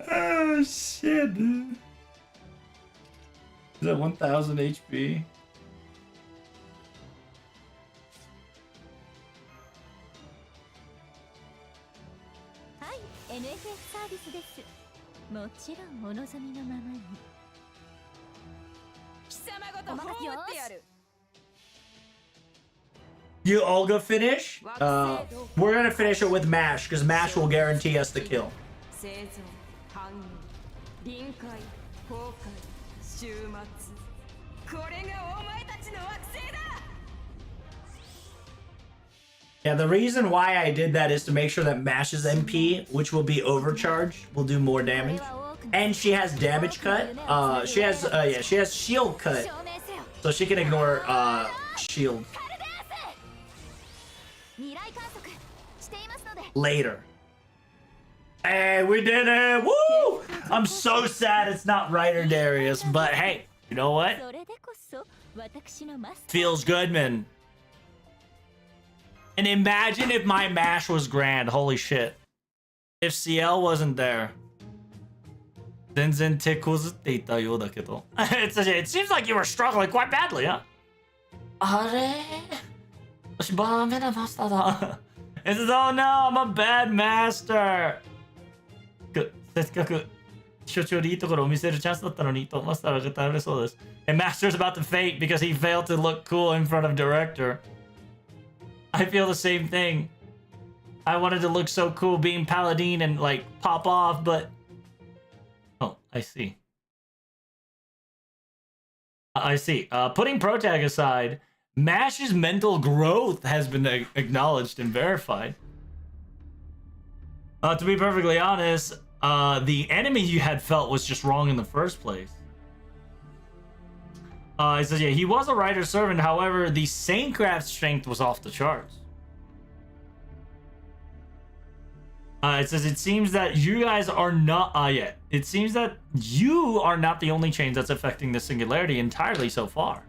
Oh shit, dude. Is that 1000 HP? NFF サービスです。もちろんお望みのままに。貴様ごと葬ってやる。 You Olga finish? We're gonna finish it with Mash, because Mash will guarantee us the kill. 生存、繁栄、臨界、崩壊、終末。これがお前たちの惑星だ。Yeah, the reason why I did that is to make sure that Mash's MP, which will be overcharged, will do more damage. And she has damage cut. She has shield cut. So she can ignore shield later. Hey, we did it! Woo! I'm so sad it's not Ryder Darius, but hey, you know what? Feels good, man. And imagine if my mash was grand. Holy shit. If CL wasn't there. 全然手こずっていたようだけど。It seems like you were struggling quite badly, huh? あれ私バーメなマスターだ。It says, oh no, I'm a bad master. せっかく所長にいいところを見せるチャンスだったのにとマスターが倒れそうです。And Master's about to faint because he failed to look cool in front of Director. I feel the same thing. I wanted to look so cool being Paladin and like pop off, but oh, I see. I see. Putting Protag aside, Mash's mental growth has been acknowledged and verified. To be perfectly honest, the enemy you had felt was just wrong in the first place. It says, yeah, he was a Rider servant. However, the Saintcraft strength was off the charts. It says, it seems that you guys are not, it seems that you are not the only change that's affecting the singularity entirely so far.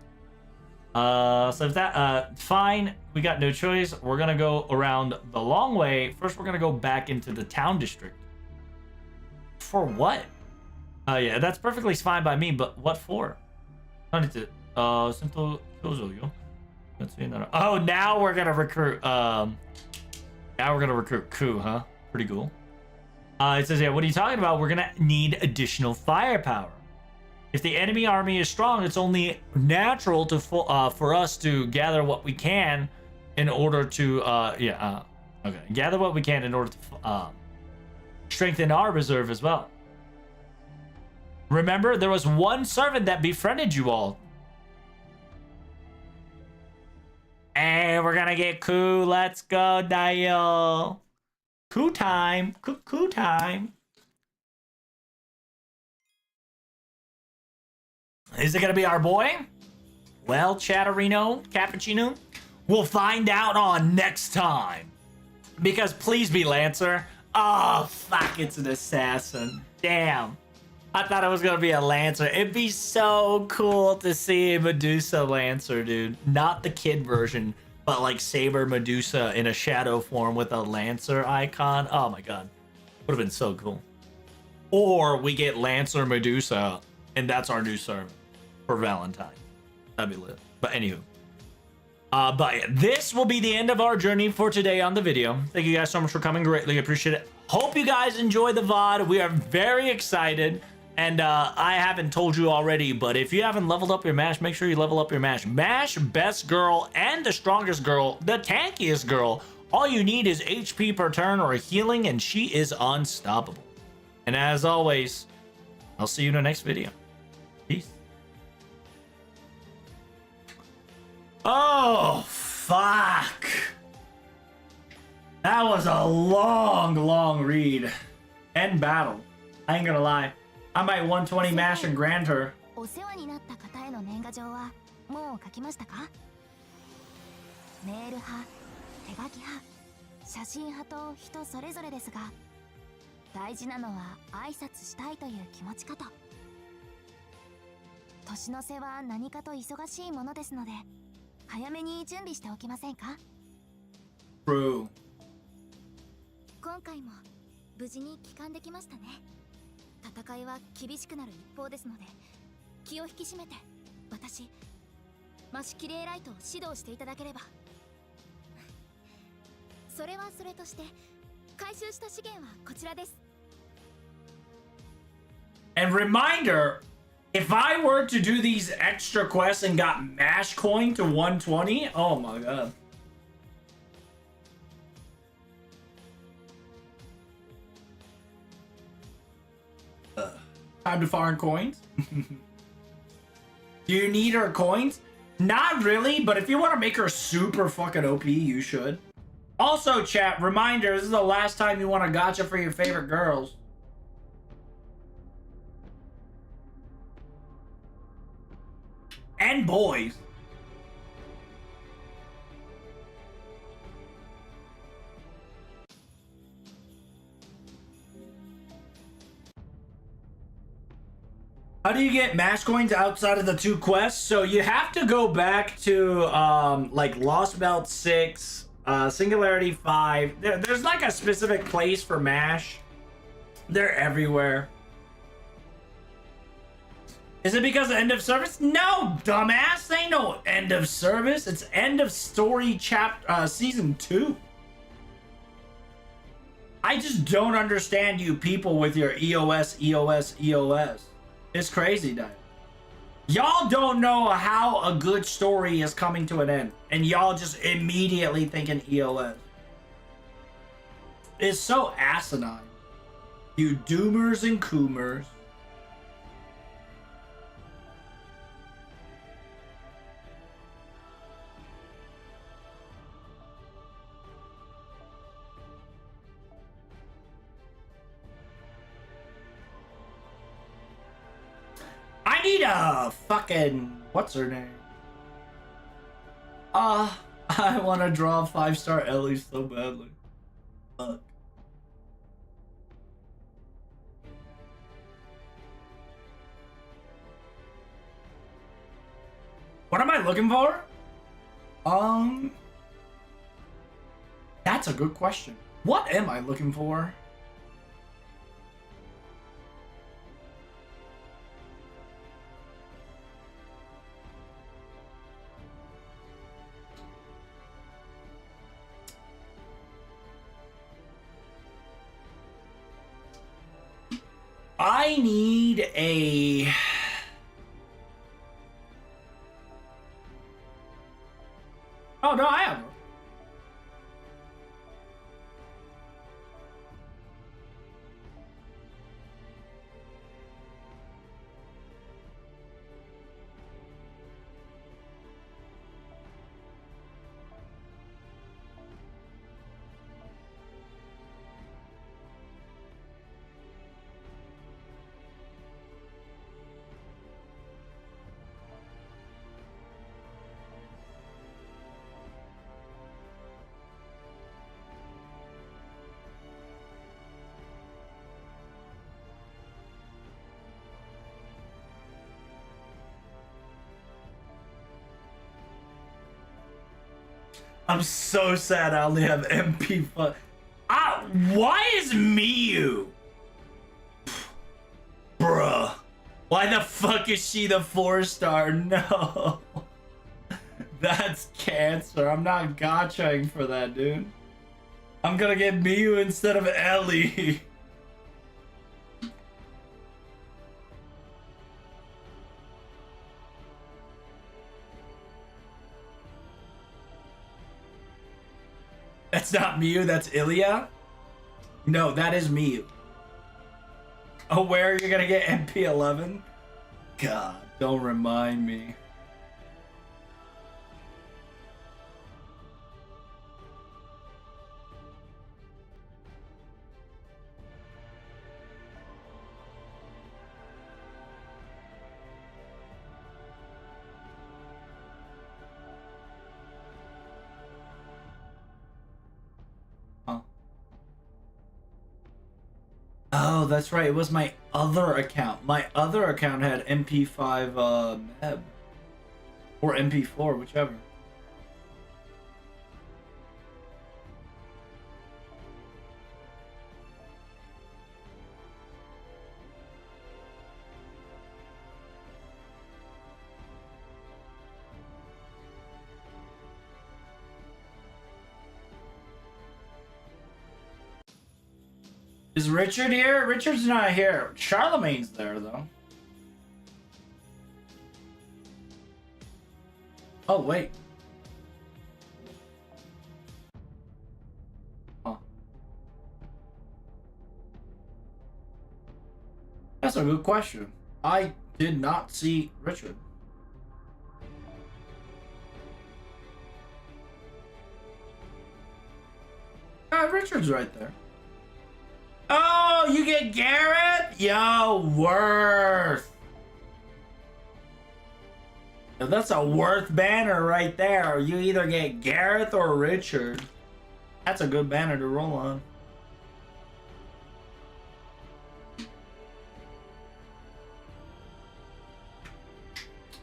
So if that, fine, we got no choice. We're gonna go around the long way. First, we're gonna go back into the town district. For what? Yeah, that's perfectly fine by me, but what for? Oh, now we're gonna recruit, Ku, huh? Pretty cool. It says, yeah, what are you talking about? We're gonna need additional firepower. If the enemy army is strong, it's only natural to for us to gather what we can in order to, gather what we can in order to strengthen our reserve as well. Remember, there was one servant that befriended you all. And we're gonna get Ku. Let's go, Dio. Ku time. Ku time. Is it gonna be our boy? Well, Chatterino, Cappuccino, we'll find out on next time. Because please be Lancer. Oh, fuck, it's an assassin. Damn. I thought it was gonna be a Lancer. It'd be so cool to see a Medusa Lancer, dude. Not the kid version, but like Saber Medusa in a shadow form with a Lancer icon. Oh my god. Would have been so cool. Or we get Lancer Medusa, and that's our new servant for Valentine. That'd be lit. But anywho. But yeah, this will be the end of our journey for today on the video. Thank you guys so much for coming. Greatly appreciate it. Hope you guys enjoy the VOD. We are very excited. And I haven't told you already, but if you haven't leveled up your Mash, make sure you level up your Mash. Mash, best girl, and the strongest girl, the tankiest girl. All you need is HP per turn or healing, and she is unstoppable. And as always, I'll see you in the next video. Peace. Oh, fuck. That was a long read. End battle. I ain't gonna lie. I might 120 Mash and grand her. お世話になった方への年賀状はもう書きましたか？メール派、手書き派、写真派と人それぞれですが、大事なのは挨拶したいという気持ちかと。年の瀬は何かと忙しいものですので、早めに準備しておきませんか？ True. 今回も無事に帰還できましたね。戦いは厳しくなる一方ですので、気を引き締めて私マシキレイライトを指導していただければ。それはそれとして回収した資源はこちらです。 And reminder, if I were to do these extra quests and got Mash coin to 120, oh my god. Time to farm coins. Do you need her coins? Not really, but if you want to make her super fucking OP, you should. Also, chat, reminder, this is the last time you want to gotcha for your favorite girls. And boys. How do you get match coins outside of the 2 quests? So you have to go back to like Lost Belt 6, Singularity 5. There's like a specific place for MASH. They're everywhere. Is it because of end of service? No, dumbass. Ain't no end of service. It's end of story season 2. I just don't understand you people with your EOS, EOS, EOS. It's crazy, Dad. Y'all don't know how a good story is coming to an end, and y'all just immediately thinking EOS. It's so asinine. You doomers and coomers. I need a fucking... What's her name? I want to draw 5-star Ellie so badly. Fuck. What am I looking for? That's a good question. What am I looking for? I need a... Oh, no, I have her. I'm so sad I only have MP5. Why is Miyu? Bruh. Why the fuck is she the 4-star? No. That's cancer. I'm not gotchaing for that, dude. I'm gonna get Miyu instead of Ellie. That's not Miyu, that's Ilya? No, that is Miyu. Oh, where you're gonna get MP11? God, don't remind me. Oh, that's right. It was my other account. My other account had MP5 Meb. Or MP4, whichever. Is Richard here? Richard's not here. Charlemagne's there, though. Oh, wait. Huh. That's a good question. I did not see Richard. Richard's right there. Oh, you get Gareth? Yo, worth. Yo, that's a worth banner right there. You either get Gareth or Richard. That's a good banner to roll on.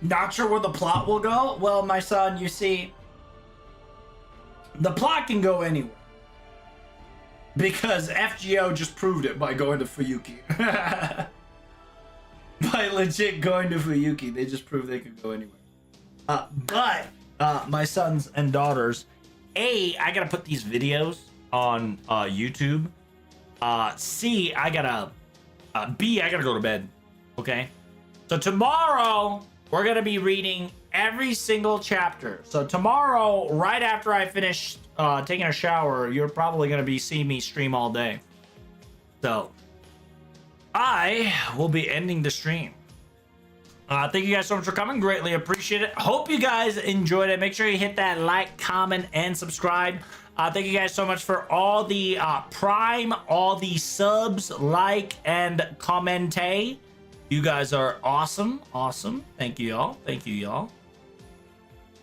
Not sure where the plot will go? Well, my son, you see, the plot can go anywhere. Because FGO just proved it by going to Fuyuki. By legit going to Fuyuki, they just proved they could go anywhere. But my sons and daughters, A, I gotta put these videos on YouTube. C, I gotta, B, I gotta go to bed. Okay? So tomorrow, we're gonna be reading every single chapter. So tomorrow, right after I finish taking a shower, you're probably gonna be seeing me stream all day. So I will be ending the stream. Thank you guys so much for coming. Greatly appreciate it. Hope you guys enjoyed it. Make sure you hit that like, comment, and subscribe. Thank you guys so much for all the Prime, all the subs, like, and commentate. You guys are awesome. Awesome. Thank you, y'all. Thank you, y'all.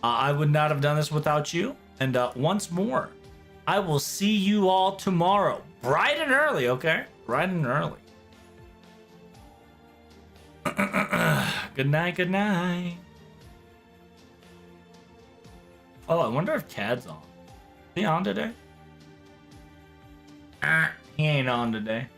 I would not have done this without you. And once more, I will see you all tomorrow. Bright and early, okay? Bright and early. Good night, good night. Oh, I wonder if Cad's on. Is he on today? He ain't on today.